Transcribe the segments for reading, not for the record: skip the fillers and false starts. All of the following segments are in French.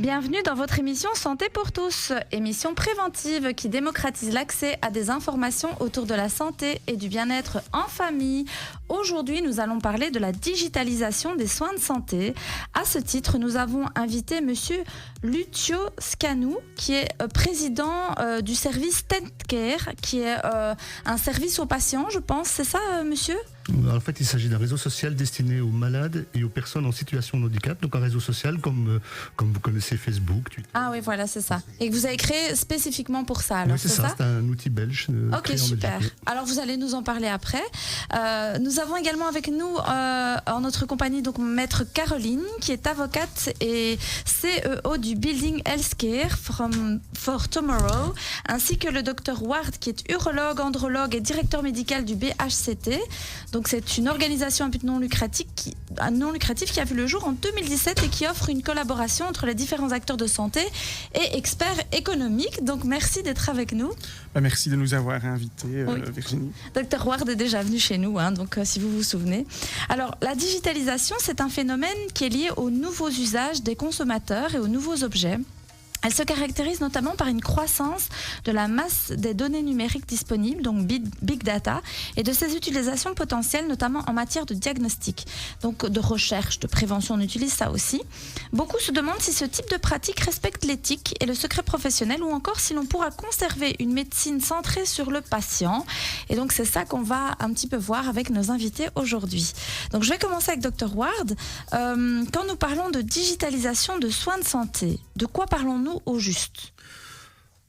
Bienvenue dans votre émission Santé pour tous, émission préventive qui démocratise l'accès à des informations autour de la santé et du bien-être en famille. Aujourd'hui, nous allons parler de la digitalisation des soins de santé. À ce titre, nous avons invité Monsieur Lucio Scanou, qui est président du service TentCare, qui est un service aux patients, je pense. C'est ça, monsieur ? En fait, il s'agit d'un réseau social destiné aux malades et aux personnes en situation de handicap. Donc un réseau social comme vous connaissez Facebook, Twitter. Ah oui, voilà, c'est ça. Et que vous avez créé spécifiquement pour ça, alors, oui, c'est ça, c'est un outil belge. Ok, super. Alors vous allez nous en parler après. Nous avons également avec nous en notre compagnie donc Maître Caroline, qui est avocate et CEO du Building Healthcare for Tomorrow, ainsi que le Dr Ward, qui est urologue, andrologue et directeur médical du BHCT. Donc c'est une organisation à but non lucratif qui a vu le jour en 2017 et qui offre une collaboration entre les différents acteurs de santé et experts économiques. Donc merci d'être avec nous. Merci de nous avoir invités, oui. Virginie. Dr Ward est déjà venu chez nous, donc si vous vous souvenez. Alors la digitalisation, c'est un phénomène qui est lié aux nouveaux usages des consommateurs et aux nouveaux objets. Elle se caractérise notamment par une croissance de la masse des données numériques disponibles, donc big data, et de ses utilisations potentielles, notamment en matière de diagnostic, donc de recherche, de prévention, on utilise ça aussi. Beaucoup se demandent si ce type de pratique respecte l'éthique et le secret professionnel, ou encore si l'on pourra conserver une médecine centrée sur le patient. Et donc c'est ça qu'on va un petit peu voir avec nos invités aujourd'hui. Donc je vais commencer avec Dr Ward. Quand nous parlons de digitalisation de soins de santé, de quoi parlons-nous au juste?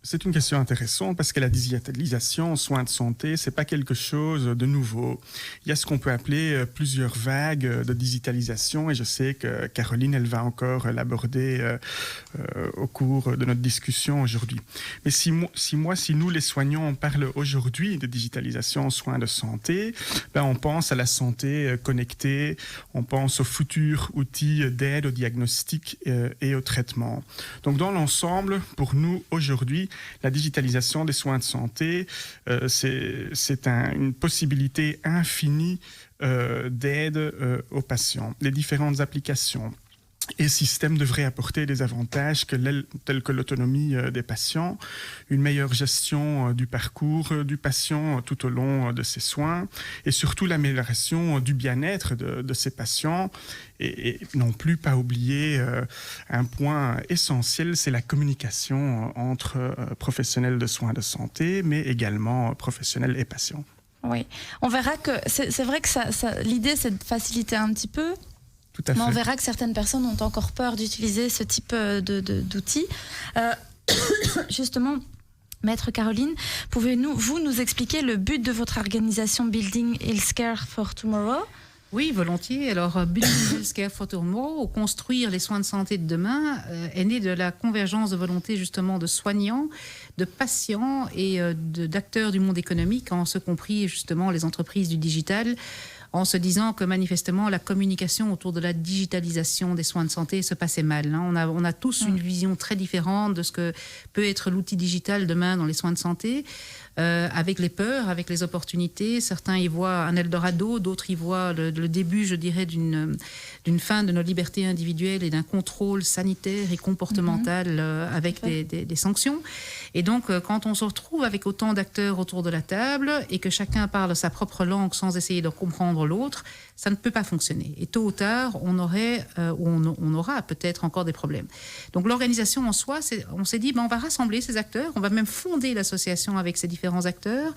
C'est une question intéressante parce que la digitalisation en soins de santé, c'est pas quelque chose de nouveau. Il y a ce qu'on peut appeler plusieurs vagues de digitalisation et je sais que Caroline, elle va encore l'aborder au cours de notre discussion aujourd'hui. Mais si nous les soignants, on parle aujourd'hui de digitalisation en soins de santé, on pense à la santé connectée, on pense aux futurs outils d'aide au diagnostic et au traitement. Donc dans l'ensemble, pour nous aujourd'hui, la digitalisation des soins de santé, c'est une possibilité infinie d'aide aux patients. Les différentes applications et systèmes devraient apporter des avantages tels que l'autonomie des patients, une meilleure gestion du parcours du patient tout au long de ses soins et surtout l'amélioration du bien-être de ces patients. Et non plus pas oublier un point essentiel, c'est la communication entre professionnels de soins de santé, mais également professionnels et patients. Oui, on verra que c'est vrai que l'idée c'est de faciliter un petit peu. Tout à fait. Mais on verra que certaines personnes ont encore peur d'utiliser ce type d'outils. Justement, Maître Caroline, pouvez-vous nous expliquer le but de votre organisation Building Healthcare for Tomorrow ? Oui, volontiers. Alors, Building Healthcare for Tomorrow, construire les soins de santé de demain, est né de la convergence de volonté justement de soignants, de patients et d'acteurs du monde économique, en ce compris justement les entreprises du digital, en se disant que manifestement la communication autour de la digitalisation des soins de santé se passait mal. On a tous une vision très différente de ce que peut être l'outil digital demain dans les soins de santé, avec les peurs, avec les opportunités. Certains y voient un Eldorado, d'autres y voient le début, je dirais, d'une fin de nos libertés individuelles et d'un contrôle sanitaire et comportemental avec des sanctions. Et donc, quand on se retrouve avec autant d'acteurs autour de la table et que chacun parle sa propre langue sans essayer de comprendre l'autre, ça ne peut pas fonctionner. Et tôt ou tard, on aura peut-être encore des problèmes. Donc l'organisation en soi, on s'est dit, on va rassembler ces acteurs, on va même fonder l'association avec ces différents acteurs.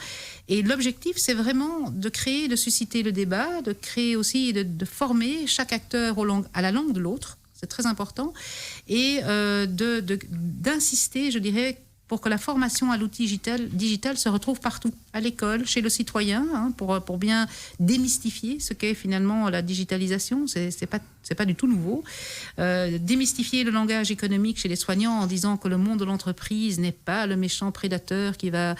Et l'objectif, c'est vraiment de créer, de susciter le débat, de créer aussi, de former chaque acteur à la langue de l'autre. C'est très important. Et d'insister, je dirais, pour que la formation à l'outil digital se retrouve partout, à l'école, chez le citoyen, pour bien démystifier ce qu'est finalement la digitalisation. C'est pas du tout nouveau. Démystifier le langage économique chez les soignants en disant que le monde de l'entreprise n'est pas le méchant prédateur qui va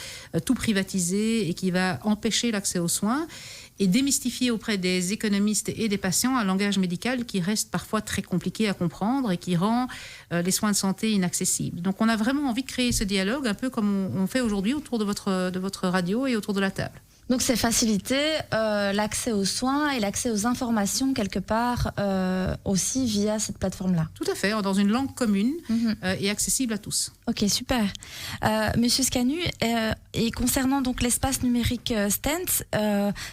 tout privatiser et qui va empêcher l'accès aux soins. Et démystifier auprès des économistes et des patients un langage médical qui reste parfois très compliqué à comprendre et qui rend les soins de santé inaccessibles. Donc on a vraiment envie de créer ce dialogue, un peu comme on fait aujourd'hui autour de votre radio et autour de la table. Donc c'est faciliter l'accès aux soins et l'accès aux informations quelque part aussi via cette plateforme-là. Tout à fait, dans une langue commune et accessible à tous. Ok, super. Monsieur Scanu, et concernant donc l'espace numérique Stent,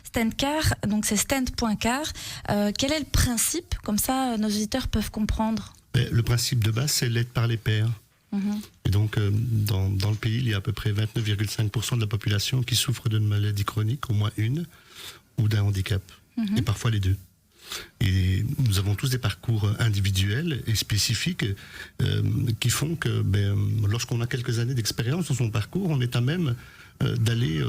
StentCar, donc c'est stent.car, quel est le principe? Comme ça, nos auditeurs peuvent comprendre. Le principe de base, c'est l'aide par les pairs. Et donc, dans le pays, il y a à peu près 29,5% de la population qui souffre d'une maladie chronique, au moins une, ou d'un handicap, et parfois les deux. Et nous avons tous des parcours individuels et spécifiques qui font que lorsqu'on a quelques années d'expérience dans son parcours, on est à même d'aller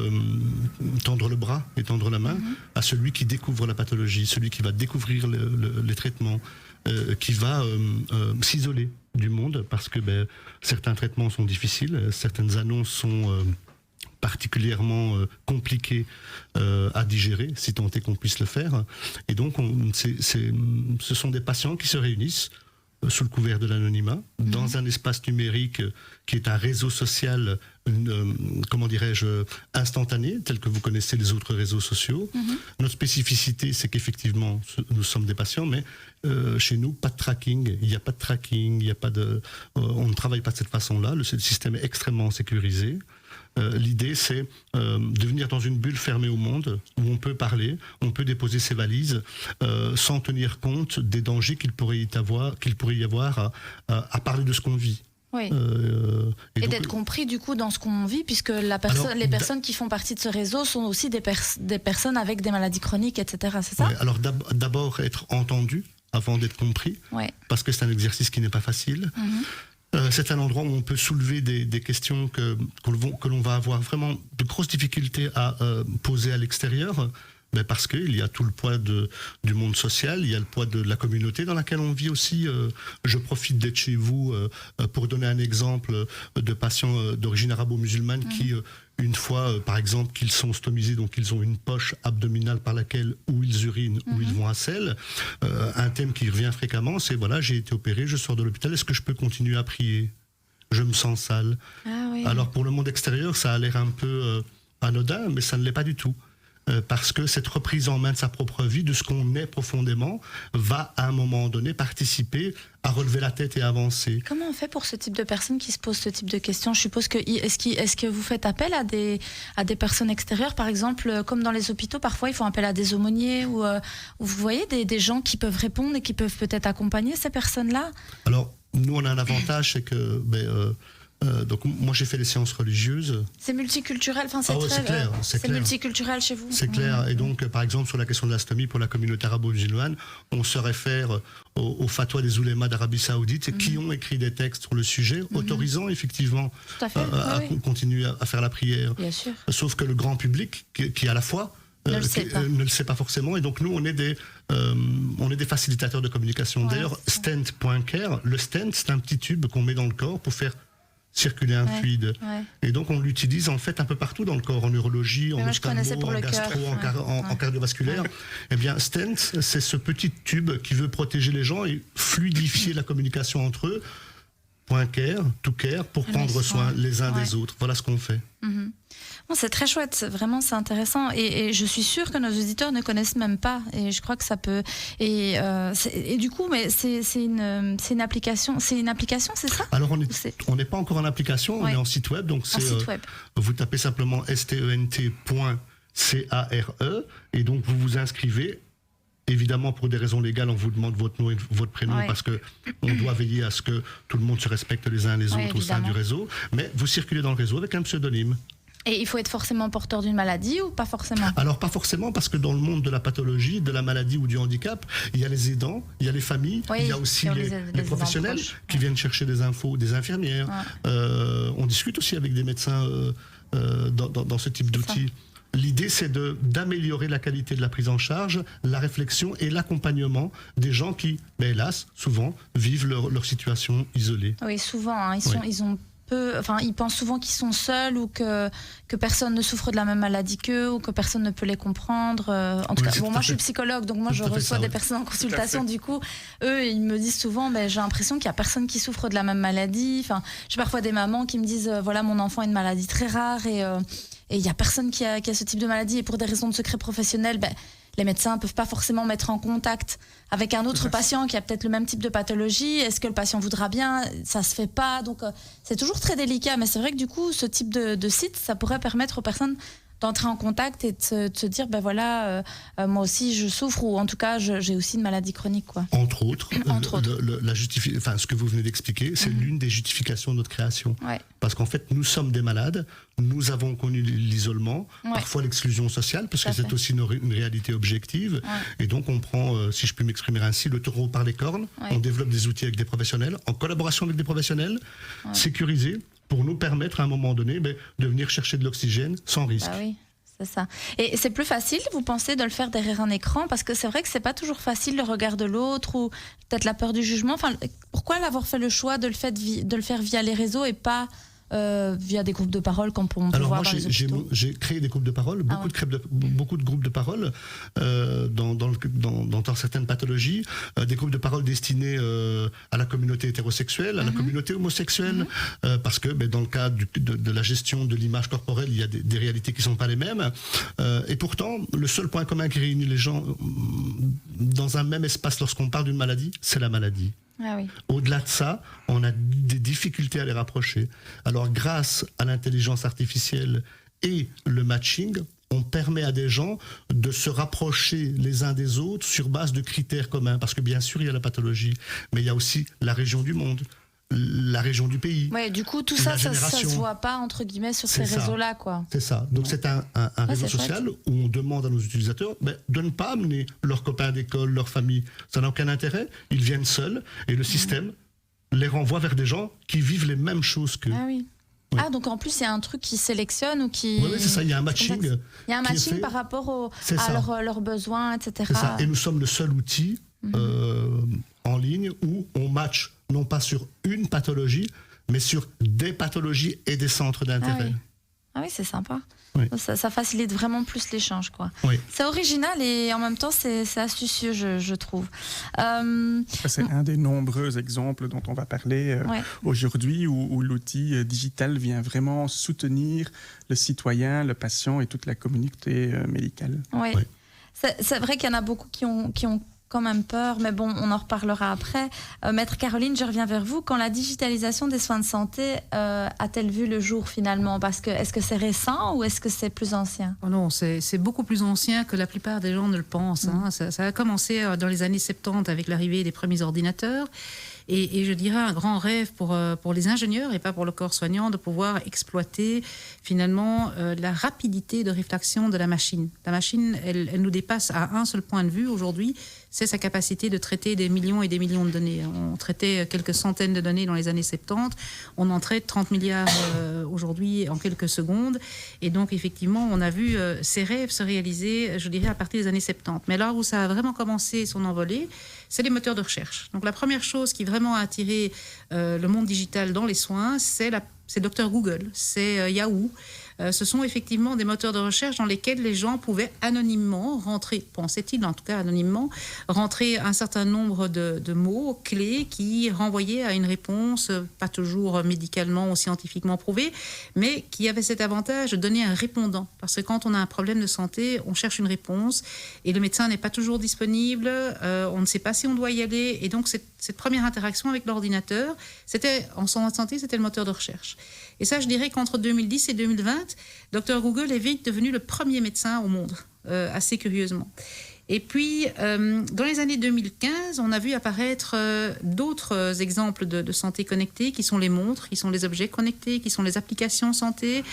tendre le bras et tendre la main à celui qui découvre la pathologie, celui qui va découvrir les traitements, qui va s'isoler du monde parce que certains traitements sont difficiles, certaines annonces sont particulièrement compliquées à digérer, si tant est qu'on puisse le faire. Et donc, ce sont des patients qui se réunissent sous le couvert de l'anonymat, dans un espace numérique qui est un réseau social, comment dirais-je, instantané, tel que vous connaissez les autres réseaux sociaux. Notre spécificité, c'est qu'effectivement, nous sommes des patients, mais chez nous, pas de tracking, il n'y a pas de tracking, il n'y a pas de, on ne travaille pas de cette façon-là, le système est extrêmement sécurisé. L'idée, c'est de venir dans une bulle fermée au monde, où on peut parler, on peut déposer ses valises, sans tenir compte des dangers qu'il pourrait y avoir à parler de ce qu'on vit. Oui. Et donc, d'être compris du coup dans ce qu'on vit, puisque les personnes qui font partie de ce réseau sont aussi des personnes avec des maladies chroniques, etc. C'est ça? Alors d'abord être entendu avant d'être compris, parce que c'est un exercice qui n'est pas facile. C'est un endroit où on peut soulever des questions que l'on va avoir vraiment de grosses difficultés à poser à l'extérieur, parce qu'il y a tout le poids du monde social, il y a le poids de la communauté dans laquelle on vit aussi. Je profite d'être chez vous pour donner un exemple de patients d'origine arabo-musulmane qui, une fois, par exemple, qu'ils sont stomisés, donc ils ont une poche abdominale par laquelle ou ils urinent ou ils vont à selle. Un thème qui revient fréquemment, c'est voilà, j'ai été opéré, je sors de l'hôpital, est-ce que je peux continuer à prier? Je me sens sale. Alors pour le monde extérieur, ça a l'air un peu anodin, mais ça ne l'est pas du tout. Parce que cette reprise en main de sa propre vie, de ce qu'on est profondément, va à un moment donné participer à relever la tête et à avancer. Comment on fait pour ce type de personnes qui se posent ce type de questions? Je suppose que est-ce que vous faites appel à des personnes extérieures, par exemple, comme dans les hôpitaux, parfois ils font appel à des aumôniers ou vous voyez des gens qui peuvent répondre et qui peuvent peut-être accompagner ces personnes-là? Alors nous on a un avantage, c'est que donc moi j'ai fait des séances religieuses. C'est multiculturel, enfin c'est multiculturel chez vous. C'est clair. Et donc par exemple sur la question de la stomie pour la communauté arabo-musulmane, on se réfère au fatwa des oulémas d'Arabie Saoudite qui ont écrit des textes sur le sujet, autorisant effectivement à continuer à faire la prière. Bien sûr. Sauf que le grand public qui à la fois ne le sait pas forcément, et donc nous on est des facilitateurs de communication. D'ailleurs, stent.care, le stent c'est un petit tube qu'on met dans le corps pour faire circuler un fluide. Et donc on l'utilise en fait un peu partout dans le corps, en neurologie, en ophtalmo, en gastro, en cardiovasculaire. Eh bien, stent, c'est ce petit tube qui veut protéger les gens et fluidifier la communication entre eux. Point care, to care, pour prendre soin les uns des autres. Voilà ce qu'on fait. Bon, c'est très chouette, vraiment c'est intéressant et je suis sûre que nos auditeurs ne connaissent même pas et je crois que ça peut et du coup mais c'est une application, c'est ça? Alors on n'est pas encore en application, on est en site web, donc c'est vous tapez simplement stent.care et donc vous vous inscrivez. Évidemment, pour des raisons légales, on vous demande votre nom et votre prénom parce que on doit veiller à ce que tout le monde se respecte les uns les autres au sein du réseau. Mais vous circulez dans le réseau avec un pseudonyme. Et il faut être forcément porteur d'une maladie ou pas forcément? Alors pas forcément, parce que dans le monde de la pathologie, de la maladie ou du handicap, il y a les aidants, il y a les familles, il y a aussi les professionnels qui viennent chercher des infos, des infirmières. On discute aussi avec des médecins dans ce type d'outils. L'idée, c'est d'améliorer la qualité de la prise en charge, la réflexion et l'accompagnement des gens qui, hélas, souvent, vivent leur situation isolée. Oui, souvent, ils pensent souvent qu'ils sont seuls ou que personne ne souffre de la même maladie qu'eux ou que personne ne peut les comprendre. En tout cas, moi je suis psychologue, donc moi je reçois des personnes en consultation. Du coup, eux, ils me disent souvent, j'ai l'impression qu'il n'y a personne qui souffre de la même maladie. Enfin, j'ai parfois des mamans qui me disent, voilà, mon enfant a une maladie très rare et il n'y a personne qui a ce type de maladie, et pour des raisons de secret professionnel, les médecins ne peuvent pas forcément mettre en contact avec un autre patient qui a peut-être le même type de pathologie. Est-ce que le patient voudra bien? Ça ne se fait pas. Donc, c'est toujours très délicat. Mais c'est vrai que du coup, ce type de site, ça pourrait permettre aux personnes d'entrer en contact et de se dire, moi aussi je souffre, ou en tout cas j'ai aussi une maladie chronique, quoi. Entre autres, ce que vous venez d'expliquer, c'est l'une des justifications de notre création. Ouais. Parce qu'en fait, nous sommes des malades, nous avons connu l'isolement, parfois l'exclusion sociale, parce que c'est aussi une réalité objective. Ouais. Et donc on prend, si je puis m'exprimer ainsi, le taureau par les cornes, on développe des outils avec des professionnels, en collaboration avec des professionnels, sécurisés, pour nous permettre à un moment donné de venir chercher de l'oxygène sans risque. Oui, c'est ça. Et c'est plus facile, vous pensez, de le faire derrière un écran? Parce que c'est vrai que c'est pas toujours facile, le regard de l'autre, ou peut-être la peur du jugement. Enfin, pourquoi avoir fait le choix de le faire via les réseaux et pas via des groupes de parole comme on peut voir dans les hôpitaux? J'ai créé des groupes de parole, beaucoup de groupes de parole dans certaines pathologies, des groupes de parole destinés à la communauté hétérosexuelle, à la communauté homosexuelle, parce que dans le cadre de la gestion de l'image corporelle, il y a des réalités qui ne sont pas les mêmes. Et pourtant, le seul point commun qui réunit les gens dans un même espace lorsqu'on parle d'une maladie, c'est la maladie. Ah oui. Au-delà de ça, on a des difficultés à les rapprocher. Alors, grâce à l'intelligence artificielle et le matching, on permet à des gens de se rapprocher les uns des autres sur base de critères communs. Parce que bien sûr, il y a la pathologie, mais il y a aussi la région du monde, la région du pays. Ouais, du coup, tout ça se voit pas, entre guillemets, sur ces réseaux-là, quoi. C'est ça. Donc, c'est un réseau social où on demande à nos utilisateurs de ne pas amener leurs copains d'école, leur famille. Ça n'a aucun intérêt. Ils viennent seuls et le système les renvoie vers des gens qui vivent les mêmes choses qu'eux. Ah oui. Oui. Ah, donc en plus, il y a un truc qui sélectionne ou qui... Oui, c'est ça, il y a un matching. Il y a un matching par rapport à leurs besoins, etc. C'est ça. Et nous sommes le seul outil en ligne où on match non pas sur une pathologie, mais sur des pathologies et des centres d'intérêt. Ah oui, c'est sympa. Oui. Ça facilite vraiment plus l'échange, quoi. Oui. C'est original et en même temps, c'est astucieux, je trouve. C'est un des nombreux exemples dont on va parler aujourd'hui, où l'outil digital vient vraiment soutenir le citoyen, le patient et toute la communauté médicale. Oui. C'est vrai qu'il y en a beaucoup qui ont quand même peur, mais bon, on en reparlera après. Maître Caroline, je reviens vers vous. Quand la digitalisation des soins de santé a-t-elle vu le jour finalement? Parce que est-ce que c'est récent ou est-ce que c'est plus ancien? Oh non, c'est beaucoup plus ancien que la plupart des gens ne le pensent. Ça a commencé dans les années 70 avec l'arrivée des premiers ordinateurs. Et je dirais un grand rêve pour les ingénieurs et pas pour le corps soignant de pouvoir exploiter finalement la rapidité de réflexion de la machine. La machine, elle nous dépasse à un seul point de vue aujourd'hui, c'est sa capacité de traiter des millions et des millions de données. On traitait quelques centaines de données dans les années 70, on en traite 30 milliards aujourd'hui en quelques secondes. Et donc effectivement, on a vu ces rêves se réaliser, je dirais, à partir des années 70. Mais là où ça a vraiment commencé son envolée, c'est les moteurs de recherche. Donc la première chose qui vraiment a attiré le monde digital dans les soins, c'est Dr Google, c'est Yahoo. Ce sont effectivement des moteurs de recherche dans lesquels les gens pouvaient anonymement rentrer, pensait-il en tout cas anonymement, rentrer un certain nombre de mots clés qui renvoyaient à une réponse, pas toujours médicalement ou scientifiquement prouvée, mais qui avait cet avantage de donner un répondant. Parce que quand on a un problème de santé, on cherche une réponse et le médecin n'est pas toujours disponible, on ne sait pas si on doit y aller. Et donc cette première interaction avec l'ordinateur, en santé, c'était le moteur de recherche. Et ça, je dirais qu'entre 2010 et 2020, Dr Google est vite devenu le premier médecin au monde, assez curieusement. Et puis, dans les années 2015, on a vu apparaître d'autres exemples de santé connectée, qui sont les montres, qui sont les objets connectés, qui sont les applications santé,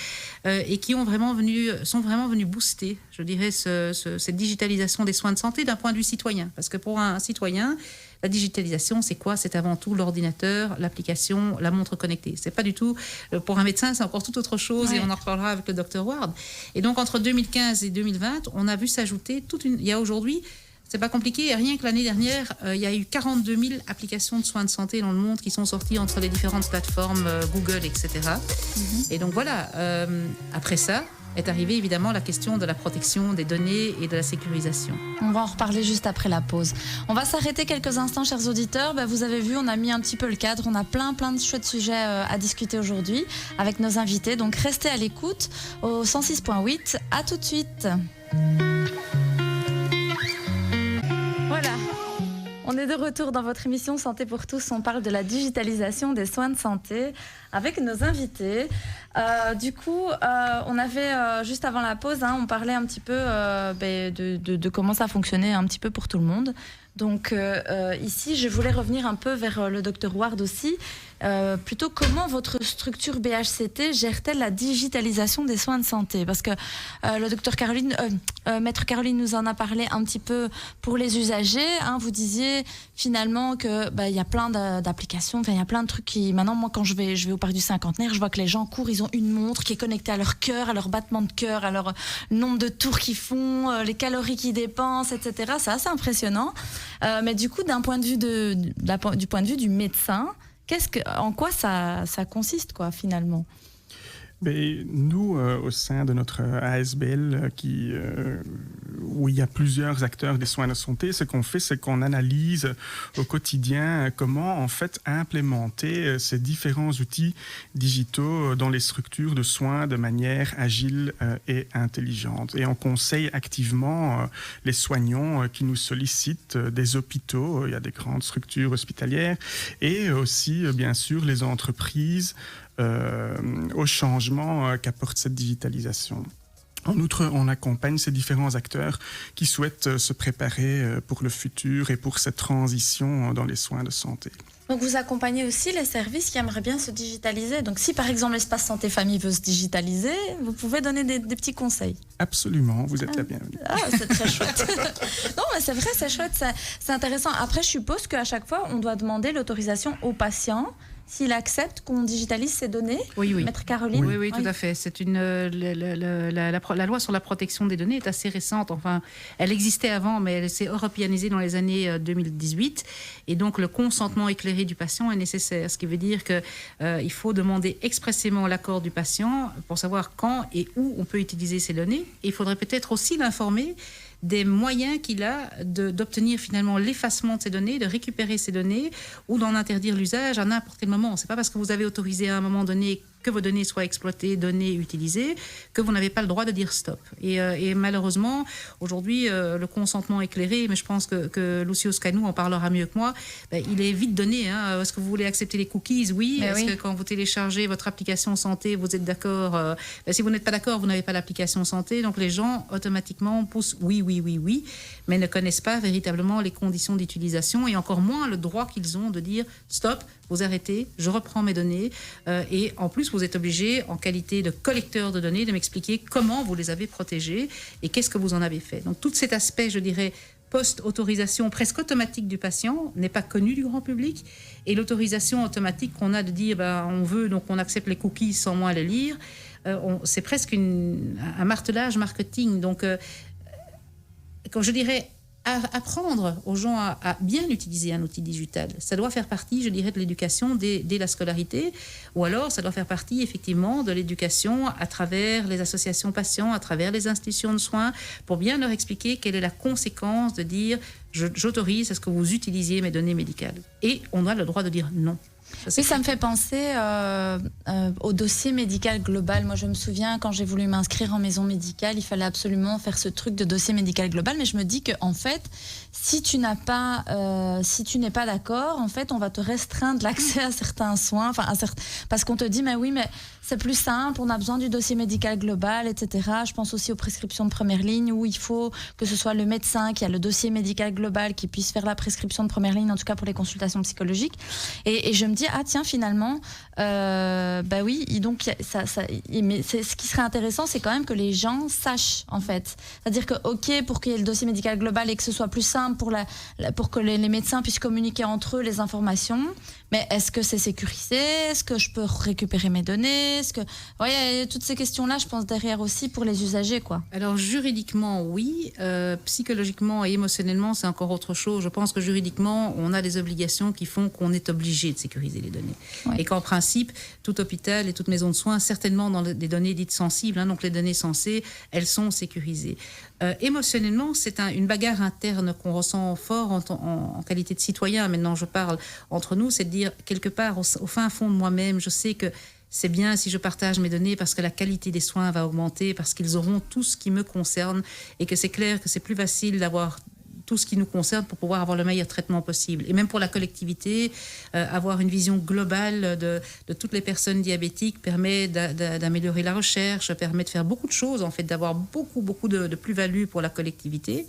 et qui sont vraiment venus booster, je dirais, cette digitalisation des soins de santé d'un point de vue citoyen. Parce que pour un citoyen, la digitalisation, c'est quoi? C'est avant tout l'ordinateur, l'application, la montre connectée. C'est pas du tout... Pour un médecin, c'est encore tout autre chose, et on en reparlera avec le Dr Ward. Et donc, entre 2015 et 2020, on a vu s'ajouter il y a aujourd'hui, c'est pas compliqué, rien que l'année dernière, il y a eu 42 000 applications de soins de santé dans le monde qui sont sorties entre les différentes plateformes Google, etc. Et donc voilà, après ça, est arrivée évidemment la question de la protection des données et de la sécurisation. On va en reparler juste après la pause. On va s'arrêter quelques instants, chers auditeurs. Vous avez vu, on a mis un petit peu le cadre. On a plein de chouettes sujets à discuter aujourd'hui avec nos invités. Donc restez à l'écoute au 106.8. À tout de suite. Voilà. On est de retour dans votre émission Santé pour tous. On parle de la digitalisation des soins de santé avec nos invités. On avait, juste avant la pause, on parlait un petit peu de comment ça fonctionnait un petit peu pour tout le monde. Donc ici, je voulais revenir un peu vers le Dr Ward aussi. Plutôt, comment votre structure BHCT gère-t-elle la digitalisation des soins de santé? Parce que Maître Caroline nous en a parlé un petit peu pour les usagers. Vous disiez finalement que il y a plein d'applications, il y a plein de trucs qui... Maintenant, moi, quand je vais au Parc du Cinquantenaire, je vois que les gens courent, ils ont une montre qui est connectée à leur cœur, à leur battement de cœur, à leur nombre de tours qu'ils font, les calories qu'ils dépensent, etc. C'est assez impressionnant. Mais du coup, du point de vue du médecin, en quoi ça consiste, quoi, finalement? Nous, au sein de notre ASBL, où il y a plusieurs acteurs des soins de santé, ce qu'on fait, c'est qu'on analyse au quotidien comment en fait implémenter ces différents outils digitaux dans les structures de soins de manière agile et intelligente. Et on conseille activement les soignants qui nous sollicitent des hôpitaux, il y a des grandes structures hospitalières, et aussi bien sûr les entreprises au changement qu'apporte cette digitalisation. En outre, on accompagne ces différents acteurs qui souhaitent se préparer pour le futur et pour cette transition dans les soins de santé. Donc vous accompagnez aussi les services qui aimeraient bien se digitaliser. Donc si par exemple l'espace santé famille veut se digitaliser, vous pouvez donner des petits conseils. Absolument, vous êtes la bienvenue. C'est très chouette. Non, mais c'est vrai, c'est chouette, c'est intéressant. Après, je suppose qu'à chaque fois, on doit demander l'autorisation au patient s'il accepte qu'on digitalise ses données. Oui. Maître Caroline. Oui, tout à fait. C'est la loi sur la protection des données est assez récente. Enfin, elle existait avant, mais elle s'est européanisée dans les années 2018. Et donc, le consentement éclairé du patient est nécessaire. Ce qui veut dire qu'il faut demander expressément l'accord du patient pour savoir quand et où on peut utiliser ces données. Et il faudrait peut-être aussi l'informer des moyens qu'il a d'obtenir finalement l'effacement de ces données, de récupérer ces données ou d'en interdire l'usage à n'importe quel moment. C'est pas parce que vous avez autorisé à un moment donné que vos données soient exploitées, données, utilisées, que vous n'avez pas le droit de dire stop. Et malheureusement, aujourd'hui, le consentement éclairé, mais je pense que Lucio Scanou en parlera mieux que moi, il est vite donné. Est-ce que vous voulez accepter les cookies? Oui. Est-ce que quand vous téléchargez votre application santé, vous êtes d'accord? Si vous n'êtes pas d'accord, vous n'avez pas l'application santé. Donc les gens, automatiquement, poussent oui, mais ne connaissent pas véritablement les conditions d'utilisation et encore moins le droit qu'ils ont de dire stop, vous arrêtez, je reprends mes données. Et en plus, vous êtes obligé, en qualité de collecteur de données, de m'expliquer comment vous les avez protégées et qu'est-ce que vous en avez fait. Donc tout cet aspect, je dirais, post-autorisation presque automatique du patient n'est pas connu du grand public. Et l'autorisation automatique qu'on a de dire on veut, donc on accepte les cookies sans moins les lire, c'est presque un martelage marketing. Donc, quand je dirais apprendre aux gens à bien utiliser un outil digital, ça doit faire partie, je dirais, de l'éducation dès la scolarité, ou alors ça doit faire partie effectivement de l'éducation à travers les associations patients, à travers les institutions de soins, pour bien leur expliquer quelle est la conséquence de dire j'autorise à ce que vous utilisiez mes données médicales. Et on a le droit de dire non. Ça me fait penser au dossier médical global. Moi, je me souviens, quand j'ai voulu m'inscrire en maison médicale, il fallait absolument faire ce truc de dossier médical global. Mais je me dis qu'en fait, si tu n'es pas d'accord, en fait, on va te restreindre l'accès à certains soins. Parce qu'on te dit, mais c'est plus simple, on a besoin du dossier médical global, etc. Je pense aussi aux prescriptions de première ligne où il faut que ce soit le médecin qui a le dossier médical global qui puisse faire la prescription de première ligne, en tout cas pour les consultations psychologiques. Et je me dis, finalement, donc mais ce qui serait intéressant, c'est quand même que les gens sachent, en fait. C'est-à-dire que, pour qu'il y ait le dossier médical global et que ce soit plus simple simple pour que les médecins puissent communiquer entre eux les informations. Mais est-ce que c'est sécurisé? Est-ce que je peux récupérer mes données? Il y a toutes ces questions-là, je pense, derrière aussi pour les usagers, quoi. Alors juridiquement, oui. Psychologiquement et émotionnellement, c'est encore autre chose. Je pense que juridiquement, on a des obligations qui font qu'on est obligé de sécuriser les données. Ouais. Et qu'en principe, tout hôpital et toute maison de soins, certainement dans des données dites sensibles, donc les données sensées, elles sont sécurisées. Émotionnellement, c'est une bagarre interne qu'on ressent fort en qualité de citoyen. Maintenant, je parle entre nous, c'est de dire quelque part au fin fond de moi-même, je sais que c'est bien si je partage mes données parce que la qualité des soins va augmenter, parce qu'ils auront tout ce qui me concerne et que c'est clair que c'est plus facile d'avoir tout ce qui nous concerne pour pouvoir avoir le meilleur traitement possible. Et même pour la collectivité, avoir une vision globale de toutes les personnes diabétiques permet d'améliorer la recherche, permet de faire beaucoup de choses, en fait, d'avoir beaucoup de plus-value pour la collectivité.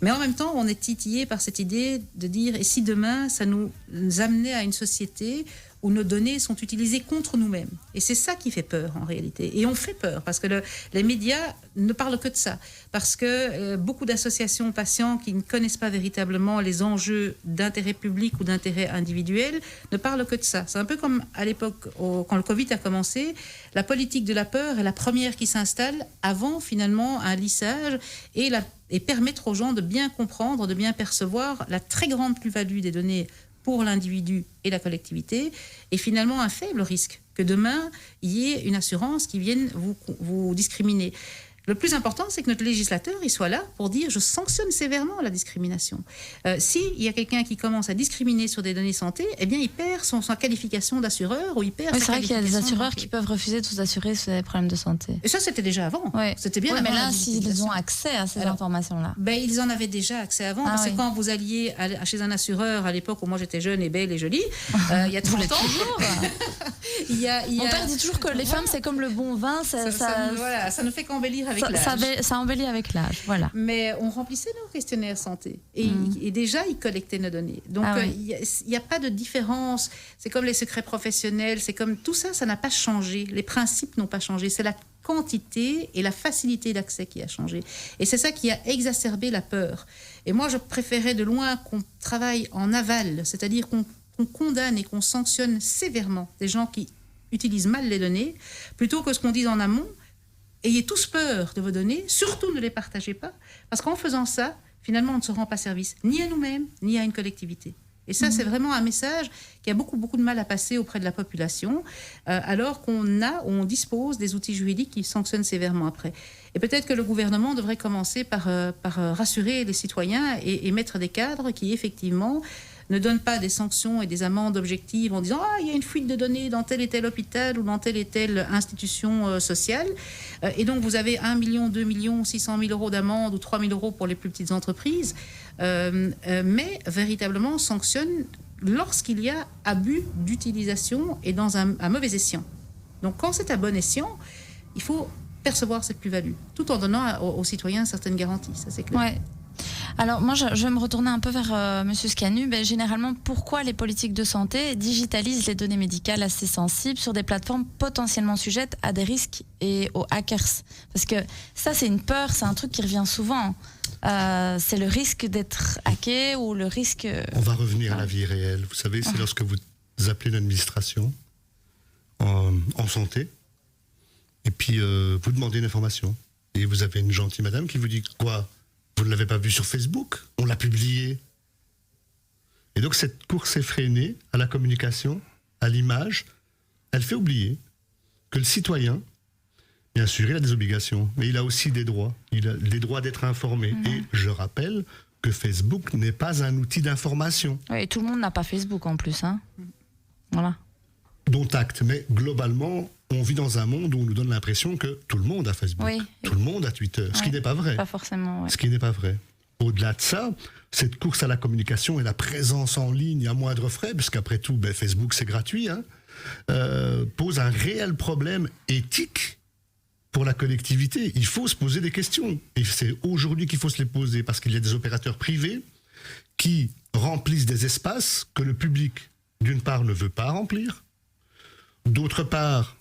Mais en même temps, on est titillé par cette idée de dire, et si demain, ça nous amenait à une société où nos données sont utilisées contre nous-mêmes. Et c'est ça qui fait peur, en réalité. Et on fait peur, parce que les médias ne parlent que de ça. Parce que beaucoup d'associations patients qui ne connaissent pas véritablement les enjeux d'intérêt public ou d'intérêt individuel ne parlent que de ça. C'est un peu comme à l'époque, quand le Covid a commencé, la politique de la peur est la première qui s'installe avant, finalement, un lissage et permettre aux gens de bien comprendre, de bien percevoir la très grande plus-value des données pour l'individu et la collectivité, et finalement un faible risque que demain, il y ait une assurance qui vienne vous discriminer. Le plus important, c'est que notre législateur il soit là pour dire « je sanctionne sévèrement la discrimination ». S'il y a quelqu'un qui commence à discriminer sur des données santé, eh bien, il perd sa qualification d'assureur ou il perd sa qualification... C'est vrai qu'il y a des assureurs qui peuvent refuser de vous assurer sur des problèmes de santé. Et ça, c'était déjà avant. Ouais. C'était bien avant. Mais là, s'ils ont accès à ces informations-là. Ils en avaient déjà accès avant, parce que quand vous alliez chez un assureur, à l'époque où moi j'étais jeune et belle et jolie, il y a 30 ans... Mon père dit toujours que les femmes, c'est comme le bon vin, ça ne fait qu'embellir avec l'âge. Ça embellit avec l'âge, voilà. Mais on remplissait nos questionnaires santé. Et déjà, ils collectaient nos données. Donc, il n'y a pas de différence. C'est comme les secrets professionnels. C'est comme tout ça, ça n'a pas changé. Les principes n'ont pas changé. C'est la quantité et la facilité d'accès qui a changé. Et c'est ça qui a exacerbé la peur. Et moi, je préférais de loin qu'on travaille en aval, c'est-à-dire qu'on condamne et qu'on sanctionne sévèrement des gens qui utilisent mal les données, plutôt que ce qu'on dise en amont. Ayez tous peur de vos données, surtout ne les partagez pas, parce qu'en faisant ça, finalement, on ne se rend pas service, ni à nous-mêmes, ni à une collectivité. Et ça, c'est vraiment un message qui a beaucoup de mal à passer auprès de la population, alors on dispose des outils juridiques qui sanctionnent sévèrement après. Et peut-être que le gouvernement devrait commencer par rassurer les citoyens et mettre des cadres qui, effectivement, ne donne pas des sanctions et des amendes objectives en disant « Ah, il y a une fuite de données dans tel et tel hôpital ou dans telle et telle institution sociale. Et donc, vous avez 1 million, 2 millions, 600 000 euros d'amende ou 3 000 euros pour les plus petites entreprises. » Mais véritablement sanctionne lorsqu'il y a abus d'utilisation et dans un mauvais escient. Donc, quand c'est à bon escient, il faut percevoir cette plus-value, tout en donnant aux citoyens certaines garanties. Ça, c'est clair. Ouais. Alors moi, je vais me retourner un peu vers Monsieur Scanu. Généralement, pourquoi les politiques de santé digitalisent les données médicales assez sensibles sur des plateformes potentiellement sujettes à des risques et aux hackers? Parce que ça, c'est une peur, c'est un truc qui revient souvent. C'est le risque d'être hacké ou le risque... On va revenir à la vie réelle. Vous savez, c'est lorsque vous appelez l'administration en santé et puis vous demandez une information. Et vous avez une gentille madame qui vous dit quoi? Vous ne l'avez pas vu sur Facebook? On l'a publié. Et donc cette course effrénée à la communication, à l'image, elle fait oublier que le citoyen, bien sûr, il a des obligations, mais il a aussi des droits. Il a les droits d'être informé. Et je rappelle que Facebook n'est pas un outil d'information. Oui, et tout le monde n'a pas Facebook en plus. Hein. Voilà. Dont acte. Mais globalement, on vit dans un monde où on nous donne l'impression que tout le monde a Facebook, tout le monde a Twitter, ce qui n'est pas vrai. Pas forcément, Ce qui n'est pas vrai. Au-delà de ça, cette course à la communication et la présence en ligne à moindre frais, puisqu'après tout, Facebook c'est gratuit, pose un réel problème éthique pour la collectivité. Il faut se poser des questions. Et c'est aujourd'hui qu'il faut se les poser, parce qu'il y a des opérateurs privés qui remplissent des espaces que le public, d'une part, ne veut pas remplir. D'autre part,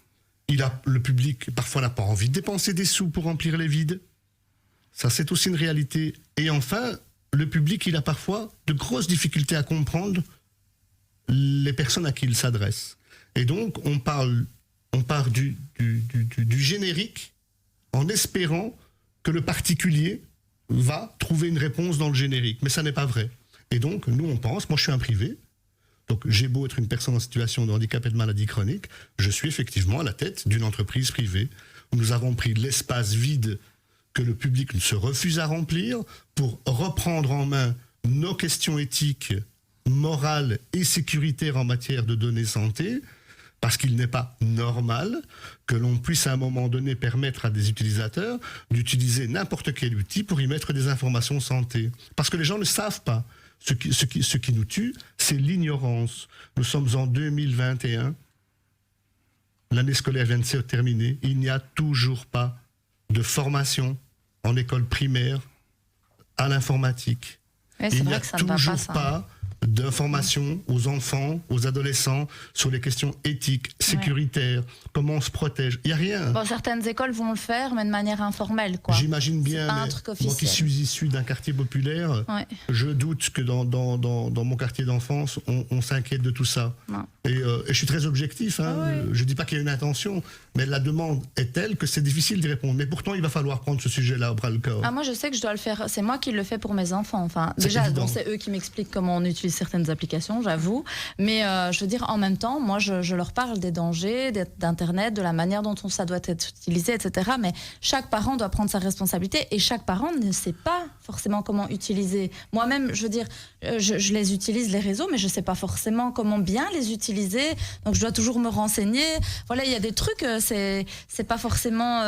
le public, parfois, n'a pas envie de dépenser des sous pour remplir les vides. Ça, c'est aussi une réalité. Et enfin, le public, il a parfois de grosses difficultés à comprendre les personnes à qui il s'adresse. Et donc, on part du générique en espérant que le particulier va trouver une réponse dans le générique. Mais ça n'est pas vrai. Et donc, nous, on pense, moi je suis un privé, donc j'ai beau être une personne en situation de handicap et de maladie chronique, je suis effectivement à la tête d'une entreprise privée. Nous avons pris l'espace vide que le public se refuse à remplir pour reprendre en main nos questions éthiques, morales et sécuritaires en matière de données santé, parce qu'il n'est pas normal que l'on puisse à un moment donné permettre à des utilisateurs d'utiliser n'importe quel outil pour y mettre des informations santé. Parce que les gens ne savent pas. Ce qui nous tue, c'est l'ignorance. Nous sommes en 2021. L'année scolaire vient de se terminer. Il n'y a toujours pas de formation en école primaire à l'informatique. Ouais, il n'y a vrai que ça ne va toujours ça. pas d'information aux enfants, aux adolescents sur les questions éthiques, sécuritaires, comment on se protège. Il n'y a rien. Bon, certaines écoles vont le faire, mais de manière informelle, quoi. J'imagine bien, pas un mais truc moi officiel. qui suis issu d'un quartier populaire, je doute que dans mon quartier d'enfance, on s'inquiète de tout ça. Et je suis très objectif. Hein. Je ne dis pas qu'il y a une intention, mais la demande est telle que c'est difficile d'y répondre. Mais pourtant, il va falloir prendre ce sujet-là au bras le corps. Ah, moi, je sais que je dois le faire. C'est moi qui le fais pour mes enfants. Enfin, C'est déjà, évident. c'est eux qui m'expliquent comment on utilise certaines applications, j'avoue. Mais je veux dire, en même temps, moi, je leur parle des dangers d'Internet, de la manière dont ça doit être utilisé, etc. Mais chaque parent doit prendre sa responsabilité et chaque parent ne sait pas forcément comment utiliser. Moi-même, je veux dire, je les utilise, les réseaux, mais je ne sais pas forcément comment bien les utiliser. Donc, je dois toujours me renseigner. Voilà, il y a des trucs, c'est pas forcément...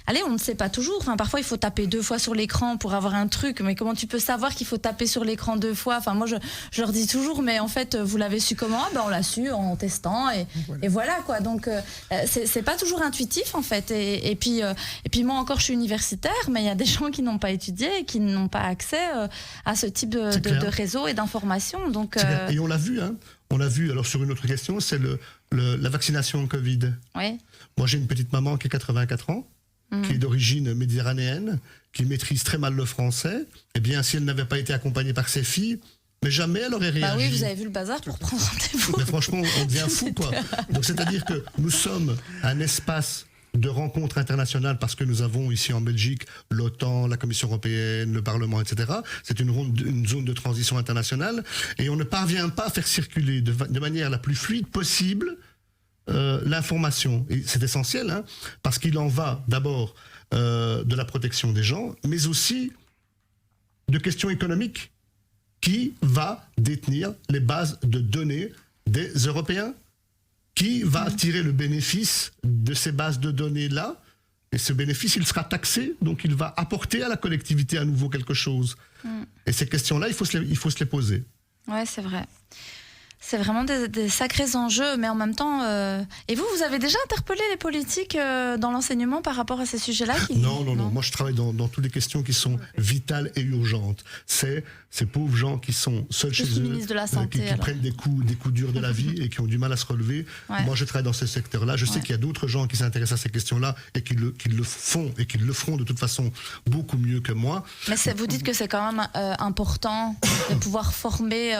Allez, on ne sait pas toujours. Enfin, parfois, il faut taper 2 fois sur l'écran pour avoir un truc. Mais comment tu peux savoir qu'il faut taper sur l'écran 2 fois? Enfin, moi, je leur dis toujours, mais en fait, vous l'avez su comment? Ben, on l'a su en testant. Et voilà, quoi. Donc, c'est pas toujours intuitif, en fait. Et puis, moi encore, je suis universitaire, mais il y a des gens qui n'ont pas étudié et qui n'ont pas accès à ce type de réseau et d'informations. Donc, Et on l'a vu, hein. On l'a vu, alors sur une autre question, c'est la vaccination Covid. Oui. Moi, j'ai une petite maman qui a 84 ans, qui est d'origine méditerranéenne, qui maîtrise très mal le français. Eh bien, si elle n'avait pas été accompagnée par ses filles, mais jamais elle aurait réagi. Bah oui, vous avez vu le bazar pour prendre rendez-vous. Mais franchement, on devient fou, quoi. Donc, c'est-à-dire que nous sommes un espace de rencontres internationales parce que nous avons ici en Belgique l'OTAN, la Commission européenne, le Parlement, etc. C'est une zone de transition internationale et on ne parvient pas à faire circuler de manière la plus fluide possible l'information. Et c'est essentiel, hein, parce qu'il en va d'abord de la protection des gens, mais aussi de questions économiques. Qui va détenir les bases de données des Européens? Qui va tirer le bénéfice de ces bases de données-là? Et ce bénéfice, il sera taxé, donc il va apporter à la collectivité à nouveau quelque chose. Et ces questions-là, il faut se les poser. Ouais, c'est vrai. C'est vraiment des sacrés enjeux, mais en même temps... Et vous avez déjà interpellé les politiques dans l'enseignement par rapport à ces sujets-là Non. Moi, je travaille dans toutes les questions qui sont vitales et urgentes. C'est ces pauvres gens qui sont seuls chez eux, de la santé, qui prennent des coups durs de la vie et qui ont du mal à se relever. Ouais. Moi, je travaille dans ce secteur-là. Je sais qu'il y a d'autres gens qui s'intéressent à ces questions-là et qui le font et qui le feront de toute façon beaucoup mieux que moi. Mais vous dites que c'est quand même important de pouvoir former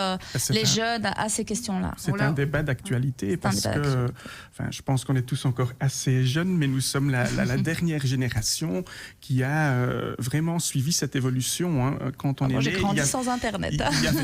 les jeunes à ces questions-là. C'est un débat d'actualité parce que je pense qu'on est tous encore assez jeunes, mais nous sommes la dernière génération qui a vraiment suivi cette évolution. Hein. Quand on est né, j'ai grandi sans Internet.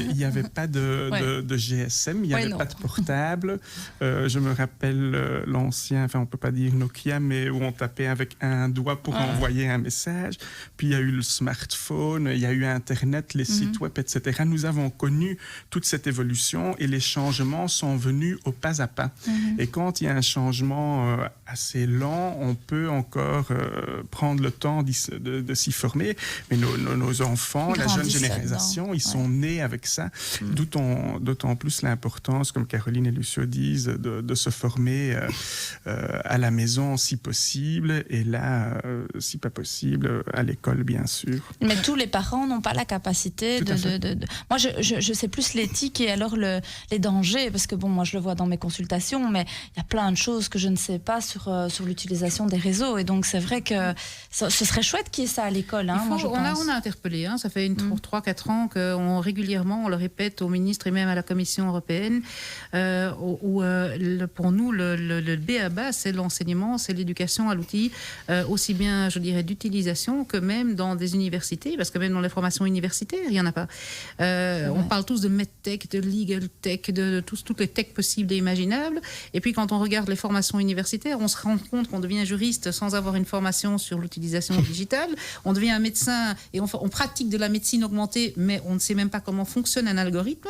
Il n'y avait pas de GSM, il n'y avait pas de portable. Je me rappelle l'ancien, on ne peut pas dire Nokia, mais où on tapait avec un doigt pour envoyer un message. Puis il y a eu le smartphone, il y a eu Internet, les sites web, etc. Nous avons connu toute cette évolution et les changements sont venus au pas à pas. Et quand il y a un changement assez lent, on peut encore prendre le temps de s'y former. Mais nos enfants, la jeune génération, ils sont nés avec ça. D'autant plus l'importance, comme Caroline et Lucio disent, de se former à la maison si possible. Et là, si pas possible, à l'école, bien sûr. Mais tous les parents n'ont pas la capacité de... Moi, je sais plus l'éthique et alors les dangers dangers, parce que bon, moi je le vois dans mes consultations, mais il y a plein de choses que je ne sais pas sur l'utilisation des réseaux, et donc c'est vrai que ce serait chouette qu'il y ait ça à l'école. Hein, on a interpellé, hein, ça fait 3-4 ans qu'on régulièrement, on le répète au ministre et même à la Commission européenne, pour nous le b.a.-ba, c'est l'enseignement, c'est l'éducation à l'outil, aussi bien je dirais d'utilisation que même dans des universités, parce que même dans les formations universitaires, il n'y en a pas. On parle tous de medtech, de legal tech, de toutes les techs possibles et imaginables. Et puis quand on regarde les formations universitaires, on se rend compte qu'on devient juriste sans avoir une formation sur l'utilisation digitale. On devient un médecin et on pratique de la médecine augmentée, mais on ne sait même pas comment fonctionne un algorithme.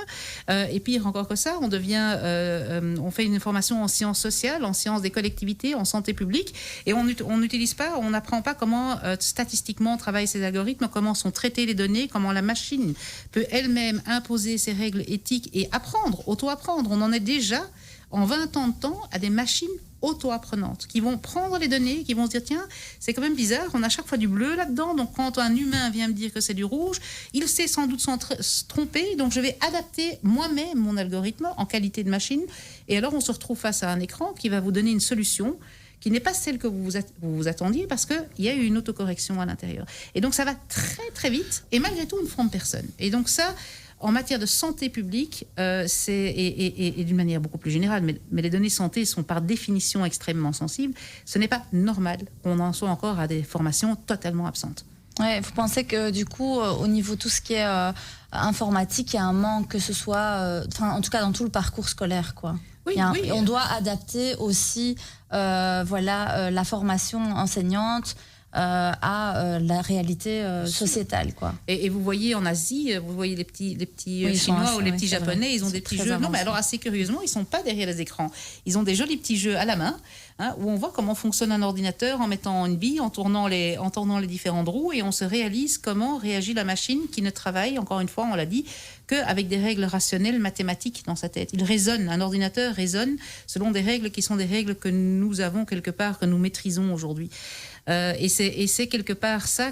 Et pire encore que ça, on fait une formation en sciences sociales, en sciences des collectivités, en santé publique, et on n'utilise pas, on n'apprend pas comment statistiquement travaillent ces algorithmes, comment sont traitées les données, comment la machine peut elle-même imposer ses règles éthiques et auto-apprendre. On en est déjà, en 20 ans de temps, à des machines auto-apprenantes qui vont prendre les données, qui vont se dire tiens, c'est quand même bizarre, on a chaque fois du bleu là-dedans, donc quand un humain vient me dire que c'est du rouge, il sait sans doute se tromper, donc je vais adapter moi-même mon algorithme en qualité de machine, et alors on se retrouve face à un écran qui va vous donner une solution qui n'est pas celle que vous attendiez, parce qu'il y a eu une autocorrection à l'intérieur. Et donc ça va très très vite, et malgré tout on ne forme personne. Et donc ça, en matière de santé publique, et d'une manière beaucoup plus générale, mais les données santé sont par définition extrêmement sensibles, ce n'est pas normal qu'on en soit encore à des formations totalement absentes. Ouais, vous pensez que du coup, au niveau de tout ce qui est informatique, il y a un manque, que ce soit, en tout cas dans tout le parcours scolaire, quoi. Oui, on doit adapter aussi la formation enseignante à la réalité sociétale, quoi. Et vous voyez en Asie, vous voyez les petits Chinois ou les petits Japonais, ils ont des petits jeux. Non, mais alors assez curieusement, ils sont pas derrière les écrans. Ils ont des jolis petits jeux à la main, hein, où on voit comment fonctionne un ordinateur en mettant une bille, en tournant les différentes roues, et on se réalise comment réagit la machine qui ne travaille, encore une fois, on l'a dit, qu'avec des règles rationnelles, mathématiques dans sa tête. Il raisonne, un ordinateur raisonne selon des règles qui sont des règles que nous avons quelque part, que nous maîtrisons aujourd'hui. Et c'est quelque part ça,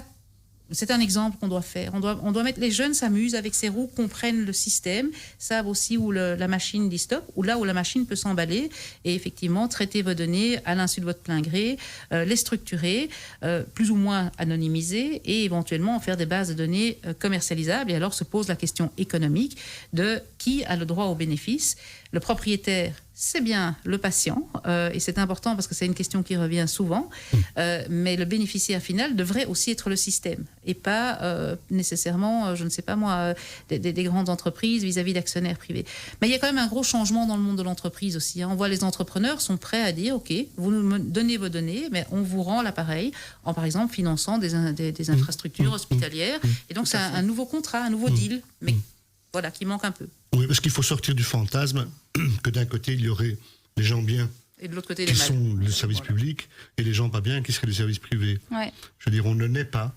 c'est un exemple qu'on doit faire. On doit mettre, les jeunes s'amusent avec ces roues, comprennent le système, savent aussi où la machine dit stop, ou là où la machine peut s'emballer, et effectivement traiter vos données à l'insu de votre plein gré, les structurer, plus ou moins anonymiser, et éventuellement en faire des bases de données commercialisables. Et alors se pose la question économique de qui a le droit aux bénéfices. Le propriétaire, c'est bien le patient, et c'est important parce que c'est une question qui revient souvent, mais le bénéficiaire final devrait aussi être le système, et pas nécessairement, je ne sais pas moi, des grandes entreprises vis-à-vis d'actionnaires privés. Mais il y a quand même un gros changement dans le monde de l'entreprise aussi, hein. On voit les entrepreneurs sont prêts à dire, ok, vous nous donnez vos données, mais on vous rend l'appareil en, par exemple, finançant des infrastructures hospitalières, et donc c'est un nouveau contrat, un nouveau deal, mais voilà, qui manque un peu. Oui, parce qu'il faut sortir du fantasme que d'un côté, il y aurait les gens bien et de l'autre côté, qui sont le service public, et les gens pas bien qui seraient le service privé. Ouais. Je veux dire, on ne naît pas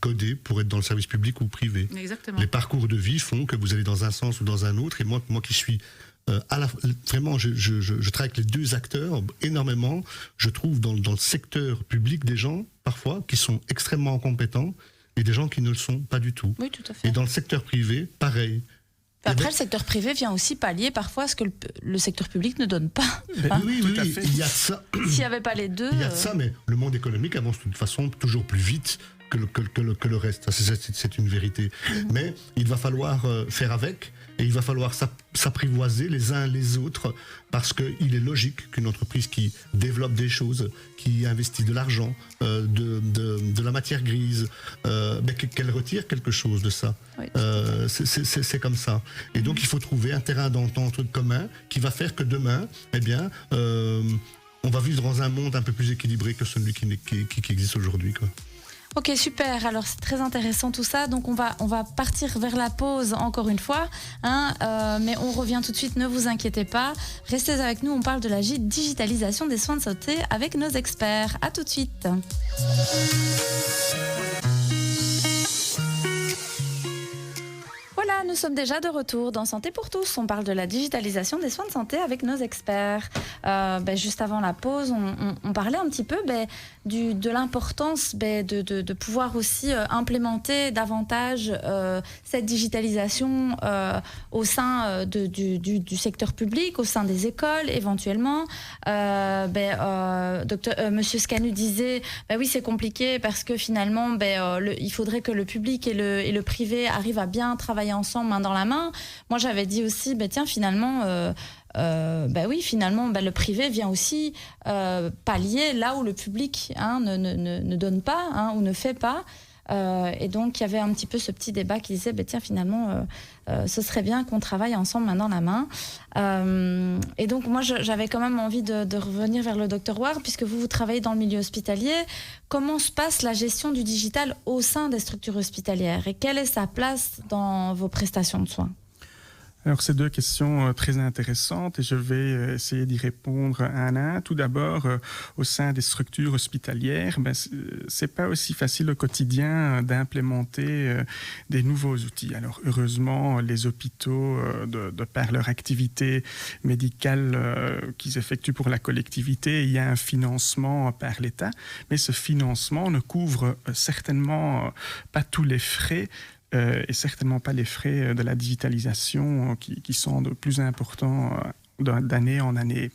codé pour être dans le service public ou privé. Exactement. Les parcours de vie font que vous allez dans un sens ou dans un autre, et moi qui suis vraiment, je travaille avec les deux acteurs énormément. Je trouve dans le secteur public des gens, parfois, qui sont extrêmement compétents, et des gens qui ne le sont pas du tout. Oui, tout à fait. Et dans le secteur privé, pareil. Après, le secteur privé vient aussi pallier parfois ce que le secteur public ne donne pas. Oui, il y a de ça. S'il n'y avait pas les deux... Il y a de ça, mais le monde économique avance de toute façon toujours plus vite que le reste. C'est une vérité. Mais il va falloir faire avec, et il va falloir s'apprivoiser les uns les autres, parce qu'il est logique qu'une entreprise qui développe des choses, qui investit de l'argent, de la matière grise, qu'elle retire quelque chose de ça. Oui, c'est comme ça. Et donc il faut trouver un terrain d'entente commun qui va faire que demain, on va vivre dans un monde un peu plus équilibré que celui qui existe aujourd'hui, quoi. Ok, super. Alors, c'est très intéressant tout ça. Donc, on va partir vers la pause encore une fois. Mais on revient tout de suite, ne vous inquiétez pas. Restez avec nous, on parle de la digitalisation des soins de santé avec nos experts. À tout de suite. Voilà, nous sommes déjà de retour dans Santé pour tous. On parle de la digitalisation des soins de santé avec nos experts. Juste avant la pause, on parlait un petit peu de l'importance de pouvoir aussi implémenter davantage cette digitalisation au sein du secteur public, au sein des écoles éventuellement. Monsieur Scanu disait, oui, c'est compliqué parce que finalement, il faudrait que le public et le privé arrivent à bien travailler ensemble, main dans la main. Moi, j'avais dit aussi, finalement, le privé vient aussi pallier là où le public ne donne pas ou ne fait pas. Et donc, il y avait un petit peu ce petit débat qui disait, finalement, ce serait bien qu'on travaille ensemble main dans la main. Et donc, moi, j'avais quand même envie de revenir vers le Dr Ward, puisque vous travaillez dans le milieu hospitalier. Comment se passe la gestion du digital au sein des structures hospitalières et quelle est sa place dans vos prestations de soins ? Alors, ces deux questions très intéressantes et je vais essayer d'y répondre un à un. Tout d'abord, au sein des structures hospitalières, c'est pas aussi facile au quotidien d'implémenter des nouveaux outils. Alors, heureusement, les hôpitaux, de par leur activité médicale qu'ils effectuent pour la collectivité, il y a un financement par l'État, mais ce financement ne couvre certainement pas tous les frais et certainement pas les frais de la digitalisation qui sont de plus importants d'année en année.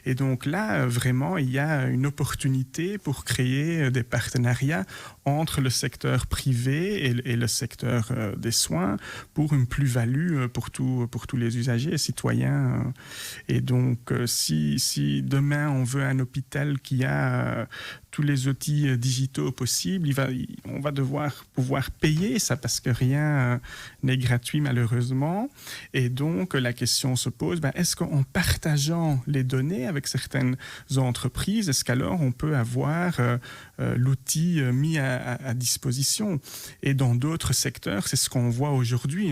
Et donc là, vraiment, il y a une opportunité pour créer des partenariats entre le secteur privé et le secteur des soins pour une plus-value pour tous les usagers et citoyens. Et donc, si demain on veut un hôpital qui a tous les outils digitaux possibles, on va devoir pouvoir payer ça parce que rien n'est gratuit malheureusement. Et donc, la question se pose, est-ce qu'en partageant les données avec certaines entreprises, est-ce qu'alors on peut avoir l'outil mis à disposition? Et dans d'autres secteurs, c'est ce qu'on voit aujourd'hui.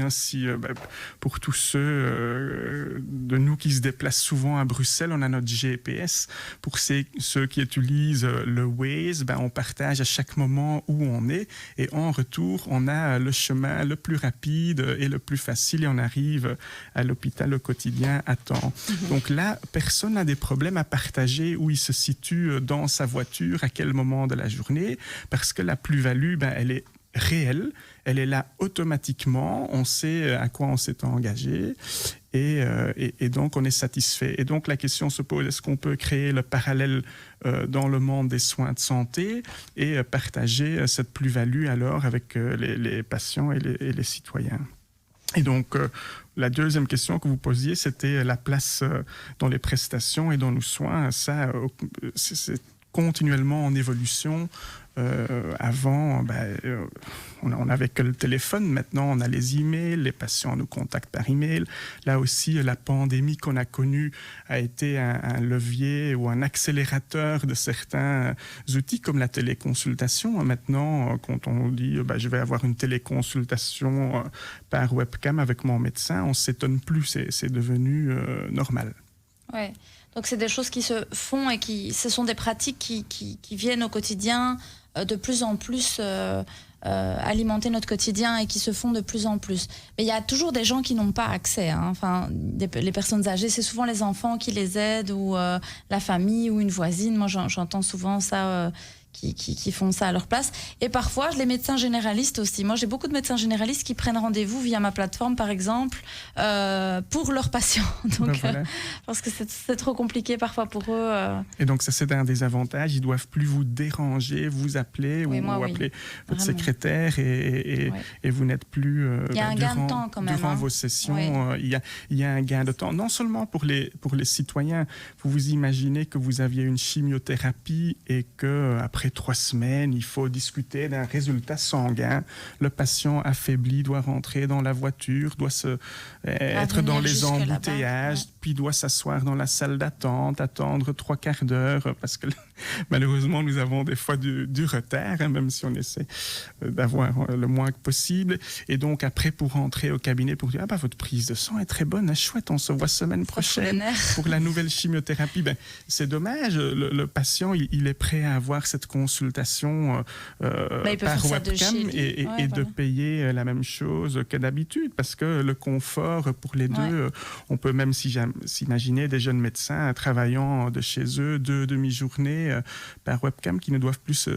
Pour tous ceux de nous qui se déplacent souvent à Bruxelles, on a notre GPS. Pour ceux qui utilisent le Waze, on partage à chaque moment où on est et en retour, on a le chemin le plus rapide et le plus facile et on arrive à l'hôpital au quotidien à temps. Donc là, personne n'a des problèmes à partager où il se situe dans sa voiture, à quel moment de la journée, parce que la plus-value, elle est réelle, elle est là automatiquement, on sait à quoi on s'est engagé et donc on est satisfait. Et donc la question se pose, est-ce qu'on peut créer le parallèle dans le monde des soins de santé et partager cette plus-value alors avec les patients et les citoyens? Et donc, la deuxième question que vous posiez, c'était la place dans les prestations et dans nos soins. Ça, c'est continuellement en évolution. Avant, on n'avait que le téléphone. Maintenant, on a les emails. Les patients nous contactent par email. Là aussi, la pandémie qu'on a connue a été un levier ou un accélérateur de certains outils comme la téléconsultation. Maintenant, quand on dit je vais avoir une téléconsultation par webcam avec mon médecin, on ne s'étonne plus. C'est devenu normal. Ouais. Donc, c'est des choses qui se font et ce sont des pratiques qui viennent au quotidien de plus en plus alimenter notre quotidien et qui se font de plus en plus. Mais il y a toujours des gens qui n'ont pas accès. Les personnes âgées, c'est souvent les enfants qui les aident ou la famille ou une voisine. Moi, j'entends souvent ça... Qui font ça à leur place. Et parfois, les médecins généralistes aussi. Moi, j'ai beaucoup de médecins généralistes qui prennent rendez-vous via ma plateforme, par exemple, pour leurs patients. Donc, parce que c'est trop compliqué parfois pour eux. Et donc, ça, c'est un des avantages. Ils ne doivent plus vous déranger, vous appeler ou appeler votre secrétaire et vous n'êtes plus... il y a un gain de temps quand même. Durant vos sessions, il y a un gain de temps. Non seulement pour les citoyens. Vous imaginez que vous aviez une chimiothérapie et qu'après 3 semaines, il faut discuter d'un résultat sanguin. Le patient affaibli doit rentrer dans la voiture, doit être dans les embouteillages, puis doit s'asseoir dans la salle d'attente, attendre 3/4 d'heure, parce que malheureusement, nous avons des fois du retard, même si on essaie d'avoir le moins possible. Et donc, après, pour rentrer au cabinet, pour dire « votre prise de sang est très bonne, chouette, on se voit semaine prochaine pour la nouvelle chimiothérapie ». C'est dommage, le patient, il est prêt à avoir cette consultation par webcam et de payer la même chose que d'habitude, parce que le confort pour les deux, on peut même s'imaginer des jeunes médecins travaillant de chez eux 2 demi-journées par webcam qui ne doivent plus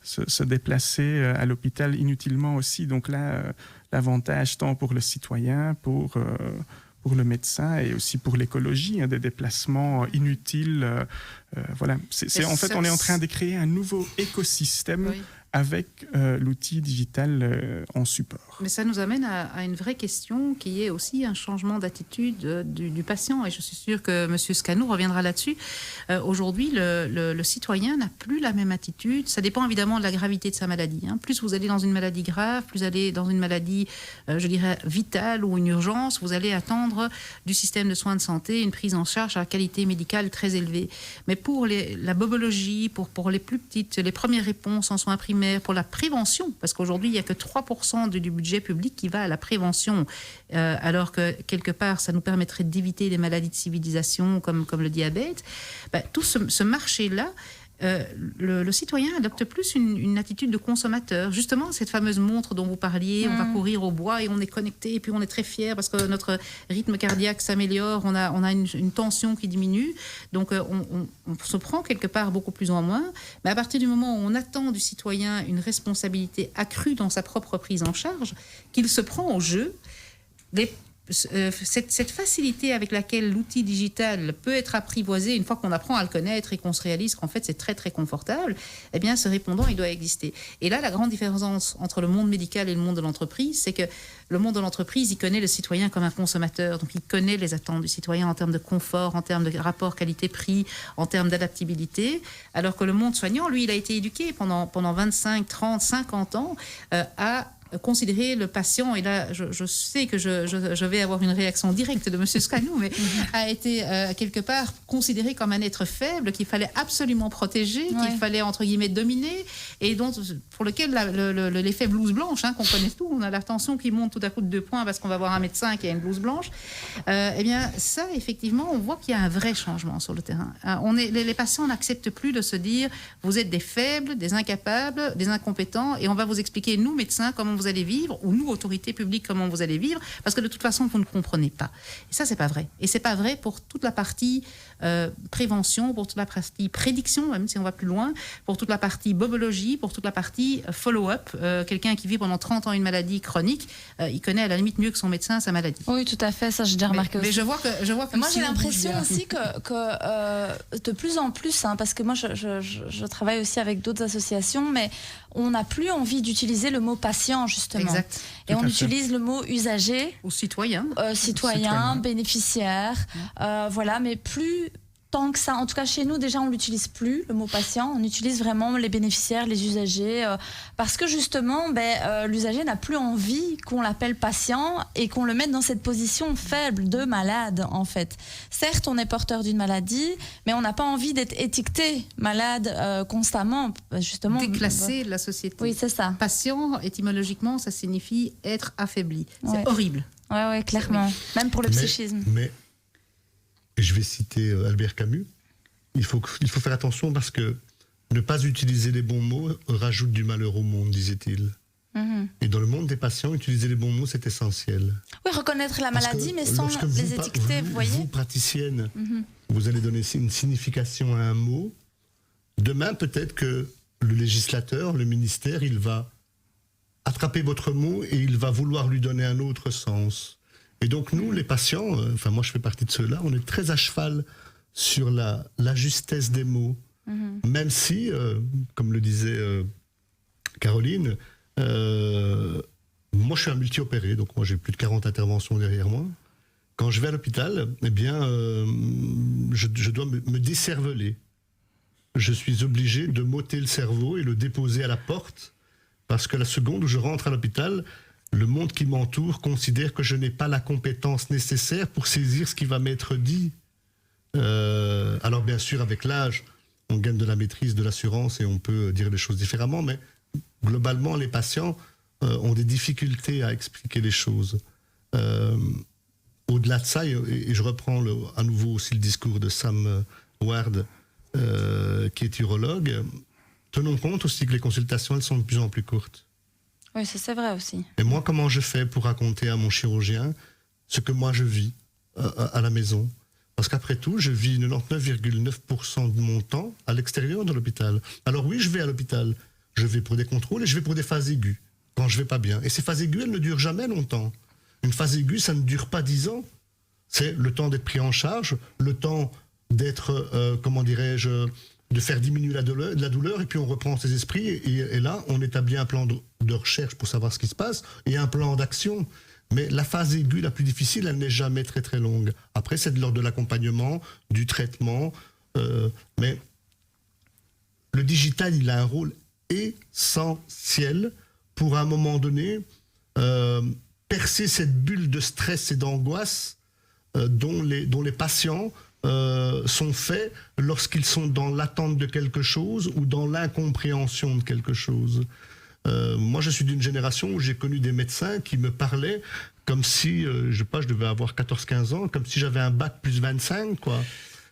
se déplacer à l'hôpital inutilement aussi. Donc là, l'avantage tant pour le citoyen, pour le médecin et aussi pour l'écologie, des déplacements inutiles. Voilà. En fait, on est en train de créer un nouveau écosystème avec l'outil digital en support. Mais ça nous amène à une vraie question qui est aussi un changement d'attitude du patient. Et je suis sûre que M. Scanoux reviendra là-dessus. Aujourd'hui, le citoyen n'a plus la même attitude. Ça dépend évidemment de la gravité de sa maladie. Plus vous allez dans une maladie grave, plus vous allez dans une maladie, je dirais, vitale ou une urgence, vous allez attendre du système de soins de santé une prise en charge à qualité médicale très élevée. Mais pour la bobologie, pour les plus petites, les premières réponses en soins primaires, pour la prévention, parce qu'aujourd'hui, il n'y a que 3% du budget public qui va à la prévention, alors que quelque part, ça nous permettrait d'éviter des maladies de civilisation comme le diabète. Tout ce marché-là, le citoyen adopte plus une attitude de consommateur. Justement, cette fameuse montre dont vous parliez, on va courir au bois et on est connecté, et puis on est très fier parce que notre rythme cardiaque s'améliore, on a une tension qui diminue, donc on se prend quelque part beaucoup plus en moins. Mais à partir du moment où on attend du citoyen une responsabilité accrue dans sa propre prise en charge, qu'il se prend au jeu, cette facilité avec laquelle l'outil digital peut être apprivoisé une fois qu'on apprend à le connaître et qu'on se réalise qu'en fait c'est très très confortable, eh bien ce répondant il doit exister. Et là la grande différence entre le monde médical et le monde de l'entreprise, c'est que le monde de l'entreprise il connaît le citoyen comme un consommateur, donc il connaît les attentes du citoyen en termes de confort, en termes de rapport qualité-prix, en termes d'adaptabilité, alors que le monde soignant lui il a été éduqué pendant 25, 30, 50 ans à considérer le patient, et là je sais que je vais avoir une réaction directe de M. Scanoux, mais a été quelque part considéré comme un être faible qu'il fallait absolument protéger, qu'il fallait entre guillemets dominer, et donc pour lequel l'effet blouse blanche qu'on connaît tous, on a la tension qui monte tout à coup de 2 points parce qu'on va voir un médecin qui a une blouse blanche, eh bien ça effectivement on voit qu'il y a un vrai changement sur le terrain. Les patients n'acceptent plus de se dire vous êtes des faibles, des incapables, des incompétents, et on va vous expliquer nous médecins comment vous allez vivre, ou nous, autorités publiques, comment vous allez vivre, parce que de toute façon, vous ne comprenez pas. Et ça, c'est pas vrai. Et c'est pas vrai pour toute la partie prévention, pour toute la partie prédiction, même si on va plus loin, pour toute la partie bobologie, pour toute la partie follow-up. Quelqu'un qui vit pendant 30 ans une maladie chronique, il connaît à la limite mieux que son médecin sa maladie. Oui, tout à fait, ça j'ai déjà remarqué aussi. Mais je vois que moi, j'ai l'impression aussi que de plus en plus, parce que moi, je travaille aussi avec d'autres associations, mais on n'a plus envie d'utiliser le mot patient, justement. Exact. Et on utilise le mot usager. Ou citoyen. Citoyen, bénéficiaire. Voilà, mais plus tant que ça. En tout cas, chez nous, déjà, on l'utilise plus, le mot patient. On utilise vraiment les bénéficiaires, les usagers. Parce que, justement, l'usager n'a plus envie qu'on l'appelle patient et qu'on le mette dans cette position faible de malade, en fait. Certes, on est porteur d'une maladie, mais on n'a pas envie d'être étiqueté malade constamment, justement. Déclassé de la société. Oui, c'est ça. Patient, étymologiquement, ça signifie être affaibli. C'est horrible. Oui, clairement. Même pour le psychisme. Mais je vais citer Albert Camus. Il faut faire attention parce que ne pas utiliser les bons mots rajoute du malheur au monde, disait-il. Et dans le monde des patients, utiliser les bons mots, c'est essentiel. Oui, reconnaître la maladie, mais sans les étiqueter, vous voyez. Vous, praticienne, vous allez donner une signification à un mot. Demain, peut-être que le législateur, le ministère, il va attraper votre mot et il va vouloir lui donner un autre sens. Et donc nous, les patients, moi je fais partie de ceux-là, on est très à cheval sur la justesse des mots. Même si, comme le disait Caroline, moi je suis un multi-opéré, donc moi j'ai plus de 40 interventions derrière moi. Quand je vais à l'hôpital, eh bien, je dois me décerveler. Je suis obligé de m'ôter le cerveau et le déposer à la porte, parce que la seconde où je rentre à l'hôpital, le monde qui m'entoure considère que je n'ai pas la compétence nécessaire pour saisir ce qui va m'être dit. Alors bien sûr, avec l'âge, on gagne de la maîtrise, de l'assurance et on peut dire les choses différemment, mais globalement, les patients ont des difficultés à expliquer les choses. Au-delà de ça, et je reprends à nouveau aussi le discours de Sam Ward, qui est urologue, tenons compte aussi que les consultations, elles sont de plus en plus courtes. Oui, ça c'est vrai aussi. Et moi, comment je fais pour raconter à mon chirurgien ce que moi je vis à la maison? Parce qu'après tout, je vis 99,9% de mon temps à l'extérieur de l'hôpital. Alors oui, je vais à l'hôpital. Je vais pour des contrôles et je vais pour des phases aiguës, quand je vais pas bien. Et ces phases aiguës, elles ne durent jamais longtemps. Une phase aiguë, ça ne dure pas 10 ans. C'est le temps d'être pris en charge, le temps d'être, de faire diminuer la douleur, et puis on reprend ses esprits, et là, on établit un plan de recherche pour savoir ce qui se passe, et un plan d'action. Mais la phase aiguë la plus difficile, elle n'est jamais très très longue. Après, c'est de l'ordre de l'accompagnement, du traitement, mais le digital, il a un rôle essentiel pour, à un moment donné, percer cette bulle de stress et d'angoisse dont les patients sont faits lorsqu'ils sont dans l'attente de quelque chose ou dans l'incompréhension de quelque chose. Moi, je suis d'une génération où j'ai connu des médecins qui me parlaient comme si, je devais avoir 14-15 ans, comme si j'avais un bac plus 25, quoi.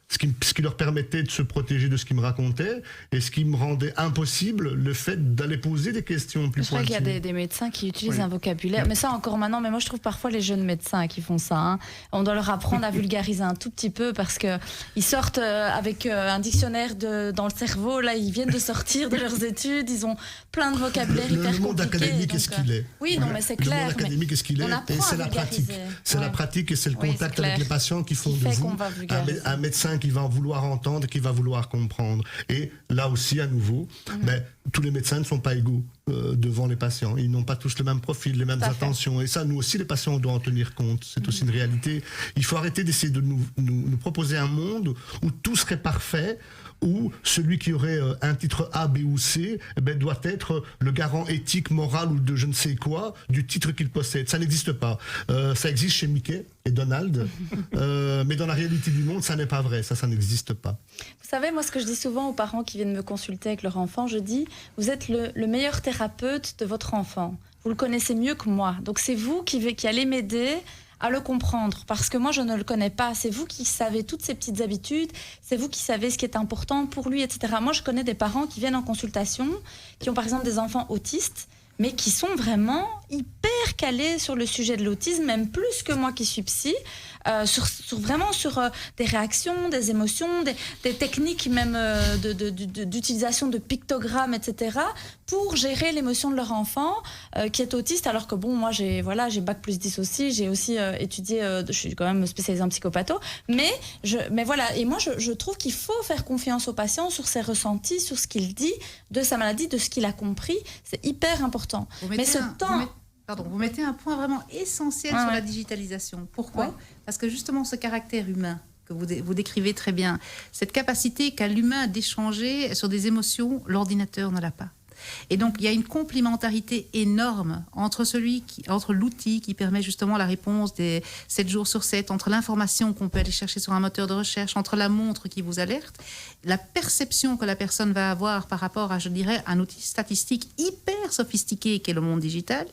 Ce qui leur permettait de se protéger de ce qu'ils me racontaient, et ce qui me rendait impossible le fait d'aller poser des questions plus pointues. C'est vrai qu'il y a des médecins qui utilisent un vocabulaire, mais ça encore maintenant, mais moi je trouve parfois les jeunes médecins qui font ça, hein. On doit leur apprendre à vulgariser un tout petit peu, parce qu'ils sortent avec un dictionnaire dans le cerveau, là ils viennent de sortir de leurs études, ils ont plein de vocabulaire hyper compliqué. Le monde académique est ce qu'il est. Oui, non, mais c'est clair. Le monde académique est ce qu'il est, et c'est la pratique. C'est la pratique et c'est le contact avec les patients qui font de vous un médecin qui va vouloir entendre, qui va vouloir comprendre. Et là aussi, à nouveau, tous les médecins ne sont pas égaux devant les patients. Ils n'ont pas tous le même profil, les mêmes intentions. Et ça, nous aussi, les patients, on doit en tenir compte. C'est aussi une réalité. Il faut arrêter d'essayer de nous proposer un monde où tout serait parfait, où celui qui aurait un titre A, B ou C doit être le garant éthique, moral ou de je ne sais quoi du titre qu'il possède. Ça n'existe pas. Ça existe chez Mickey et Donald, mais dans la réalité du monde, ça n'est pas vrai. Ça n'existe pas. Vous savez, moi, ce que je dis souvent aux parents qui viennent me consulter avec leur enfant, je dis, vous êtes le meilleur thérapeute de votre enfant. Vous le connaissez mieux que moi. Donc, c'est vous qui allez m'aider à le comprendre, parce que moi je ne le connais pas. C'est vous qui savez toutes ces petites habitudes, c'est vous qui savez ce qui est important pour lui, etc. Moi je connais des parents qui viennent en consultation, qui ont par exemple des enfants autistes, mais qui sont vraiment hyper calés sur le sujet de l'autisme, même plus que moi qui suis psy, sur des réactions, des émotions, des techniques même d'utilisation de pictogrammes, etc., pour gérer l'émotion de leur enfant qui est autiste, alors que bon, moi j'ai bac plus 10 aussi, j'ai aussi étudié, je suis quand même spécialisée en psychopatho, mais voilà, et moi je trouve qu'il faut faire confiance au patient sur ses ressentis, sur ce qu'il dit de sa maladie, de ce qu'il a compris, c'est hyper important. Vous mettez un point vraiment essentiel sur la digitalisation. Pourquoi ? Parce que justement, ce caractère humain que vous décrivez très bien, cette capacité qu'a l'humain d'échanger sur des émotions, l'ordinateur ne l'a pas. Et donc, il y a une complémentarité énorme entre l'outil qui permet justement la réponse des 7 jours sur 7, entre l'information qu'on peut aller chercher sur un moteur de recherche, entre la montre qui vous alerte, la perception que la personne va avoir par rapport à, je dirais, un outil statistique hyper sophistiqué qu'est le monde digital,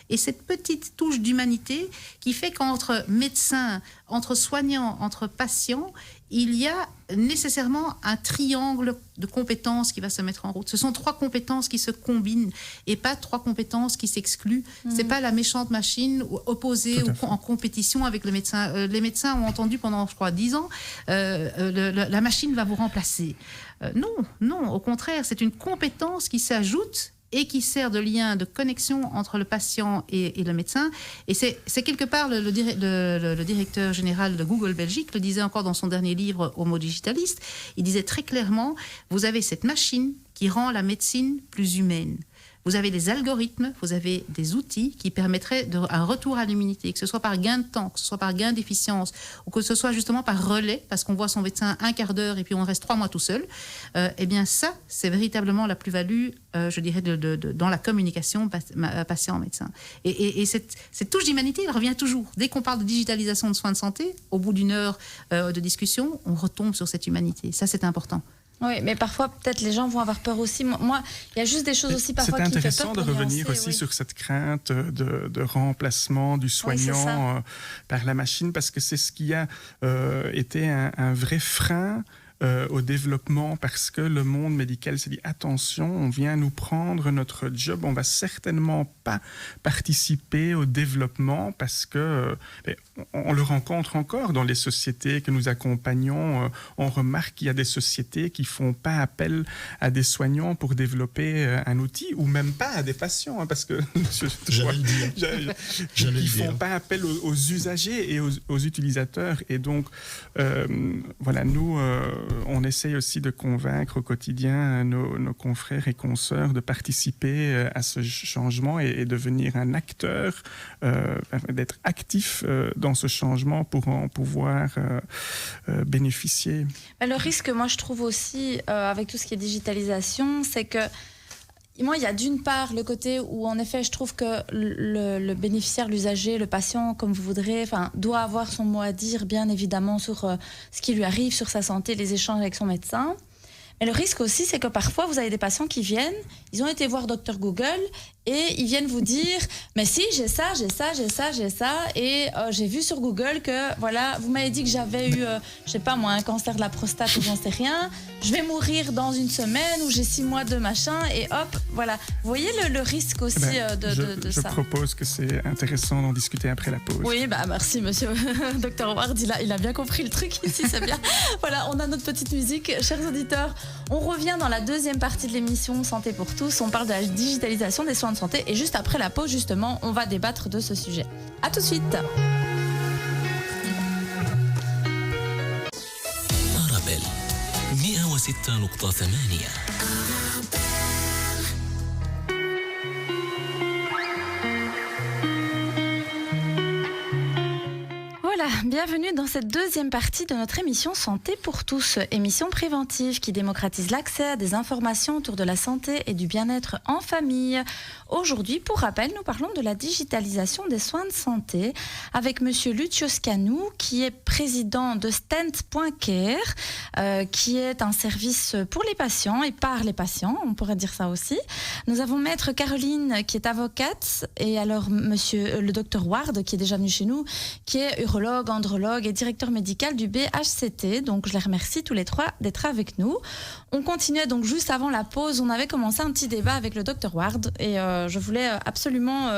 et cette petite touche d'humanité qui fait qu'entre médecins, entre soignants, entre patients, il y a nécessairement un triangle de compétences qui va se mettre en route. Ce sont 3 compétences qui se combinent et pas 3 compétences qui s'excluent. C'est pas la méchante machine opposée ou en compétition avec le médecin. Les médecins ont entendu pendant, je crois, 10 ans, la machine va vous remplacer. Non, au contraire, c'est une compétence qui s'ajoute et qui sert de lien de connexion entre le patient et le médecin. Et c'est quelque part le directeur général de Google Belgique le disait encore dans son dernier livre Homo Digitaliste. Il disait très clairement, vous avez cette machine qui rend la médecine plus humaine. Vous avez des algorithmes, vous avez des outils qui permettraient un retour à l'immunité, que ce soit par gain de temps, que ce soit par gain d'efficience, ou que ce soit justement par relais, parce qu'on voit son médecin un quart d'heure et puis on reste 3 mois tout seul. Eh bien ça, c'est véritablement la plus-value, je dirais, dans la communication patient-médecin. Et cette touche d'humanité, elle revient toujours. Dès qu'on parle de digitalisation de soins de santé, au bout d'une heure de discussion, on retombe sur cette humanité. Ça, c'est important. Oui, mais parfois, peut-être, les gens vont avoir peur aussi. Moi, il y a juste des choses aussi parfois qui me font peur. C'est intéressant de revenir aussi sur cette crainte de remplacement du soignant par la machine, parce que c'est ce qui a été un vrai frein au développement parce que le monde médical s'est dit attention, on vient nous prendre notre job, on va certainement pas participer au développement parce que on le rencontre encore dans les sociétés que nous accompagnons. On remarque qu'il y a des sociétés qui font pas appel à des soignants pour développer un outil ou même pas à des patients, parce que ils font pas appel aux usagers et aux utilisateurs. Et donc, voilà, nous, on essaye aussi de convaincre au quotidien nos confrères et consoeurs de participer à ce changement et devenir un acteur, d'être actif dans ce changement pour en pouvoir bénéficier. Le risque, moi, je trouve aussi, avec tout ce qui est digitalisation, c'est que moi, il y a d'une part le côté où, en effet, je trouve que le bénéficiaire, l'usager, le patient, comme vous voudrez, doit avoir son mot à dire, bien évidemment, sur ce qui lui arrive, sur sa santé, les échanges avec son médecin. Mais le risque aussi, c'est que parfois, vous avez des patients qui viennent, ils ont été voir Dr Google et ils viennent vous dire « Mais si, j'ai ça, et j'ai vu sur Google que, voilà, vous m'avez dit que j'avais eu, je sais pas moi, un cancer de la prostate ou j'en sais rien, je vais mourir dans une semaine ou j'ai 6 mois de machin, et hop, voilà. » Vous voyez le risque aussi de ça. Je propose que c'est intéressant d'en discuter après la pause. Oui, merci monsieur Dr Ward, il a bien compris le truc ici, c'est bien. Voilà, on a notre petite musique, chers auditeurs. On revient dans la deuxième partie de l'émission Santé pour tous. On parle de la digitalisation des soins de santé et juste après la pause, justement, on va débattre de ce sujet. À tout de suite. Arabelle 106.8. Bienvenue dans cette deuxième partie de notre émission Santé pour tous, émission préventive qui démocratise l'accès à des informations autour de la santé et du bien-être en famille. Aujourd'hui, pour rappel, nous parlons de la digitalisation des soins de santé avec monsieur Lucio Scanou, qui est président de Stent.care, qui est un service pour les patients et par les patients, on pourrait dire ça aussi. Nous avons maître Caroline, qui est avocate, et alors monsieur le docteur Ward, qui est déjà venu chez nous, qui est urologue, andrologue et directeur médical du BHCT. Donc je les remercie tous les trois d'être avec nous. On continuait donc juste avant la pause, on avait commencé un petit débat avec le docteur Ward et je voulais absolument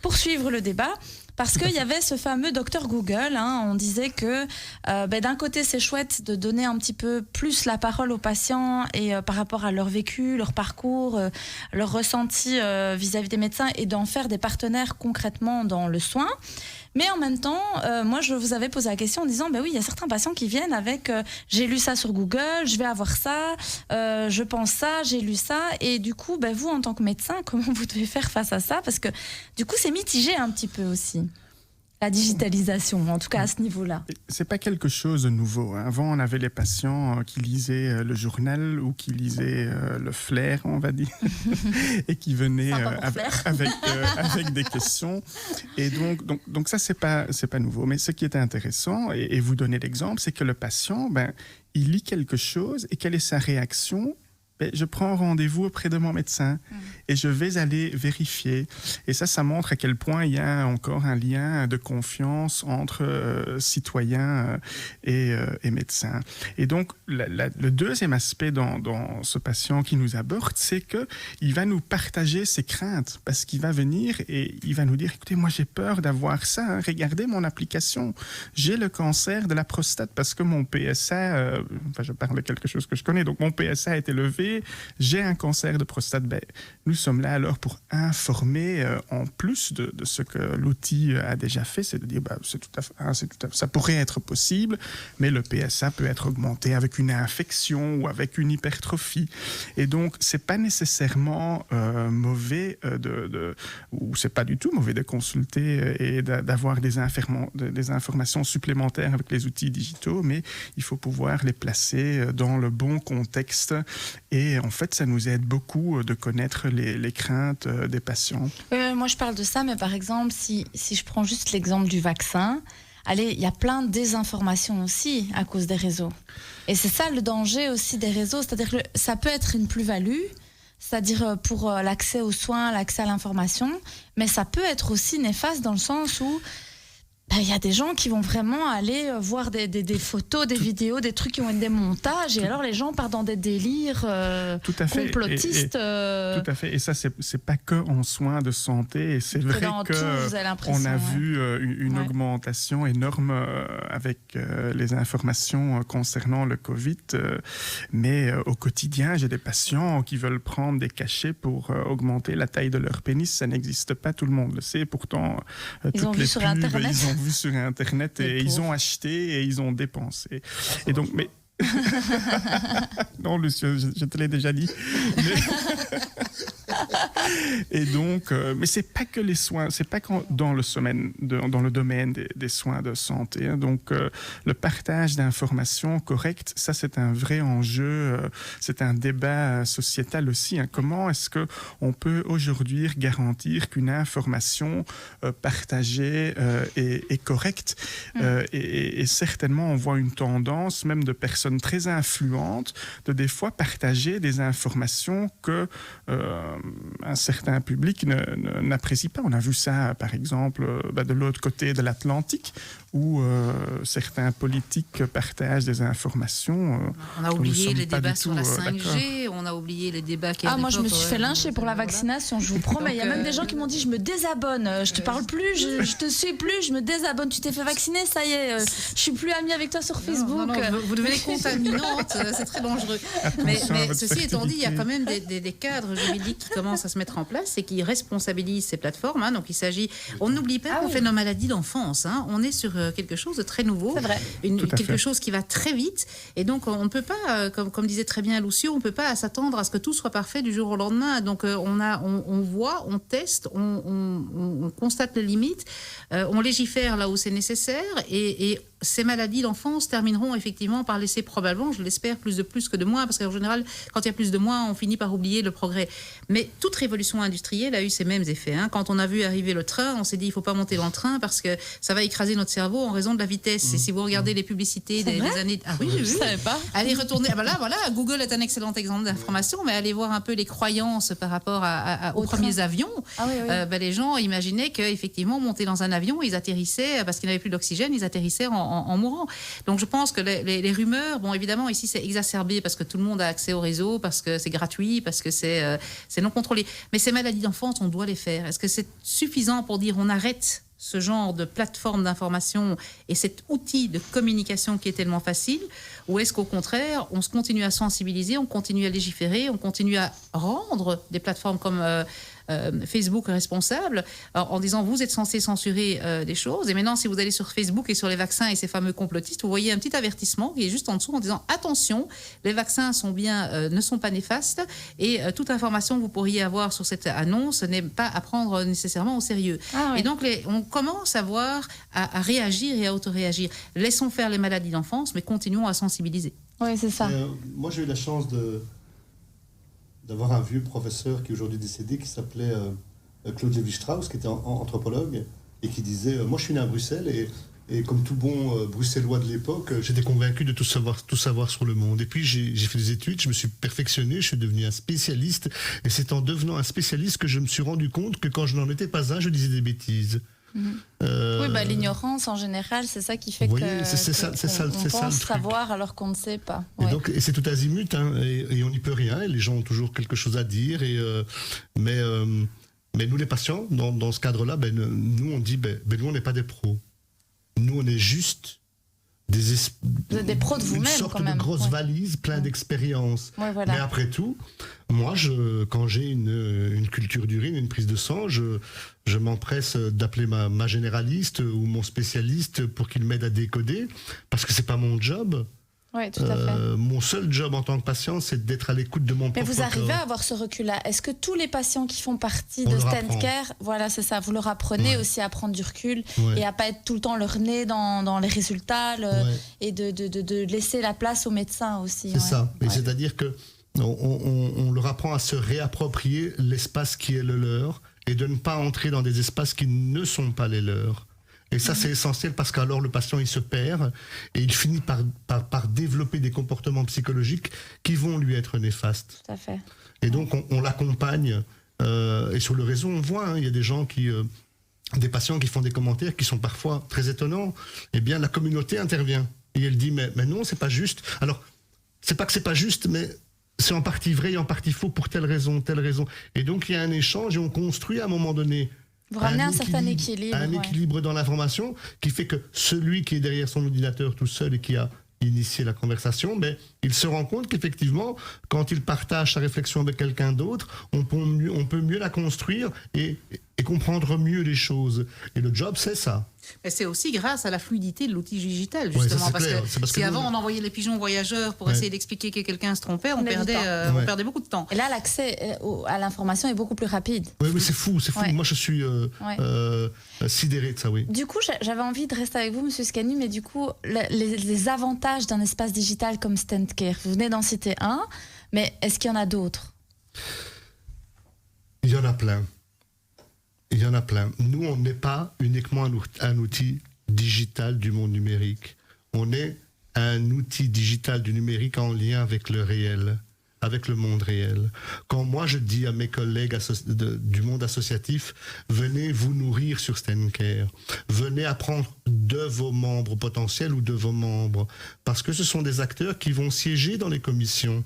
poursuivre le débat. Parce qu'il y avait ce fameux docteur Google, on disait que d'un côté c'est chouette de donner un petit peu plus la parole aux patients et par rapport à leur vécu, leur parcours, leur ressenti vis-à-vis des médecins et d'en faire des partenaires concrètement dans le soin. Mais en même temps, moi je vous avais posé la question en disant oui, il y a certains patients qui viennent avec j'ai lu ça sur Google, je vais avoir ça, je pense ça, j'ai lu ça, et du coup vous en tant que médecin, comment vous devez faire face à ça? Parce que du coup c'est mitigé un petit peu aussi. La digitalisation, en tout cas à ce niveau-là. C'est pas quelque chose de nouveau. Avant, on avait les patients qui lisaient le journal ou qui lisaient le flair, on va dire, et qui venaient avec des questions. Et donc ça, c'est pas nouveau. Mais ce qui était intéressant, et vous donnez l'exemple, c'est que le patient, il lit quelque chose et quelle est sa réaction? Je prends rendez-vous auprès de mon médecin et je vais aller vérifier. Et ça montre à quel point il y a encore un lien de confiance entre citoyens et médecins. Et donc, le deuxième aspect dans ce patient qui nous aborde, c'est qu'il va nous partager ses craintes parce qu'il va venir et il va nous dire, écoutez, moi j'ai peur d'avoir ça. Regardez mon application. J'ai le cancer de la prostate parce que mon PSA, je parle de quelque chose que je connais, donc mon PSA a été levé. J'ai un cancer de prostate. Nous sommes là alors pour informer en plus de ce que l'outil a déjà fait, c'est de dire ça pourrait être possible, mais le PSA peut être augmenté avec une infection ou avec une hypertrophie. Et donc, c'est pas nécessairement mauvais ou c'est pas du tout mauvais de consulter et d'avoir des informations supplémentaires avec les outils digitaux, mais il faut pouvoir les placer dans le bon contexte. Et en fait, ça nous aide beaucoup de connaître les craintes des patients. Moi, je parle de ça, mais par exemple, si je prends juste l'exemple du vaccin, il y a plein de désinformations aussi à cause des réseaux. Et c'est ça le danger aussi des réseaux, c'est-à-dire que ça peut être une plus-value, c'est-à-dire pour l'accès aux soins, l'accès à l'information, mais ça peut être aussi néfaste dans le sens où il y a des gens qui vont vraiment aller voir des photos, des vidéos, des trucs qui vont être des montages, et alors les gens partent dans des délires complotistes. Tout à fait. Et ça, c'est pas que en soins de santé. Et c'est vrai qu'on a vu une augmentation énorme avec les informations concernant le Covid. Mais au quotidien, j'ai des patients qui veulent prendre des cachets pour augmenter la taille de leur pénis. Ça n'existe pas, tout le monde le sait. Pourtant, ils ont vu sur Internet. Ils ont vu sur Internet et ils ont acheté et ils ont dépensé. Et donc, mais... non, Lucie, je te l'ai déjà dit. Et donc, mais c'est pas que les soins, c'est pas dans le domaine des soins de santé. Hein. Donc, le partage d'informations correctes, ça c'est un vrai enjeu. C'est un débat sociétal aussi. Hein. Comment est-ce que on peut aujourd'hui garantir qu'une information partagée est correcte et certainement, on voit une tendance même de personnes très influentes de des fois partager des informations que un certain public n'apprécie pas. On a vu ça, par exemple, de l'autre côté de l'Atlantique, où certains politiques partagent des informations. On a oublié les débats sur la 5G, on a oublié les débats qui... moi, je me suis fait lyncher pour la vaccination, je vous promets. Il y a même des gens qui m'ont dit, je me désabonne, je te parle plus, je te suis plus, je me désabonne. Tu t'es fait vacciner, ça y est, je suis plus amie avec toi sur Facebook. Non, vous devenez contaminante, c'est très dangereux. Mais ceci étant dit, il y a quand même des cadres juridiques qui commencent à se mettre en place et qui responsabilisent ces plateformes. Hein. Donc il s'agit, on n'oublie pas qu'on fait nos maladies d'enfance. Hein. On est sur quelque chose de très nouveau, quelque chose qui va très vite. Et donc on ne peut pas, comme disait très bien Lucio, on ne peut pas s'attendre à ce que tout soit parfait du jour au lendemain. Donc on voit, on teste, on constate les limites, on légifère là où c'est nécessaire et ces maladies d'enfance termineront effectivement par laisser probablement, je l'espère, plus que de moins, parce qu'en général, quand il y a plus de moins, on finit par oublier le progrès. Mais toute révolution industrielle a eu ces mêmes effets. Hein. Quand on a vu arriver le train, on s'est dit il ne faut pas monter dans le train parce que ça va écraser notre cerveau en raison de la vitesse. Et si vous regardez les publicités des années... Ah oui, je ne savais pas. Allez retourner... voilà, Google est un excellent exemple d'information, mais allez voir un peu les croyances par rapport aux premiers avions. Les gens imaginaient qu'effectivement, monter dans un avion, ils atterrissaient, parce qu'il n'y avait plus d'oxygène, ils atterrissaient en mourant. Donc je pense que les rumeurs, bon évidemment ici c'est exacerbé parce que tout le monde a accès au réseau, parce que c'est gratuit, parce que c'est non contrôlé. Mais ces maladies d'enfance, on doit les faire. Est-ce que c'est suffisant pour dire on arrête ce genre de plateforme d'information et cet outil de communication qui est tellement facile, ou est-ce qu'au contraire, on se continue à sensibiliser, on continue à légiférer, on continue à rendre des plateformes comme Facebook responsable en disant vous êtes censé censurer des choses, et maintenant si vous allez sur Facebook et sur les vaccins et ces fameux complotistes, vous voyez un petit avertissement qui est juste en dessous en disant attention, les vaccins ne sont pas néfastes et toute information que vous pourriez avoir sur cette annonce n'est pas à prendre nécessairement au sérieux. Et donc on commence à voir, à réagir et à autoréagir. Laissons faire les maladies d'enfance, mais continuons à sensibiliser. Oui, c'est ça. Moi j'ai eu la chance d'avoir un vieux professeur qui est aujourd'hui décédé, qui s'appelait Claude Lévi-Strauss, qui était anthropologue, et qui disait moi je suis né à Bruxelles, et comme tout bon bruxellois de l'époque, j'étais convaincu de tout savoir sur le monde. Et puis j'ai fait des études, je me suis perfectionné, je suis devenu un spécialiste, et c'est en devenant un spécialiste que je me suis rendu compte que quand je n'en étais pas un, je disais des bêtises. L'ignorance en général, c'est ça qui fait qu'on pense savoir alors qu'on ne sait pas. Et c'est tout azimut, hein, et on n'y peut rien, et les gens ont toujours quelque chose à dire, mais nous les patients, dans ce cadre-là, nous on dit, nous on n'est pas des pros. Nous on est juste des pros de vous-même, une sorte quand même. de grosse valise plein d'expérience. Voilà. Mais après tout, moi, quand j'ai une culture d'urine, une prise de sang, je m'empresse d'appeler ma généraliste ou mon spécialiste pour qu'il m'aide à décoder, parce que c'est pas mon job. Oui, tout à fait. Mon seul job en tant que patient, c'est d'être à l'écoute de mon propre corps. Mais vous arrivez à avoir ce recul-là. Est-ce que tous les patients qui font partie de StandCare, voilà, c'est ça, vous leur apprenez aussi à prendre du recul et à pas être tout le temps leur nez dans les résultats et de laisser la place aux médecins aussi. C'est ça. Et c'est-à-dire que on leur apprend à se réapproprier l'espace qui est le leur et de ne pas entrer dans des espaces qui ne sont pas les leurs. Et ça, c'est essentiel parce qu'alors le patient, il se perd et il finit par développer des comportements psychologiques qui vont lui être néfastes. Tout à fait. Et donc, on l'accompagne. Et sur le réseau, on voit, il y a des gens qui des patients qui font des commentaires qui sont parfois très étonnants, eh bien la communauté intervient. Et elle dit mais non, c'est pas juste. Alors, c'est pas que c'est pas juste, mais c'est en partie vrai et en partie faux pour telle raison. Et donc il y a un échange et on construit à un moment donné Vous ramenez un certain équilibre. Un équilibre dans l'information qui fait que celui qui est derrière son ordinateur tout seul et qui a initié la conversation, ben, il se rend compte qu'effectivement, quand il partage sa réflexion avec quelqu'un d'autre, on peut mieux la construire et comprendre mieux les choses. Et le job, c'est ça. Mais c'est aussi grâce à la fluidité de l'outil digital, justement. Ouais, parce que avant, on envoyait les pigeons voyageurs pour essayer d'expliquer que quelqu'un se trompait, on perdait beaucoup de temps. Et là, l'accès à l'information est beaucoup plus rapide. Oui, mais c'est fou. Ouais. Moi, je suis sidéré de ça, oui. Du coup, j'avais envie de rester avec vous, Monsieur Scanu, mais du coup, les avantages d'un espace digital comme StandCare, vous venez d'en citer un, mais est-ce qu'il y en a d'autres? Il y en a plein. Nous, on n'est pas uniquement un outil digital du monde numérique. On est un outil digital du numérique en lien avec le réel, avec le monde réel. Quand moi, je dis à mes collègues du monde associatif, venez vous nourrir sur StandCare, venez apprendre de vos membres potentiels ou de vos membres, parce que ce sont des acteurs qui vont siéger dans les commissions,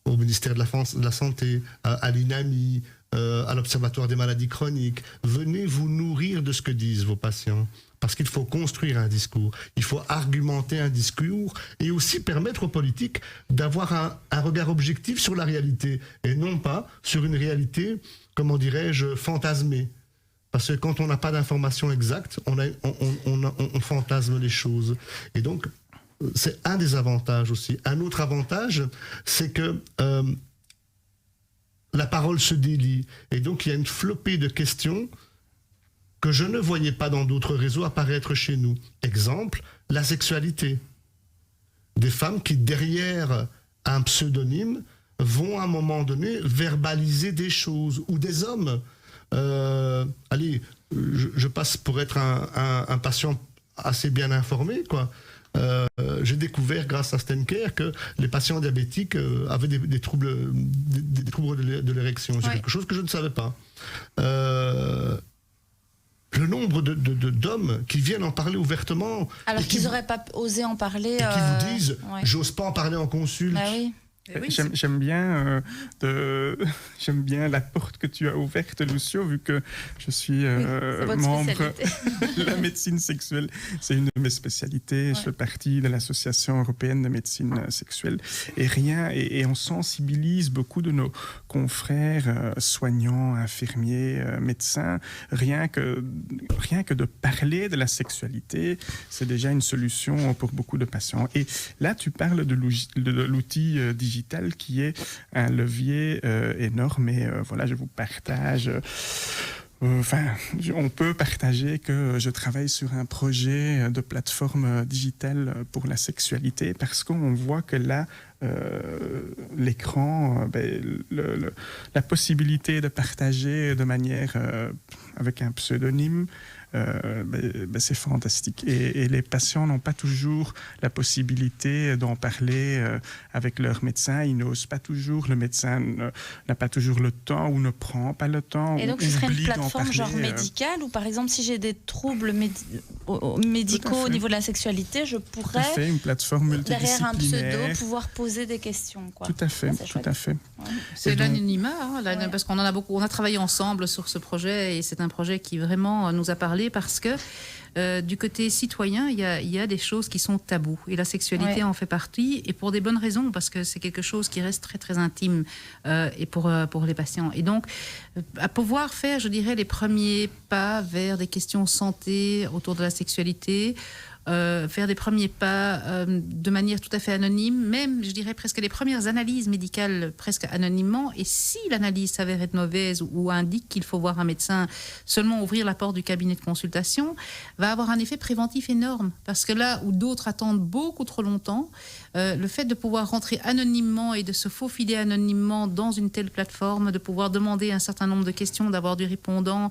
au ministère de la Santé, à l'INAMI, à l'Observatoire des maladies chroniques. Venez vous nourrir de ce que disent vos patients. Parce qu'il faut construire un discours, il faut argumenter un discours et aussi permettre aux politiques d'avoir un regard objectif sur la réalité et non pas sur une réalité, comment dirais-je, fantasmée. Parce que quand on n'a pas d'informations exactes, on fantasme les choses. Et donc, c'est un des avantages aussi. Un autre avantage, c'est que la parole se délie. Et donc, il y a une flopée de questions que je ne voyais pas dans d'autres réseaux apparaître chez nous. Exemple, la sexualité. Des femmes qui, derrière un pseudonyme, vont à un moment donné verbaliser des choses. Ou des hommes. Allez, je passe pour être un patient assez bien informé, quoi. J'ai découvert grâce à StandCare que les patients diabétiques avaient des troubles de l'érection. C'est quelque chose que je ne savais pas. Le nombre d'hommes qui viennent en parler ouvertement. Alors qu'ils n'auraient pas osé en parler. Et qui vous disent, j'ose pas en parler en consulte. Bah oui. Oui, j'aime bien la porte que tu as ouverte, Lucio, vu que je suis membre de la médecine sexuelle. C'est une de mes spécialités. Ouais. Je fais partie de l'Association européenne de médecine sexuelle. Et on sensibilise beaucoup de nos confrères soignants, infirmiers, médecins. Rien que de parler de la sexualité, c'est déjà une solution pour beaucoup de patients. Et là, tu parles de l'outil digital qui est un levier énorme. Et voilà, je vous partage... on peut partager que je travaille sur un projet de plateforme digitale pour la sexualité parce qu'on voit que là, l'écran, la possibilité de partager de manière avec un pseudonyme, c'est fantastique. Et les patients n'ont pas toujours la possibilité d'en parler avec leur médecin. Ils n'osent pas toujours. Le médecin n'a pas toujours le temps ou ne prend pas le temps. Et donc, ce serait une plateforme genre médicale ou par exemple, si j'ai des troubles médicaux au niveau de la sexualité, je pourrais, une plateforme multidisciplinaire, derrière un pseudo, pouvoir poser des questions, quoi. Tout à fait, tout à fait. Ouais. C'est l'anonymat, parce qu'on en a beaucoup. On a travaillé ensemble sur ce projet et c'est un projet qui vraiment nous a parlé parce que du côté citoyen, il y a des choses qui sont tabous et la sexualité en fait partie et pour des bonnes raisons parce que c'est quelque chose qui reste très très intime et pour les patients. Et donc à pouvoir faire, je dirais, les premiers pas vers des questions santé autour de la sexualité. Faire des premiers pas de manière tout à fait anonyme, même, je dirais, presque les premières analyses médicales presque anonymement. Et si l'analyse s'avère être mauvaise ou indique qu'il faut voir un médecin, seulement ouvrir la porte du cabinet de consultation va avoir un effet préventif énorme. Parce que là où d'autres attendent beaucoup trop longtemps, le fait de pouvoir rentrer anonymement et de se faufiler anonymement dans une telle plateforme, de pouvoir demander un certain nombre de questions, d'avoir du répondant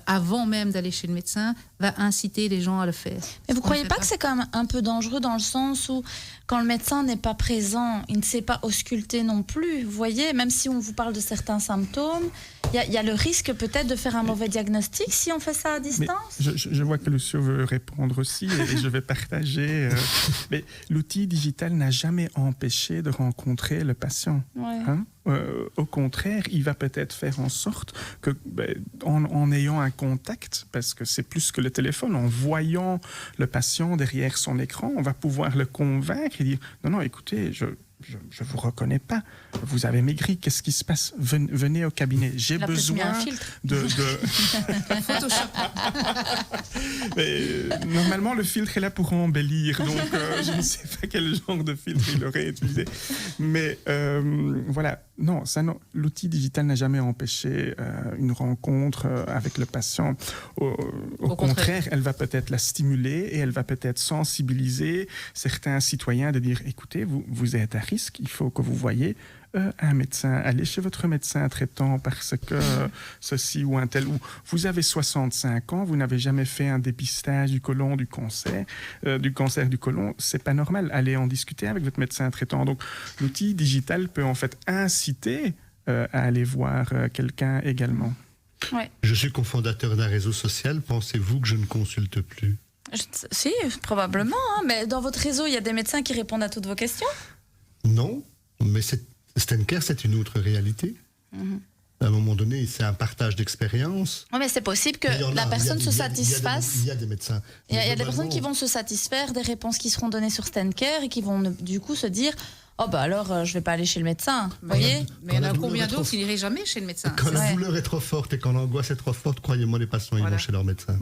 avant même d'aller chez le médecin, va inciter les gens à le faire. Mais vous croyez trouvez pas que c'est quand même un peu dangereux dans le sens où quand le médecin n'est pas présent, il ne sait pas ausculter non plus, vous voyez, même si on vous parle de certains symptômes, il y a le risque peut-être de faire un mauvais diagnostic si on fait ça à distance. Je vois que Lucio veut répondre aussi et je vais partager. Mais l'outil digital n'a jamais empêché de rencontrer le patient. Ouais. Hein? Au contraire, il va peut-être faire en sorte que, en ayant un contact, parce que c'est plus que le téléphone, en voyant le patient derrière son écran, on va pouvoir le convaincre et dire « Non, écoutez, je vous reconnais pas. Vous avez maigri. Qu'est-ce qui se passe? Venez au cabinet. J'ai besoin de... Photoshop. Mais, normalement, le filtre est là pour embellir. Donc, je ne sais pas quel genre de filtre il aurait utilisé. Mais voilà. Non, l'outil digital n'a jamais empêché une rencontre avec le patient. Au contraire, elle va peut-être la stimuler et elle va peut-être sensibiliser certains citoyens de dire « Écoutez, vous êtes à risque, il faut que vous voyez un médecin, allez chez votre médecin traitant parce que ceci ou un tel, ou vous avez 65 ans, vous n'avez jamais fait un dépistage du côlon, du cancer du côlon, c'est pas normal, allez en discuter avec votre médecin traitant. » Donc l'outil digital peut en fait inciter à aller voir quelqu'un également. Ouais. Je suis cofondateur d'un réseau social, pensez-vous que je ne consulte plus? Si, probablement, hein, mais dans votre réseau, il y a des médecins qui répondent à toutes vos questions? Non, mais Stenker, c'est une autre réalité. À un moment donné, c'est un partage d'expérience. Oui, mais c'est possible que la personne se satisfasse. Il y a des médecins. Il y a des personnes qui vont se satisfaire des réponses qui seront données sur Stenker et qui vont du coup se dire « Oh, bah alors, je vais pas aller chez le médecin. » Vous voyez? Mais il y en a combien d'autres qui n'iraient jamais chez le médecin? Quand la douleur est trop forte et quand l'angoisse est trop forte, croyez-moi, les patients, ils vont chez leur médecin.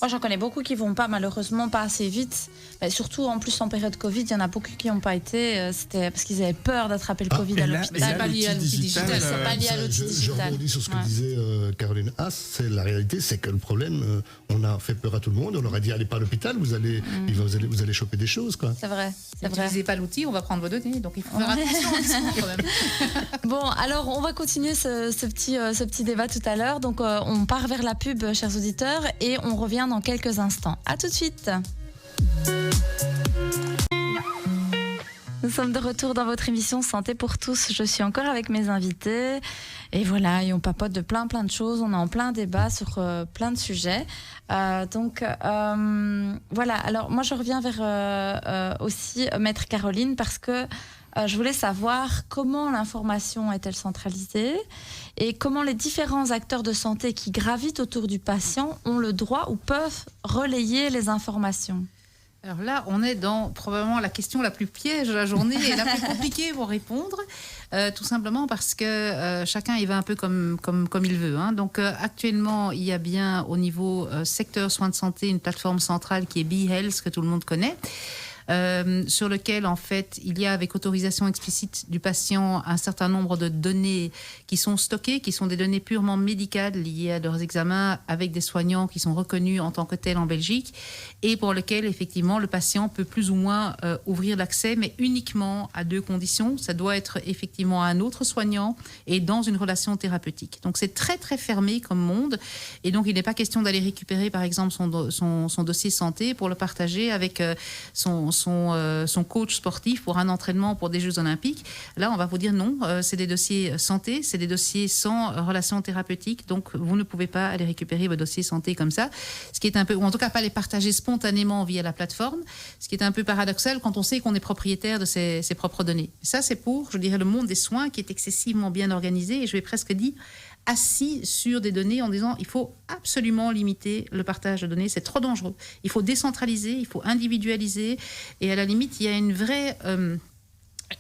Moi, j'en connais beaucoup qui vont pas, malheureusement, pas assez vite. Mais surtout, en plus, en période Covid, il y en a beaucoup qui n'ont pas été. C'était parce qu'ils avaient peur d'attraper le Covid à l'hôpital. C'est pas lié à l'outil digital. C'est pas lié à l'outil digital. Je rebondis sur ce que disait Caroline Haas. C'est la réalité, c'est que le problème, on a fait peur à tout le monde. On leur a dit allez pas à l'hôpital, vous allez choper des choses, quoi. C'est vrai. N'utilisez pas l'outil, on va prendre vos données. Donc il faut faire attention quand même. Bon, alors on va continuer ce petit débat tout à l'heure. Donc on part vers la pub, chers auditeurs, et on revient dans quelques instants. À tout de suite. Nous sommes de retour dans votre émission Santé pour tous. Je suis encore avec mes invités. Et voilà, et on papote de plein de choses. On est en plein débat sur plein de sujets. Donc voilà, alors moi je reviens vers aussi Maître Caroline parce que je voulais savoir comment l'information est-elle centralisée et comment les différents acteurs de santé qui gravitent autour du patient ont le droit ou peuvent relayer les informations. Alors là, on est dans probablement la question la plus piège de la journée et la plus compliquée pour répondre, tout simplement parce que chacun y va un peu comme il veut. Hein. Donc actuellement, il y a bien au niveau secteur soins de santé une plateforme centrale qui est BeHealth, que tout le monde connaît. Sur lequel, en fait, il y a, avec autorisation explicite du patient, un certain nombre de données qui sont stockées, qui sont des données purement médicales liées à leurs examens avec des soignants qui sont reconnus en tant que tels en Belgique et pour lesquels, effectivement, le patient peut plus ou moins ouvrir l'accès, mais uniquement à deux conditions. Ça doit être effectivement un autre soignant et dans une relation thérapeutique. Donc, c'est très, très fermé comme monde et donc, il n'est pas question d'aller récupérer, par exemple, son dossier santé pour le partager avec son coach sportif pour un entraînement pour des Jeux Olympiques. Là, on va vous dire non, c'est des dossiers santé, c'est des dossiers sans relation thérapeutique, donc vous ne pouvez pas aller récupérer vos dossiers santé comme ça, ce qui est un peu, ou en tout cas pas les partager spontanément via la plateforme, ce qui est un peu paradoxal quand on sait qu'on est propriétaire de ses propres données. Ça, c'est pour, je dirais, le monde des soins qui est excessivement bien organisé et je vais presque dire assis sur des données en disant il faut absolument limiter le partage de données, c'est trop dangereux. Il faut décentraliser, il faut individualiser et à la limite, il y a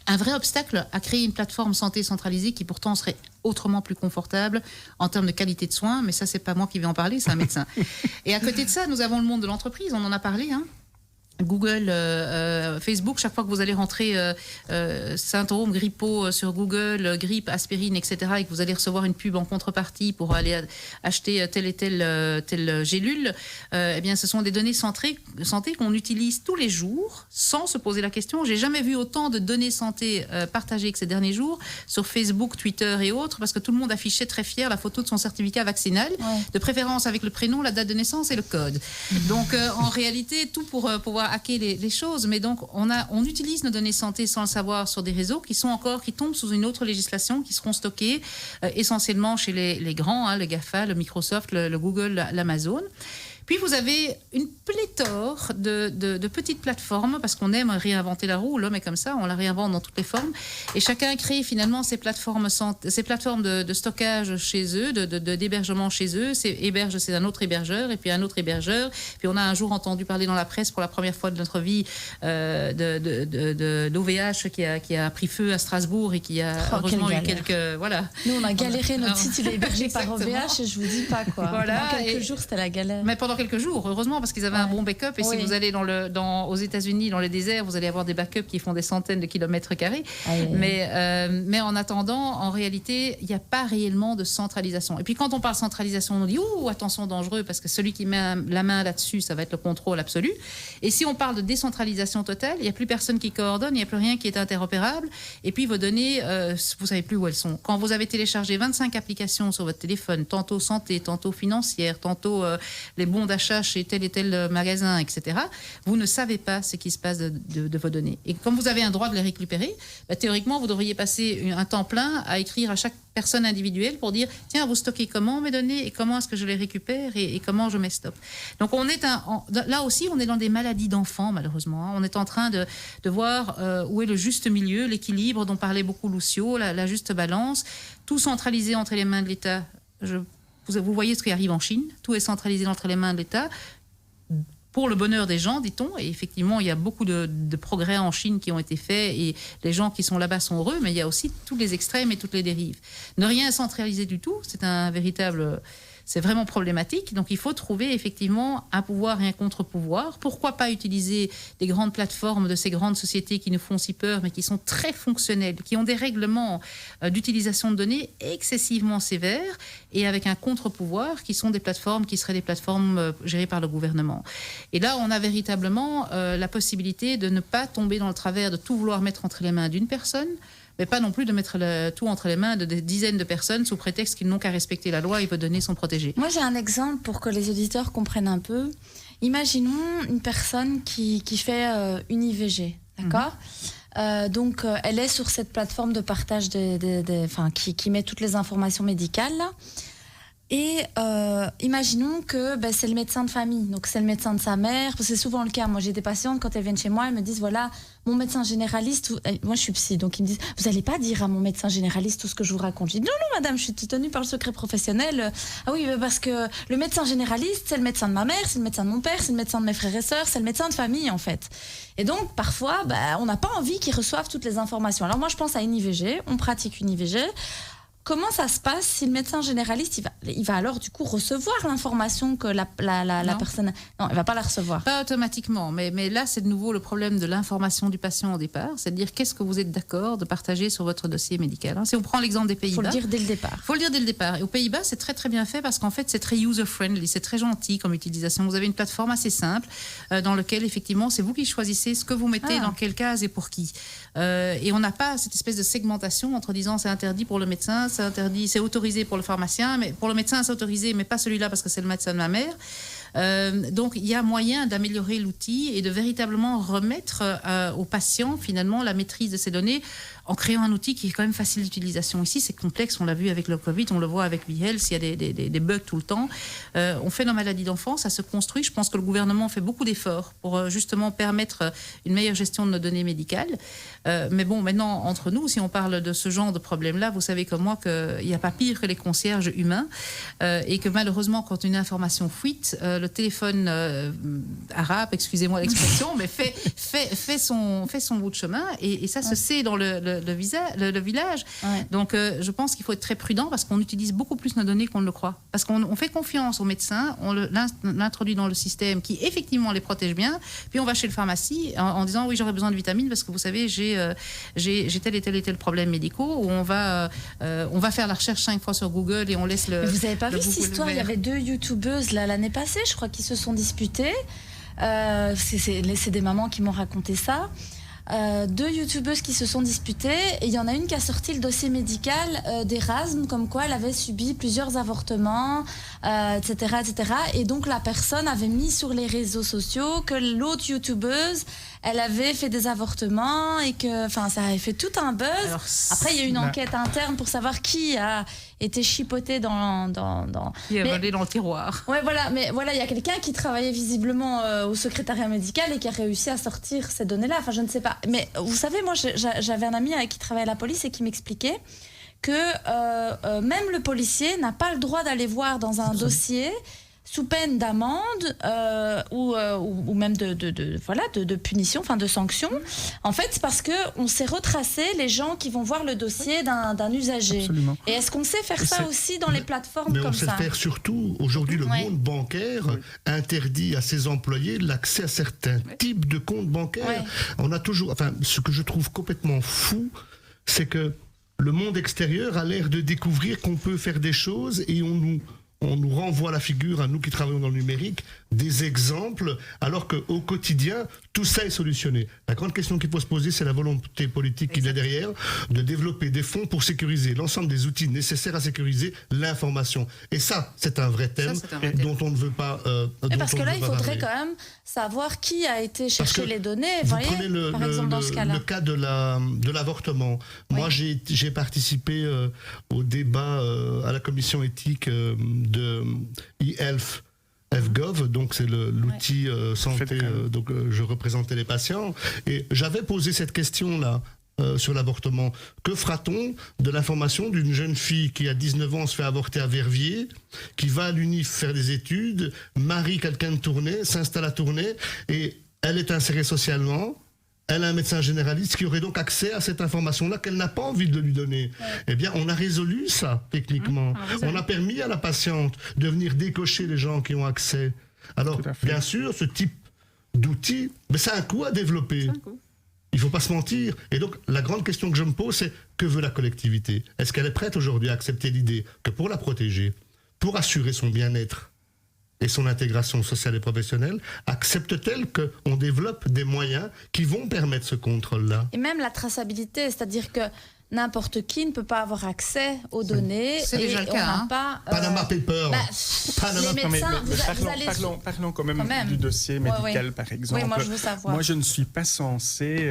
un vrai obstacle à créer une plateforme santé centralisée qui pourtant serait autrement plus confortable en termes de qualité de soins, mais ça, c'est pas moi qui vais en parler, c'est un médecin. Et à côté de ça, nous avons le monde de l'entreprise, on en a parlé, hein. Google, Facebook, chaque fois que vous allez rentrer syndrome grippeau sur Google, grippe, aspirine, etc., et que vous allez recevoir une pub en contrepartie pour aller acheter telle et telle gélule, eh bien, ce sont des données santé qu'on utilise tous les jours sans se poser la question. J'ai jamais vu autant de données santé partagées que ces derniers jours sur Facebook, Twitter et autres, parce que tout le monde affichait très fier la photo de son certificat vaccinal, de préférence avec le prénom, la date de naissance et le code. Donc, en réalité, tout pour pouvoir hacker les choses, mais donc on utilise nos données santé sans le savoir sur des réseaux qui tombent sous une autre législation, qui seront stockés essentiellement chez les grands, le GAFA, le Microsoft, le Google, l'Amazon. Puis vous avez une pléthore de petites plateformes, parce qu'on aime réinventer la roue, l'homme est comme ça, on la réinvente dans toutes les formes, et chacun crée finalement ces plateformes de stockage chez eux, d'hébergement chez eux, c'est un autre hébergeur, et puis un autre hébergeur, puis on a un jour entendu parler dans la presse pour la première fois de notre vie d'OVH qui a pris feu à Strasbourg et qui a heureusement eu quelques... Voilà. Nous on a galéré, notre site il est hébergé par OVH et je vous dis pas quoi. Voilà, pendant quelques jours c'était la galère. Mais pendant quelques jours, heureusement, parce qu'ils avaient un bon backup. Et si vous allez aux États-Unis, dans les déserts, vous allez avoir des backups qui font des centaines de kilomètres carrés. Mais en attendant, en réalité, il n'y a pas réellement de centralisation. Et puis quand on parle centralisation, on dit attention, dangereux, parce que celui qui met la main là-dessus, ça va être le contrôle absolu. Et si on parle de décentralisation totale, il n'y a plus personne qui coordonne, il n'y a plus rien qui est interopérable. Et puis vos données, vous ne savez plus où elles sont. Quand vous avez téléchargé 25 applications sur votre téléphone, tantôt santé, tantôt financière, tantôt les bons d'achat chez tel et tel magasin, etc., vous ne savez pas ce qui se passe de vos données. Et comme vous avez un droit de les récupérer, théoriquement, vous devriez passer un temps plein à écrire à chaque personne individuelle pour dire, tiens, vous stockez comment mes données et comment est-ce que je les récupère et comment je mets stop. Donc, là aussi, on est dans des maladies d'enfants, malheureusement. On est en train de voir où est le juste milieu, l'équilibre dont parlait beaucoup Lucio, la juste balance, tout centralisé entre les mains de l'État. Vous voyez ce qui arrive en Chine, tout est centralisé entre les mains de l'État, pour le bonheur des gens, dit-on, et effectivement, il y a beaucoup de progrès en Chine qui ont été faits, et les gens qui sont là-bas sont heureux, mais il y a aussi tous les extrêmes et toutes les dérives. Ne rien centraliser du tout, c'est vraiment problématique. Donc, il faut trouver effectivement un pouvoir et un contre-pouvoir. Pourquoi pas utiliser des grandes plateformes de ces grandes sociétés qui nous font si peur, mais qui sont très fonctionnelles, qui ont des règlements d'utilisation de données excessivement sévères, et avec un contre-pouvoir qui sont des plateformes qui seraient des plateformes gérées par le gouvernement. Et là, on a véritablement la possibilité de ne pas tomber dans le travers de tout vouloir mettre entre les mains d'une personne, mais pas non plus de mettre tout entre les mains de des dizaines de personnes sous prétexte qu'ils n'ont qu'à respecter la loi et que vos données sont protégées. Moi, j'ai un exemple pour que les auditeurs comprennent un peu. Imaginons une personne qui fait une IVG, d'accord ? Donc, elle est sur cette plateforme de partage qui met toutes les informations médicales, là. Et imaginons que c'est le médecin de famille, donc c'est le médecin de sa mère, parce que c'est souvent le cas. Moi, j'ai des patientes, quand elles viennent chez moi, elles me disent, voilà, mon médecin généraliste, moi je suis psy, donc ils me disent, vous n'allez pas dire à mon médecin généraliste tout ce que je vous raconte. Je dis, non, madame, je suis tenue par le secret professionnel. Ah oui, parce que le médecin généraliste, c'est le médecin de ma mère, c'est le médecin de mon père, c'est le médecin de mes frères et sœurs, c'est le médecin de famille, en fait. Et donc, parfois, on n'a pas envie qu'ils reçoivent toutes les informations. Alors moi, je pense à une IVG, on pratique une IVG. Comment ça se passe si le médecin généraliste, il va alors du coup recevoir l'information que la personne... Non, il ne va pas la recevoir. Pas automatiquement, mais là c'est de nouveau le problème de l'information du patient au départ, c'est de dire qu'est-ce que vous êtes d'accord de partager sur votre dossier médical. Si on prend l'exemple des Pays-Bas... Il faut le dire dès le départ. Il faut le dire dès le départ. Et aux Pays-Bas, c'est très très bien fait parce qu'en fait c'est très user-friendly, c'est très gentil comme utilisation. Vous avez une plateforme assez simple dans laquelle effectivement c'est vous qui choisissez ce que vous mettez dans quelle case et pour qui. Et on n'a pas cette espèce de segmentation entre disant c'est interdit pour le médecin, c'est interdit, c'est autorisé pour le pharmacien, mais pour le médecin c'est autorisé, mais pas celui-là parce que c'est le médecin de ma mère. Donc il y a moyen d'améliorer l'outil et de véritablement remettre aux patients finalement la maîtrise de ces données en créant un outil qui est quand même facile d'utilisation. Ici c'est complexe, on l'a vu avec le Covid, on le voit avec eHealth, il y a des bugs tout le temps. On fait nos maladies d'enfants, ça se construit. Je pense que le gouvernement fait beaucoup d'efforts pour justement permettre une meilleure gestion de nos données médicales. Mais bon, maintenant entre nous, si on parle de ce genre de problème-là, vous savez comme moi qu'il n'y a pas pire que les concierges humains et que malheureusement quand une information fuite, le téléphone arabe, excusez-moi l'expression, mais fait son bout de chemin et ça se sait dans le village. Ouais. Donc je pense qu'il faut être très prudent parce qu'on utilise beaucoup plus nos données qu'on ne le croit. Parce qu'on fait confiance aux médecins, on l'introduit dans le système qui effectivement les protège bien, puis on va chez le pharmacie en disant oui, j'aurais besoin de vitamines parce que vous savez j'ai tel et tel problème médicaux, où on va faire la recherche 5 fois sur Google et on laisse le... Mais vous n'avez pas vu cette histoire? Il y avait 2 youtubeuses l'année passée, je crois, qui se sont disputées. C'est des mamans qui m'ont raconté ça. 2 youtubeuses qui se sont disputées et il y en a une qui a sorti le dossier médical d'Erasme comme quoi elle avait subi plusieurs avortements, etc., etc. Et donc la personne avait mis sur les réseaux sociaux que l'autre youtubeuse, elle avait fait des avortements et que, enfin, ça avait fait tout un buzz. Alors, après, il y a eu une enquête interne pour savoir qui a été chipoté dans... Qui a volé dans le tiroir. Ouais, voilà. Mais voilà, il y a quelqu'un qui travaillait visiblement au secrétariat médical et qui a réussi à sortir ces données-là. Enfin, je ne sais pas. Mais vous savez, moi, j'avais un ami qui travaillait à la police et qui m'expliquait que même le policier n'a pas le droit d'aller voir dans un dossier sous peine d'amende ou même de punition, enfin de sanction. En fait, c'est parce qu'on sait retracer les gens qui vont voir le dossier d'un usager. Absolument. Et est-ce qu'on sait faire ça aussi dans les plateformes comme ça? Mais on sait le faire surtout. Aujourd'hui, le monde bancaire interdit à ses employés l'accès à certains types de comptes bancaires. Ouais. On a toujours... Enfin, ce que je trouve complètement fou, c'est que le monde extérieur a l'air de découvrir qu'on peut faire des choses et on nous renvoie la figure, à nous qui travaillons dans le numérique, des exemples, alors qu'au quotidien, tout ça est solutionné. La grande question qu'il faut se poser, c'est la volonté politique qui est derrière, de développer des fonds pour sécuriser l'ensemble des outils nécessaires à sécuriser l'information. Et ça, c'est un vrai thème dont on ne veut pas... parce que là, il faudrait quand même savoir qui a été chercher les données. Vous voyez, par exemple, dans ce cas-là. Le cas de l'avortement. Moi, j'ai participé au débat à la commission éthique de e-health. FGov, donc c'est l'outil santé, donc je représentais les patients, et j'avais posé cette question-là sur l'avortement. Que fera-t-on de l'information d'une jeune fille qui à 19 ans se fait avorter à Verviers, qui va à l'UNIF faire des études, marie quelqu'un de Tournai, s'installe à Tournai, et elle est insérée socialement, elle a un médecin généraliste qui aurait donc accès à cette information-là qu'elle n'a pas envie de lui donner. Eh bien, on a résolu ça, techniquement. On a permis à la patiente de venir décocher les gens qui ont accès. Alors, bien sûr, ce type d'outil, mais ça a un coût à développer. Il ne faut pas se mentir. Et donc, la grande question que je me pose, c'est que veut la collectivité? Est-ce qu'elle est prête aujourd'hui à accepter l'idée que pour la protéger, pour assurer son bien-être et son intégration sociale et professionnelle, accepte-t-elle qu'on développe des moyens qui vont permettre ce contrôle-là? Et même la traçabilité, c'est-à-dire que n'importe qui ne peut pas avoir accès aux données. C'est déjà le cas. Panama Papers. Les médecins, parlons quand même du dossier médical, par exemple. Oui, moi, je veux savoir. Moi, je ne suis pas censé...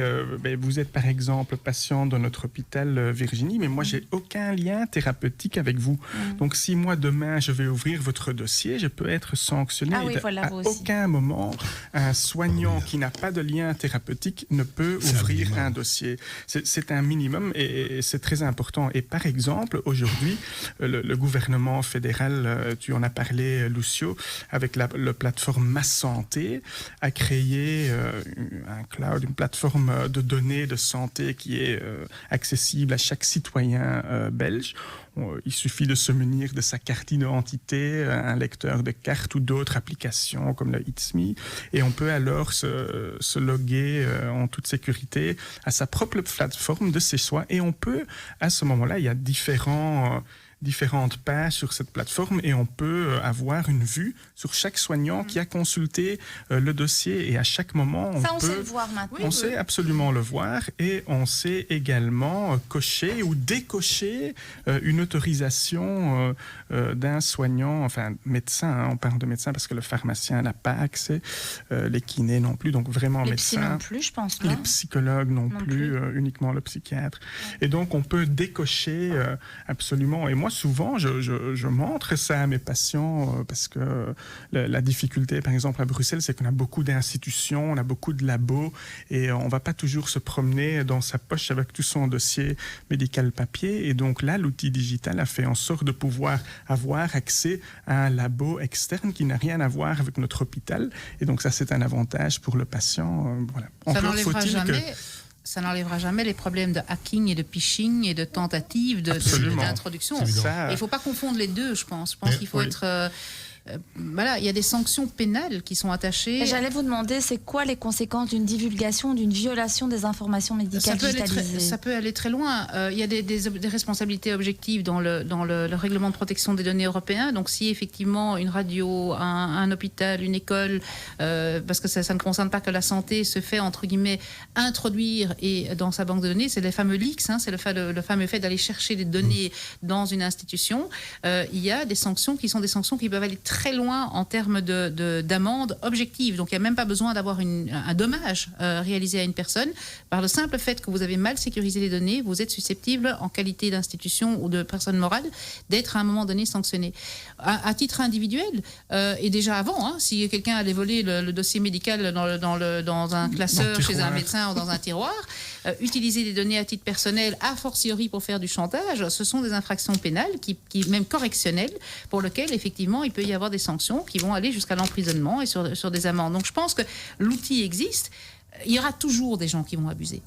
vous êtes, par exemple, patient de notre hôpital Virginie, mais moi, j'ai aucun lien thérapeutique avec vous. Donc, si moi, demain, je vais ouvrir votre dossier, je peux être sanctionné. À aucun moment, un soignant qui n'a pas de lien thérapeutique ne peut ouvrir un dossier. C'est un minimum et c'est très important. Et par exemple, aujourd'hui, le gouvernement fédéral, tu en as parlé, Lucio, avec la plateforme Ma Santé, a créé un cloud, une plateforme de données de santé qui est accessible à chaque citoyen belge. Il suffit de se munir de sa carte d'identité, un lecteur de carte ou d'autres applications comme le It's Me, et on peut alors se loguer en toute sécurité à sa propre plateforme de chez soi, et on peut, à ce moment-là, il y a différentes pages sur cette plateforme et on peut avoir une vue sur chaque soignant qui a consulté le dossier, et à chaque moment on sait le voir maintenant. On sait absolument le voir, et on sait également cocher ou décocher une autorisation d'un soignant, enfin médecin, on parle de médecin parce que le pharmacien n'a pas accès, les kinés non plus, donc vraiment médecin. Les psy non plus, je pense. Les psychologues non plus. Uniquement le psychiatre. Et donc on peut décocher absolument, et moi moi, souvent, je montre ça à mes patients parce que la difficulté, par exemple, à Bruxelles, c'est qu'on a beaucoup d'institutions, on a beaucoup de labos et on ne va pas toujours se promener dans sa poche avec tout son dossier médical papier. Et donc là, l'outil digital a fait en sorte de pouvoir avoir accès à un labo externe qui n'a rien à voir avec notre hôpital. Et donc ça, c'est un avantage pour le patient. Voilà. Ça n'enlèvera jamais les problèmes de hacking et de phishing et de tentatives d'introduction. Il ne faut pas confondre les deux, je pense. Je pense qu'il faut être... il y a des sanctions pénales qui sont attachées. Et j'allais vous demander, c'est quoi les conséquences d'une divulgation, d'une violation des informations médicales digitalisées ? Ça peut aller très loin. Il y a des responsabilités objectives dans le règlement de protection des données européen. Donc si effectivement une radio, un hôpital, une école, parce que ça ne concerne pas que la santé, se fait entre guillemets introduire et dans sa banque de données, c'est les fameux leaks, c'est le fameux fait d'aller chercher des données dans une institution. Il y a des sanctions qui sont des sanctions qui peuvent aller très loin en termes d'amende objective. Donc, il n'y a même pas besoin d'avoir un dommage réalisé à une personne. Par le simple fait que vous avez mal sécurisé les données, vous êtes susceptible, en qualité d'institution ou de personne morale, d'être à un moment donné sanctionné. À titre individuel, et déjà avant, si quelqu'un allait voler le dossier médical dans un classeur chez un médecin ou dans un tiroir, utiliser des données à titre personnel, a fortiori pour faire du chantage, ce sont des infractions pénales, même correctionnelles, pour lesquelles, effectivement, il peut y avoir des sanctions qui vont aller jusqu'à l'emprisonnement et sur des amendes. Donc je pense que l'outil existe. Il y aura toujours des gens qui vont abuser.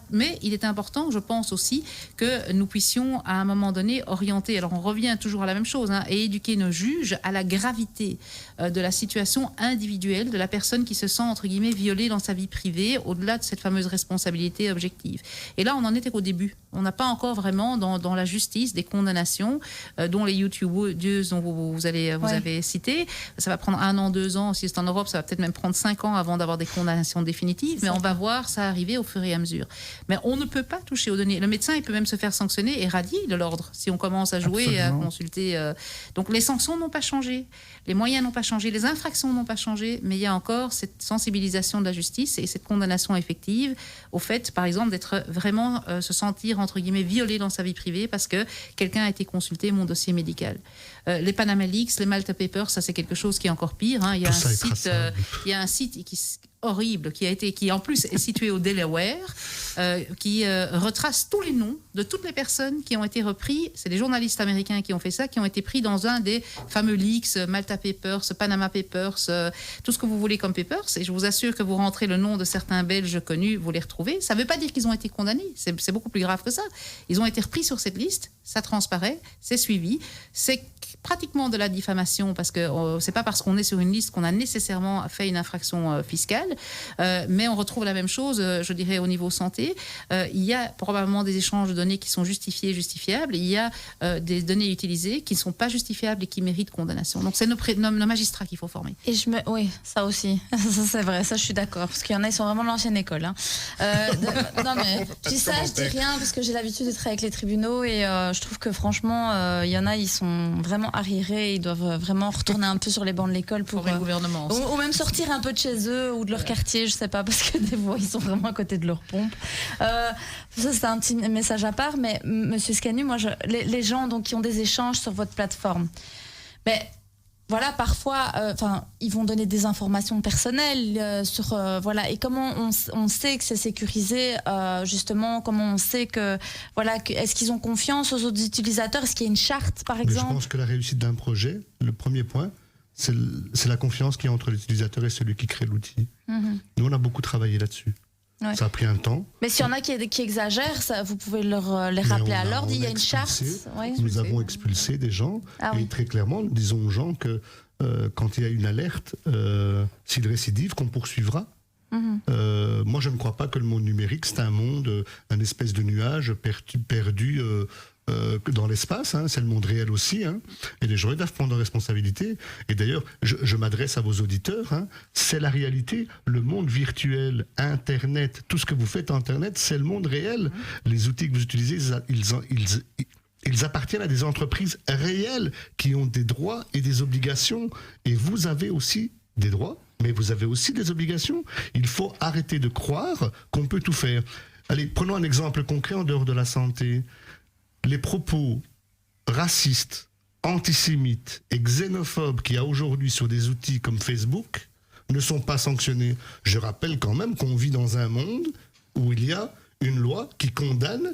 Mais il est important, je pense aussi, que nous puissions à un moment donné orienter, alors on revient toujours à la même chose, et éduquer nos juges à la gravité de la situation individuelle de la personne qui se sent, entre guillemets, violée dans sa vie privée, au-delà de cette fameuse responsabilité objective. Et là, on en était qu'au début. On n'a pas encore vraiment dans la justice des condamnations, dont les YouTubeuses dont vous avez cité. Ça va prendre 1 an, 2 ans. Si c'est en Europe, ça va peut-être même prendre 5 ans avant d'avoir des condamnations définitives. Mais on va voir ça arriver au fur et à mesure. Mais on ne peut pas toucher aux données. Le médecin, il peut même se faire sanctionner et radier de l'ordre si on commence à jouer et à consulter. Donc les sanctions n'ont pas changé, les moyens n'ont pas changé, les infractions n'ont pas changé, mais il y a encore cette sensibilisation de la justice et cette condamnation effective au fait, par exemple, d'être vraiment se sentir, entre guillemets, violé dans sa vie privée parce que quelqu'un a été consulté mon dossier médical. Les Panama Leaks, les Malta Papers, ça c'est quelque chose qui est encore pire. Il y a un site qui horrible qui en plus est situé au Delaware, qui retrace tous les noms de toutes les personnes qui ont été repris. C'est des journalistes américains qui ont fait ça, qui ont été pris dans un des fameux leaks, Malta Papers, Panama Papers, tout ce que vous voulez comme papers. Et je vous assure que vous rentrez le nom de certains Belges connus, vous les retrouvez. Ça ne veut pas dire qu'ils ont été condamnés. C'est beaucoup plus grave que ça. Ils ont été repris sur cette liste. Ça transparaît, c'est suivi. C'est pratiquement de la diffamation parce que c'est pas parce qu'on est sur une liste qu'on a nécessairement fait une infraction fiscale, mais on retrouve la même chose, je dirais, au niveau santé. Il y a probablement des échanges de données qui sont justifiés et justifiables. Il y a des données utilisées qui ne sont pas justifiables et qui méritent condamnation. Donc c'est nos magistrats qu'il faut former. Et oui, ça aussi, ça, c'est vrai, ça je suis d'accord, parce qu'il y en a, ils sont vraiment de l'ancienne école. Non mais je dis ça, je dis rien parce que j'ai l'habitude de travailler avec les tribunaux et je trouve que franchement, il y en a, ils sont vraiment arriérés, ils doivent vraiment retourner un peu sur les bancs de l'école pour le gouvernement ou même sortir un peu de chez eux ou de leur quartier, je sais pas, parce que des fois ils sont vraiment à côté de leur pompe. Ça c'est un petit message à part, mais Monsieur Scanu, moi les gens donc qui ont des échanges sur votre plateforme, mais voilà, parfois, ils vont donner des informations personnelles sur et comment on sait que c'est sécurisé, justement, comment on sait que est-ce qu'ils ont confiance aux autres utilisateurs, est-ce qu'il y a une charte, par exemple? Mais je pense que la réussite d'un projet, le premier point, c'est la confiance qu'il y a entre l'utilisateur et celui qui crée l'outil. Nous, on a beaucoup travaillé là-dessus. Ouais. Ça a pris un temps. Mais s'il y en a qui exagèrent, ça, vous pouvez les rappeler à l'ordre. Il y a une charte. Nous avons expulsé des gens. Et très clairement, nous disons aux gens que quand il y a une alerte, s'ils récidivent, qu'on poursuivra. Moi, je ne crois pas que le monde numérique, c'est un monde, un espèce de nuage perdu dans l'espace, c'est le monde réel aussi, et les gens doivent prendre leurs responsabilités. Et d'ailleurs, je m'adresse à vos auditeurs, c'est la réalité, le monde virtuel, Internet, tout ce que vous faites Internet, c'est le monde réel. Les outils que vous utilisez, ils appartiennent à des entreprises réelles qui ont des droits et des obligations, et vous avez aussi des droits, mais vous avez aussi des obligations. Il faut arrêter de croire qu'on peut tout faire. Allez, prenons un exemple concret en dehors de la santé. Les propos raciste, antisémite et xénophobe qu'il y a aujourd'hui sur des outils comme Facebook ne sont pas sanctionnés. Je rappelle quand même qu'on vit dans un monde où il y a une loi qui condamne,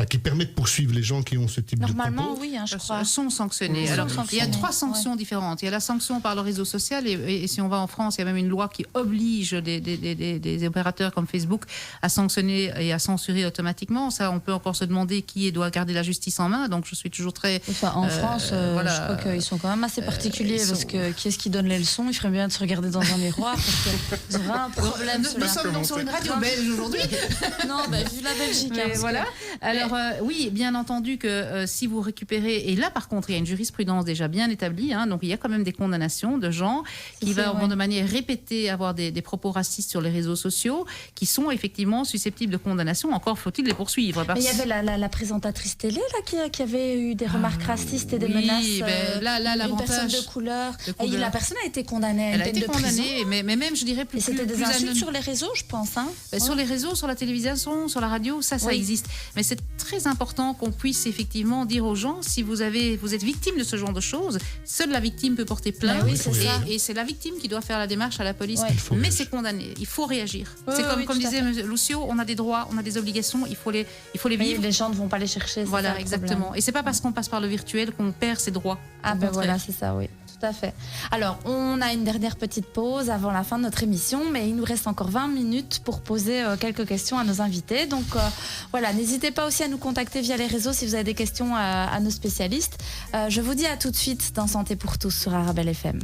qui permet de poursuivre les gens qui ont ce type de propos. Normalement, oui, je crois. Elles sont sanctionnées. Alors, il y a 3 sanctions différentes. Il y a la sanction par le réseau social et si on va en France, il y a même une loi qui oblige des opérateurs comme Facebook à sanctionner et à censurer automatiquement. Ça, on peut encore se demander qui doit garder la justice en main. Donc, je suis toujours très... en France, voilà, je crois qu'ils sont quand même assez particuliers parce que qui est-ce qui donne les leçons? Il ferait bien de se regarder dans un miroir parce qu'ils auraient un problème. Nous sommes donc sur une radio belge aujourd'hui. Non, vu la Belgique. Voilà. Alors, oui, bien entendu que si vous récupérez, et là par contre il y a une jurisprudence déjà bien établie, donc il y a quand même des condamnations de gens qui vont de manière répétée avoir des propos racistes sur les réseaux sociaux, qui sont effectivement susceptibles de condamnation. Encore faut-il les poursuivre. Mais il y avait la présentatrice télé là, qui avait eu des remarques racistes et des menaces. Une personne de couleur. Et la personne a été condamnée. Elle a été condamnée, mais même je dirais plus. Et c'était des insultes sur les réseaux, je pense. Sur les réseaux, sur la télévision, sur la radio, ça existe. Mais c'est très important qu'on puisse effectivement dire aux gens, si vous êtes victime de ce genre de choses, seule la victime peut porter plainte, et c'est la victime qui doit faire la démarche à la police. Mais c'est condamné, il faut réagir. C'est comme disait Lucio, on a des droits, on a des obligations, il faut les vivre. Les gens ne vont pas les chercher. Voilà, exactement. Et c'est pas parce qu'on passe par le virtuel qu'on perd ses droits. Voilà, c'est ça, oui. Tout à fait. Alors, on a une dernière petite pause avant la fin de notre émission, mais il nous reste encore 20 minutes pour poser quelques questions à nos invités. Donc, voilà, n'hésitez pas aussi à nous contacter via les réseaux si vous avez des questions à nos spécialistes. Je vous dis à tout de suite dans Santé pour tous sur Arabelle FM.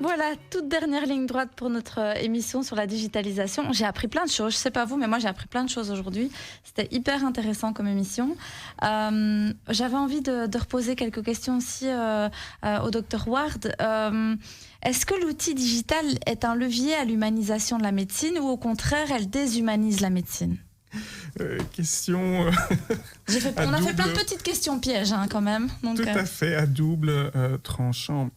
Voilà, toute dernière ligne droite pour notre émission sur la digitalisation. J'ai appris plein de choses, je ne sais pas vous, mais moi j'ai appris plein de choses aujourd'hui. C'était hyper intéressant comme émission. J'avais envie de reposer quelques questions aussi au Dr Ward. Est-ce que l'outil digital est un levier à l'humanisation de la médecine ou au contraire, elle déshumanise la médecine ? Question. On a fait plein de petites questions pièges quand même. Donc, tout à fait, à double tranchant.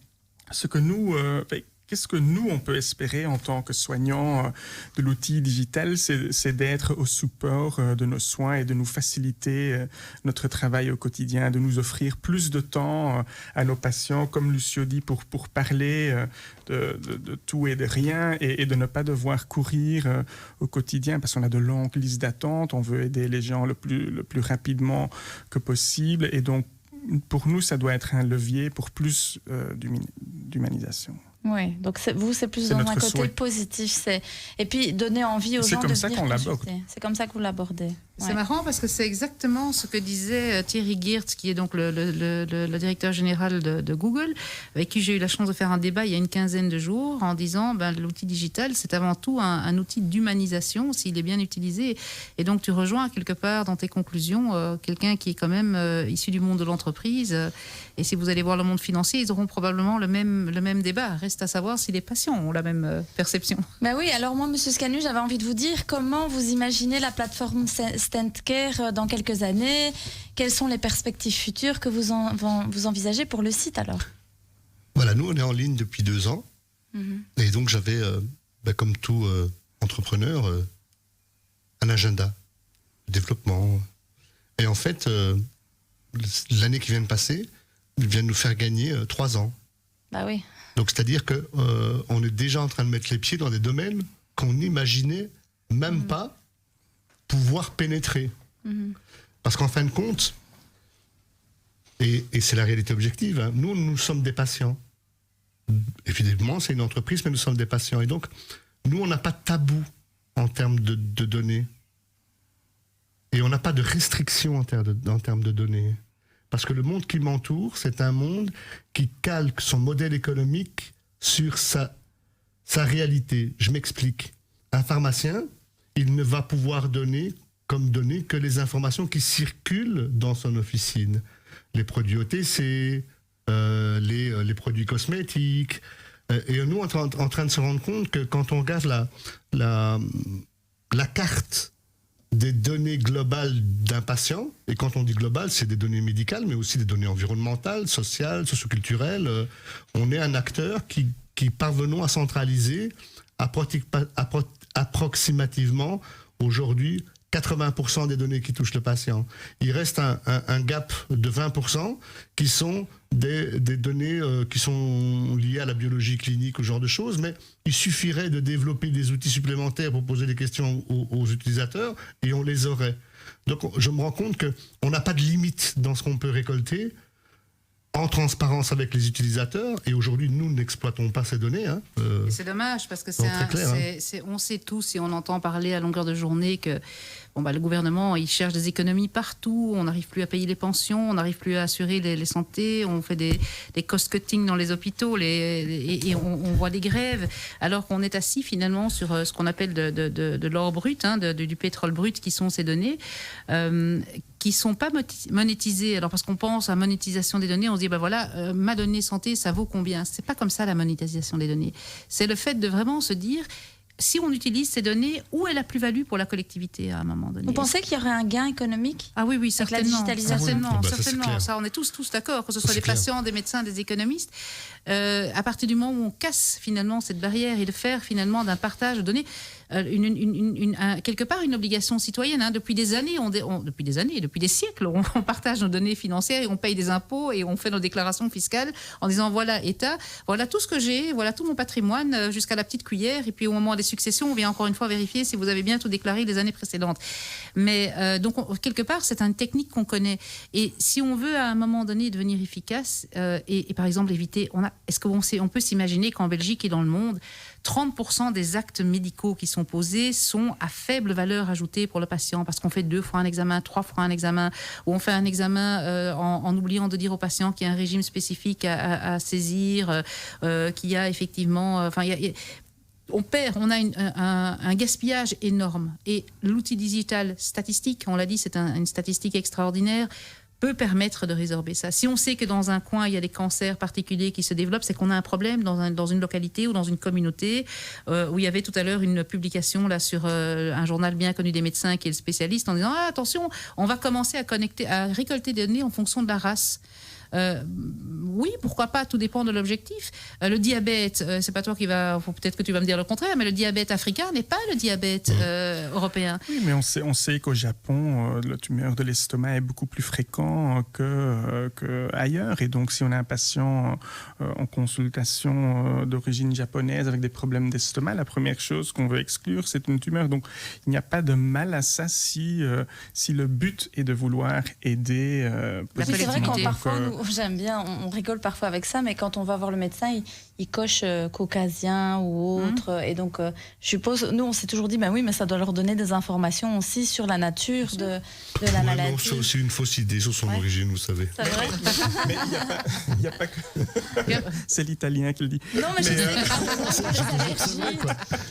Qu'est-ce que nous, on peut espérer en tant que soignants de l'outil digital, c'est d'être au support de nos soins et de nous faciliter notre travail au quotidien, de nous offrir plus de temps à nos patients, comme Lucio dit, pour parler de tout et de rien et de ne pas devoir courir au quotidien parce qu'on a de longues listes d'attente, on veut aider les gens le plus rapidement que possible et donc pour nous, ça doit être un levier pour plus d'humanisation. Oui, donc c'est plus dans un côté souhait. Positif. Et puis donner envie aux gens de venir consulter. C'est comme ça que vous l'abordez. C'est marrant parce que c'est exactement ce que disait Thierry Geertz, qui est donc le directeur général de Google, avec qui j'ai eu la chance de faire un débat il y a une quinzaine de jours, en disant l'outil digital, c'est avant tout un outil d'humanisation, s'il est bien utilisé. Et donc tu rejoins quelque part dans tes conclusions quelqu'un qui est quand même issu du monde de l'entreprise. Et si vous allez voir le monde financier, ils auront probablement le même débat. Reste à savoir si les patients ont la même perception. Oui, alors moi, Monsieur Scanu, j'avais envie de vous dire comment vous imaginez la plateforme StentCare dans quelques années. Quelles sont les perspectives futures que vous envisagez pour le site alors ? Voilà, nous on est en ligne depuis 2 ans. Et donc j'avais, comme tout entrepreneur, un agenda de développement. Et en fait, l'année qui vient de passer, vient de nous faire gagner 3 ans. Oui. Donc c'est-à-dire qu'on est déjà en train de mettre les pieds dans des domaines qu'on n'imaginait même pas pouvoir pénétrer. Parce qu'en fin de compte, et c'est la réalité objective, nous sommes des patients. Évidemment, c'est une entreprise, mais nous sommes des patients. Et donc, nous, on n'a pas de tabou en termes de données. Et on n'a pas de restrictions en termes de données. Parce que le monde qui m'entoure, c'est un monde qui calque son modèle économique sur sa réalité. Je m'explique. Un pharmacien, il ne va pouvoir donner comme données que les informations qui circulent dans son officine. Les produits OTC, les produits cosmétiques. Et nous, on est en train de se rendre compte que quand on regarde la carte des données globales d'un patient, et quand on dit global, c'est des données médicales, mais aussi des données environnementales, sociales, socioculturelles. On est un acteur qui parvenons à centraliser approximativement aujourd'hui 80% des données qui touchent le patient. Il reste un gap de 20% qui sont des données qui sont liées à la biologie clinique, ou ce genre de choses, mais il suffirait de développer des outils supplémentaires pour poser des questions aux utilisateurs et on les aurait. Donc je me rends compte qu'on n'a pas de limite dans ce qu'on peut récolter en transparence avec les utilisateurs, et aujourd'hui nous n'exploitons pas ces données. C'est dommage parce que on sait tous et on entend parler à longueur de journée que le gouvernement il cherche des économies partout, on n'arrive plus à payer les pensions, on n'arrive plus à assurer les santé, on fait des cost-cutting dans les hôpitaux et on voit des grèves, alors qu'on est assis finalement sur ce qu'on appelle de l'or brut, du pétrole brut qui sont ces données, qui ne sont pas monétisées. Alors parce qu'on pense à monétisation des données, on se dit ma donnée santé ça vaut combien? C'est pas comme ça la monétisation des données. C'est le fait de vraiment se dire si on utilise ces données, où est la plus-value pour la collectivité à un moment donné? Vous pensez qu'il y aurait un gain économique? Ah oui, certainement. La digitalisation. Certainement. Ça, on est tous d'accord, que ce soit des patients, des médecins, des économistes. À partir du moment où on casse finalement cette barrière et de faire finalement d'un partage de données quelque part une obligation citoyenne. Depuis des années, depuis des siècles, on partage nos données financières et on paye des impôts et on fait nos déclarations fiscales en disant voilà État, voilà tout ce que j'ai, voilà tout mon patrimoine jusqu'à la petite cuillère, et puis au moment des successions, on vient encore une fois vérifier si vous avez bien tout déclaré les années précédentes. Mais donc quelque part, c'est une technique qu'on connaît. Et si on veut à un moment donné devenir efficace et par exemple éviter, est-ce qu'on peut s'imaginer qu'en Belgique et dans le monde, 30% des actes médicaux qui sont posés sont à faible valeur ajoutée pour le patient parce qu'on fait 2 fois un examen, 3 fois un examen, ou on fait un examen en oubliant de dire au patient qu'il y a un régime spécifique à saisir, qu'il y a effectivement... on a un gaspillage énorme. Et l'outil digital statistique, on l'a dit, c'est une statistique extraordinaire, peut permettre de résorber ça. Si on sait que dans un coin, il y a des cancers particuliers qui se développent, c'est qu'on a un problème dans une localité ou dans une communauté, où il y avait tout à l'heure une publication là, sur un journal bien connu des médecins qui est le spécialiste, en disant « attention, on va commencer à récolter des données en fonction de la race ». Oui, pourquoi pas, tout dépend de l'objectif. Le diabète, c'est pas toi qui peut-être que tu vas me dire le contraire, mais le diabète africain n'est pas le diabète européen. Oui, mais on sait qu'au Japon, la tumeur de l'estomac est beaucoup plus fréquent qu'ailleurs. Et donc, si on a un patient en consultation d'origine japonaise avec des problèmes d'estomac, la première chose qu'on veut exclure, c'est une tumeur. Donc, il n'y a pas de mal à ça si le but est de vouloir aider. C'est vrai qu'on parfois, j'aime bien, on rigole parfois avec ça, mais quand on va voir le médecin, il coche caucasien ou autre. Et donc, je suppose, nous, on s'est toujours dit, oui, mais ça doit leur donner des informations aussi sur la nature de la maladie. Non, c'est aussi une fausse idée sur son origine, vous savez. C'est vrai. Mais il n'y a pas que... c'est l'italien qui le dit. Non, mais je sais.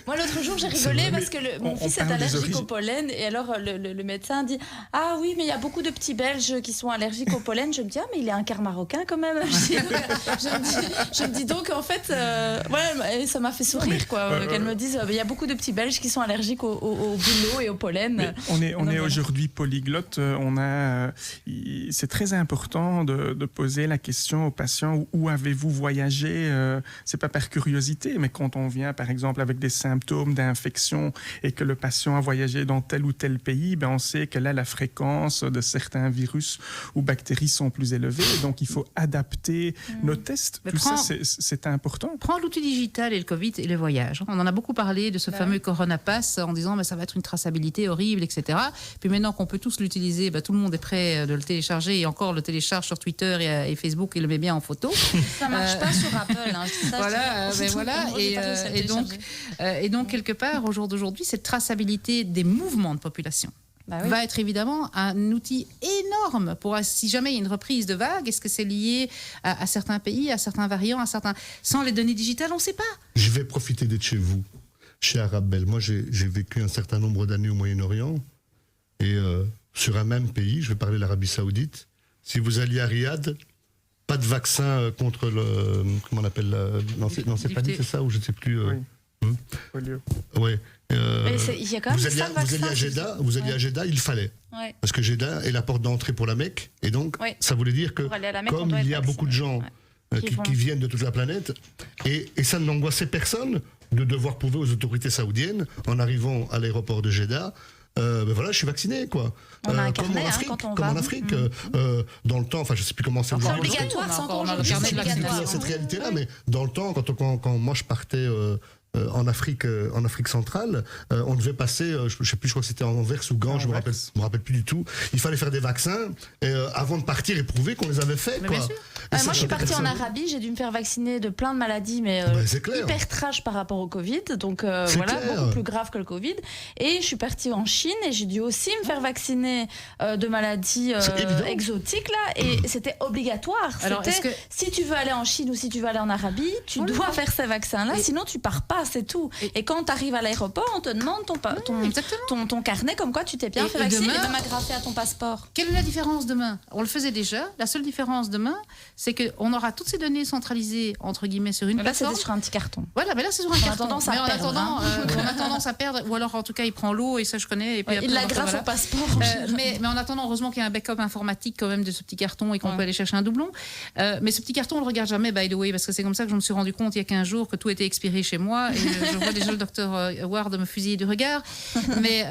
Moi, l'autre jour, j'ai rigolé parce que mon fils est allergique au pollen. Et alors, le médecin dit, ah oui, mais il y a beaucoup de petits Belges qui sont allergiques au pollen. Je me dis, mais il est un quart marocain quand même. Je me dis donc, en fait, ça m'a fait sourire, qu'elle me dise, il y a beaucoup de petits Belges qui sont allergiques au boulot et au pollen. On est aujourd'hui polyglotte. C'est très important de poser la question aux patients, où avez-vous voyagé? C'est pas par curiosité, mais quand on vient, par exemple, avec des symptômes d'infection et que le patient a voyagé dans tel ou tel pays, on sait que là, la fréquence de certains virus ou bactéries sont plus élevées. Donc, il faut adapter nos tests. Tout ça, c'est important. Prends l'outil digital et le Covid et les voyages. On en a beaucoup parlé de ce fameux Corona Pass en disant ça va être une traçabilité horrible, etc. Puis maintenant qu'on peut tous l'utiliser, tout le monde est prêt de le télécharger et encore le télécharge sur Twitter et Facebook et le met bien en photo. Ça marche pas sur Apple. Et donc quelque part, au jour d'aujourd'hui, cette traçabilité des mouvements de population va être évidemment un outil énorme pour, si jamais il y a une reprise de vague, est-ce que c'est lié à certains pays, à certains variants, sans les données digitales, on ne sait pas. Je vais profiter d'être chez vous, chez Arabelle. Moi, j'ai vécu un certain nombre d'années au Moyen-Orient, et sur un même pays, je vais parler de l'Arabie Saoudite, si vous alliez à Riyad, pas de vaccin contre le... Comment on appelle l'encéphalie, c'est ça, ou je ne sais plus... Polio. Ouais. Il y a quand même vous alliez à Jeddah, il fallait. Ouais. Parce que Jeddah est la porte d'entrée pour la Mecque. Et donc, ça voulait dire que, comme il y a beaucoup de gens qui viennent de toute la planète. Et ça n'angoissait personne de devoir prouver aux autorités saoudiennes, en arrivant à l'aéroport de Jeddah, voilà, je suis vacciné, quoi. On a un comme carnet, en Afrique, quand on comme va. en Afrique dans le temps, enfin, je sais plus comment c'est. C'est obligatoire, c'est encore le aujourd'hui, carnet c'est de obligatoire. vaccination. Cette réalité-là, mais dans le temps, quand moi je partais en Afrique centrale, on devait passer, je sais plus, je crois que c'était en Anvers ou Gand, je me rappelle plus du tout. Il fallait faire des vaccins avant de partir et prouver qu'on les avait faits, quoi. Moi, je suis partie en Arabie, j'ai dû me faire vacciner de plein de maladies, mais c'est clair. hyper trash par rapport au Covid, donc C'est voilà, clair. beaucoup plus grave que le Covid. Et je suis partie en Chine et j'ai dû aussi me faire vacciner de maladies exotiques là, et c'était obligatoire. Alors, C'était, si tu veux aller en Chine ou si tu veux aller en Arabie, tu dois faire ces vaccins-là, sinon tu pars pas, c'est tout. Et quand tu arrives à l'aéroport, on te demande ton carnet comme quoi tu t'es bien fait vacciner, et même agrafé à ton passeport. Quelle est la différence demain? On le faisait déjà. La seule différence demain, c'est qu'on aura toutes ces données centralisées, entre guillemets, sur une Mais là, plateforme. c'était sur un petit carton. Voilà, mais là, c'est sur un On a carton. tendance à mais perdre, on a tendance à perdre, ou alors en tout cas, il prend l'eau, et ça, je connais. Et puis après, Il l'agrafe au passeport. mais en attendant, heureusement qu'il y a un backup informatique quand même de ce petit carton et qu'on peut aller chercher un doublon. Mais ce petit carton, on le regarde jamais, by the way, parce que c'est comme ça que je me suis rendu compte il y a 15 jours que tout était expiré chez moi. Et je vois déjà le docteur Ward me fusiller du regard. Mais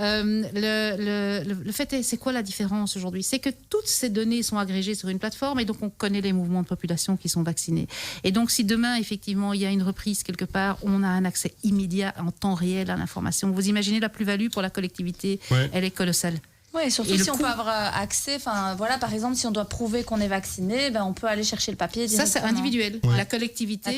le fait est, c'est quoi la différence aujourd'hui? C'est que toutes ces données sont agrégées sur une plateforme et donc on connaît les mouvements de population qui sont vaccinés. Et donc si demain, effectivement, il y a une reprise quelque part, on a un accès immédiat en temps réel à l'information. Vous imaginez la plus-value pour la collectivité, elle est colossale. Oui, surtout Et si on peut avoir accès, voilà, par exemple, si on doit prouver qu'on est vacciné, on peut aller chercher le papier Ça, directement. c'est individuel. La collectivité,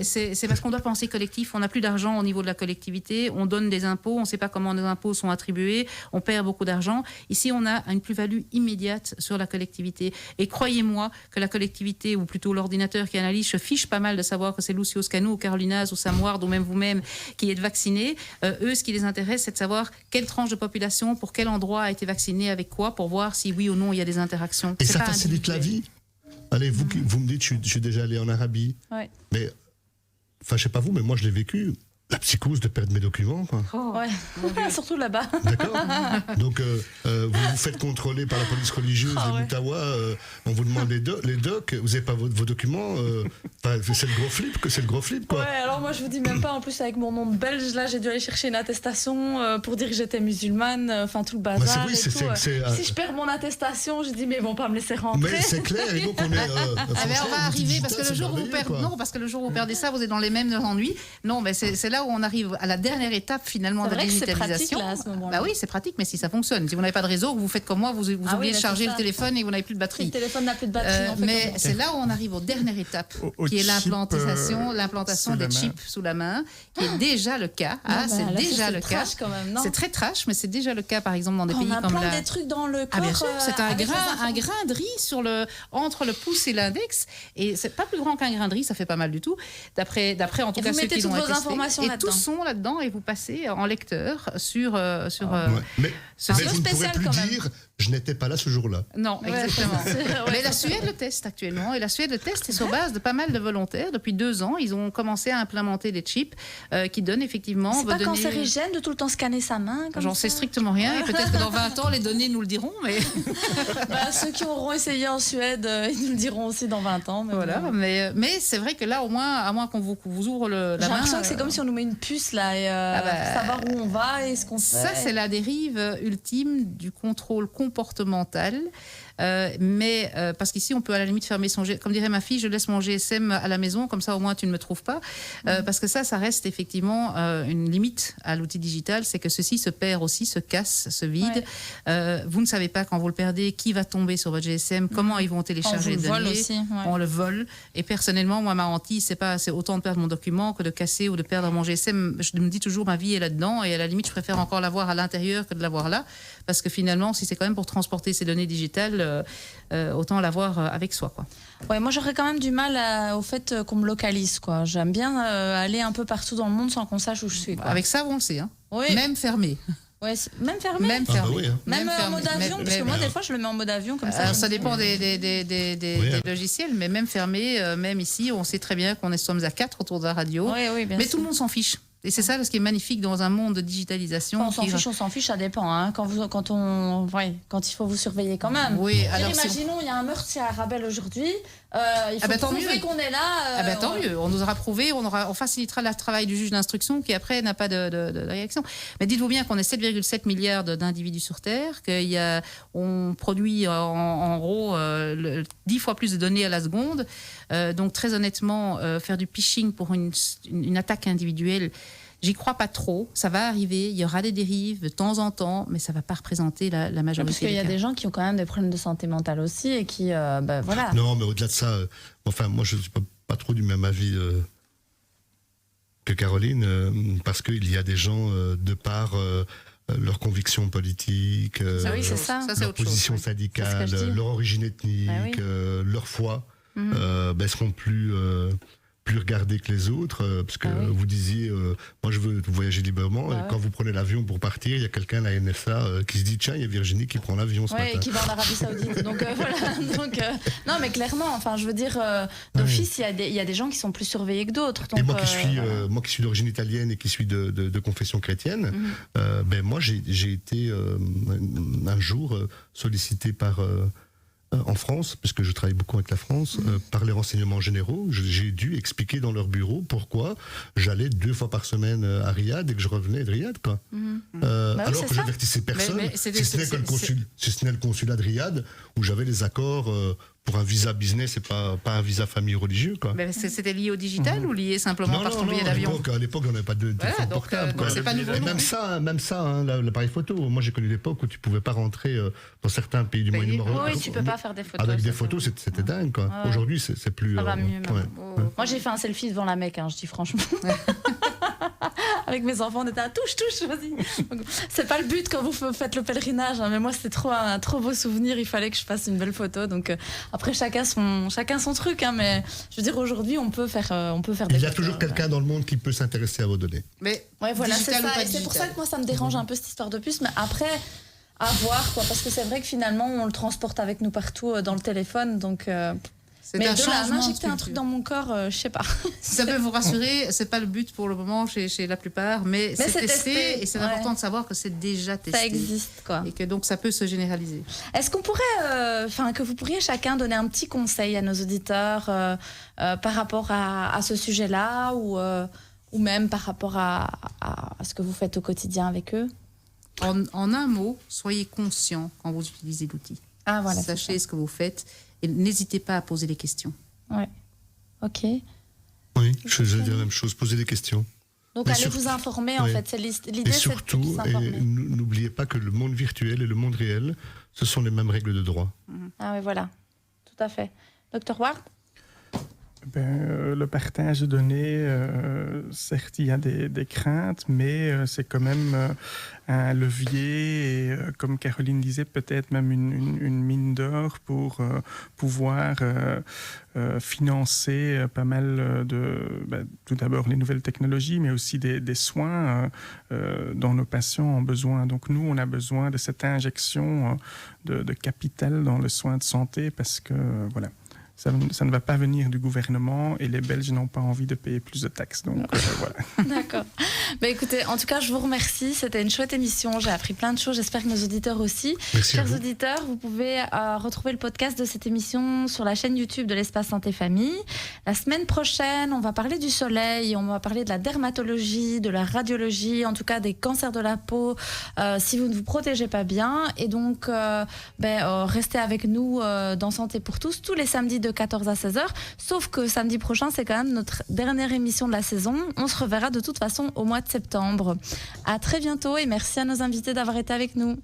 c'est parce qu'on doit penser collectif. On n'a plus d'argent au niveau de la collectivité. On donne des impôts, on ne sait pas comment nos impôts sont attribués. On perd beaucoup d'argent. Ici, on a une plus-value immédiate sur la collectivité. Et croyez-moi que la collectivité, ou plutôt l'ordinateur qui analyse, se fiche pas mal de savoir que c'est Lucio Scano, ou Carolinas, ou Sam Ward, ou même vous-même qui êtes vacciné. Eux, ce qui les intéresse, c'est de savoir quelle tranche de population, pour quel endroit a été vacciné avec quoi, pour voir si oui ou non il y a des interactions. Et ça facilite la vie. Allez, vous me dites, je suis déjà allé en Arabie. Ouais. Mais, enfin, je sais pas vous, mais moi je l'ai vécu. La psychose de perdre mes documents, quoi. Ouais. Surtout là-bas. D'accord. Donc, vous vous faites contrôler par la police religieuse de l'Ottawa. On vous demande les docs. Vous n'avez pas vos documents. C'est le gros flip, quoi. Ouais, alors moi je vous dis même pas. En plus avec mon nom de belge, là j'ai dû aller chercher une attestation pour dire que j'étais musulmane. Enfin tout le bazar. Si je perds mon attestation, je dis mais ils vont pas me laisser rentrer. Mais c'est clair. Et donc on est. on va arriver parce que le jour où vous perdez, parce que le jour où vous perdez ça, vous êtes dans les mêmes ennuis. Non, mais c'est là où on arrive à la dernière étape finalement de la digitalisation. C'est pratique là à ce moment-là. Bah oui, c'est pratique, mais si ça fonctionne, si vous n'avez pas de réseau, vous faites comme moi, vous oubliez de charger le téléphone et vous n'avez plus de batterie. Si le téléphone n'a plus de batterie. Mais c'est là où on arrive aux dernières étapes, qui est l'implantation des chips sous la main, qui est déjà le cas. C'est déjà le cas. C'est très trash, mais c'est déjà le cas, par exemple, dans des pays comme on a plein des trucs dans le corps. Ah bien sûr, c'est un grain de riz entre le pouce et l'index, et c'est pas plus grand qu'un grain de riz, ça fait pas mal du tout. D'après en tout cas ceux qui l'ont testé. Et tous sont là-dedans et vous passez en lecteur sur mais vous ne pourrez plus dire je n'étais pas là ce jour-là. Non, exactement. Mais la Suède le teste actuellement, et la Suède le teste et sur base de pas mal de volontaires. Depuis 2 ans, ils ont commencé à implémenter des chips qui donnent effectivement... C'est pas cancérigène de tout le temps scanner sa main? J'en sais strictement rien, et peut-être que dans 20 ans, les données nous le diront, mais... Ceux qui auront essayé en Suède, ils nous le diront aussi dans 20 ans. Mais voilà, mais c'est vrai que là, au moins, à moins qu'on vous ouvre la main... J'ai l'impression que c'est comme si on nous met une puce là, et savoir où on va et ce qu'on fait. Ça, c'est la dérive ultime du contrôle comportemental. Mais parce qu'ici on peut à la limite fermer son GSM, comme dirait ma fille, je laisse mon GSM à la maison, comme ça au moins tu ne me trouves pas, parce que ça reste effectivement une limite à l'outil digital, c'est que ceci se perd aussi, se casse, se vide. Vous ne savez pas quand vous le perdez qui va tomber sur votre GSM, comment ils vont télécharger les données, aussi, on le vole, et personnellement moi ma hantise c'est autant de perdre mon document que de casser ou de perdre mon GSM. Je me dis toujours ma vie est là-dedans, et à la limite je préfère encore l'avoir à l'intérieur que de l'avoir là, parce que finalement si c'est quand même pour transporter ces données digitales, autant l'avoir avec soi, quoi. Ouais, moi j'aurais quand même du mal au fait qu'on me localise, quoi. J'aime bien aller un peu partout dans le monde sans qu'on sache où je suis, quoi. Avec ça, on le sait, hein. Oui. Même fermé. Ouais, même fermé. Même fermé. Ah bah oui, hein. Même en mode avion, parce que moi des fois je le mets en mode avion comme ça. Alors, ça dépend des logiciels, mais même fermé, même ici, on sait très bien qu'on sommes à 4 autour de la radio. Oui, bien mais sûr. tout le monde s'en fiche. Et c'est ça ce qui est magnifique dans un monde de digitalisation. Quand on s'en fiche, ça dépend. Hein. Quand il faut vous surveiller quand même. Oui, alors imaginons, il y a un meurtrier à Rabel aujourd'hui. Il faut prouver qu'on est là. Tant mieux. On nous aura prouvé, on facilitera le travail du juge d'instruction qui après n'a pas de réaction. Mais dites-vous bien qu'on est 7,7 milliards d'individus sur Terre, qu'on produit en gros 10 fois plus de données à la seconde. Donc très honnêtement, faire du phishing pour une attaque individuelle, j'y crois pas trop. Ça va arriver, il y aura des dérives de temps en temps, mais ça va pas représenter la majorité. Parce qu'il y a des gens qui ont quand même des problèmes de santé mentale aussi et qui, voilà. Non, mais au-delà de ça, moi je suis pas trop du même avis que Caroline, parce qu'il y a des gens de par leurs convictions politiques, c'est ça. leur position syndicale, leur origine ethnique, leur foi, seront plus regardés que les autres, parce que vous disiez, moi je veux voyager librement, et quand vous prenez l'avion pour partir, il y a quelqu'un à la NSA qui se dit, tiens, il y a Virginie qui prend l'avion ce matin. Et qui va en Arabie Saoudite. Donc voilà. Non, mais clairement, je veux dire, d'office, il y a des gens qui sont plus surveillés que d'autres. Donc, et moi qui suis d'origine italienne et qui suis de confession chrétienne, moi j'ai été un jour sollicité par... en France, puisque je travaille beaucoup avec la France, par les renseignements généraux, j'ai dû expliquer dans leur bureau pourquoi j'allais 2 fois par semaine à Riyad et que je revenais de Riyad, quoi. Alors que j'avertissais personne, si ce n'est le consulat de Riyad, où j'avais les accords pour un visa business et pas un visa famille religieux, quoi. Mais c'était lié au digital ou lié simplement par ton billet d'avion? À l'époque, on n'avait pas de téléphone portable. C'est pas nouveau. Même ça, l'appareil photo. Moi, j'ai connu l'époque où tu pouvais pas rentrer dans certains pays du Moyen-Orient. Oui, tu peux pas faire des photos. Avec des photos, c'était dingue, quoi. Aujourd'hui, c'est plus... Ça va mieux. Moi, j'ai fait un selfie devant la Mecque, je dis franchement. Avec mes enfants, on était à touche, vas-y. C'est pas le but quand vous faites le pèlerinage, mais moi, c'était un trop beau souvenir. Il fallait que je fasse une belle photo. Donc, après, chacun son truc, mais je veux dire, aujourd'hui, on peut faire des photos. Il y a toujours quelqu'un dans le monde qui peut s'intéresser à vos données. Mais voilà, c'est ça. Et c'est pour ça que moi, ça me dérange un peu cette histoire de puce. Mais après, à voir, quoi. Parce que c'est vrai que finalement, on le transporte avec nous partout dans le téléphone. Donc... Mais de là à m'injecter un truc dans mon corps, je sais pas. Si ça peut vous rassurer, c'est pas le but pour le moment chez la plupart, mais c'est testé et c'est important de savoir que c'est déjà testé. Ça existe, quoi. Et que donc ça peut se généraliser. Est-ce qu'on pourrait, que vous pourriez chacun donner un petit conseil à nos auditeurs par rapport à ce sujet-là ou même par rapport à ce que vous faites au quotidien avec eux? En un mot, soyez conscient quand vous utilisez l'outil. Ah, voilà, sachez ce que vous faites. Et n'hésitez pas à poser des questions. Ouais. Ok. Oui, je veux dire la même chose, poser des questions. Donc allez vous informer, en fait. L'idée, et surtout, c'est de s'informer. N'oubliez pas que le monde virtuel et le monde réel, ce sont les mêmes règles de droit. Ah oui, voilà. Tout à fait. Dr Ward? Le partage de données, certes, il y a des craintes, mais c'est quand même un levier et, comme Caroline disait, peut-être même une mine d'or pour pouvoir financer pas mal tout d'abord les nouvelles technologies, mais aussi des soins dont nos patients ont besoin. Donc nous, on a besoin de cette injection de capital dans le soin de santé parce que, voilà. Ça ne va pas venir du gouvernement et les Belges n'ont pas envie de payer plus de taxes. Donc voilà. D'accord. Écoutez, en tout cas, je vous remercie. C'était une chouette émission. J'ai appris plein de choses. J'espère que nos auditeurs aussi. Merci. Chers auditeurs, vous pouvez retrouver le podcast de cette émission sur la chaîne YouTube de l'Espace Santé Famille. La semaine prochaine, on va parler du soleil, on va parler de la dermatologie, de la radiologie, en tout cas des cancers de la peau, si vous ne vous protégez pas bien. Et donc, restez avec nous dans Santé pour tous les samedis de 14 à 16h, sauf que samedi prochain, c'est quand même notre dernière émission de la saison. On se reverra de toute façon au mois de septembre. À très bientôt et merci à nos invités d'avoir été avec nous.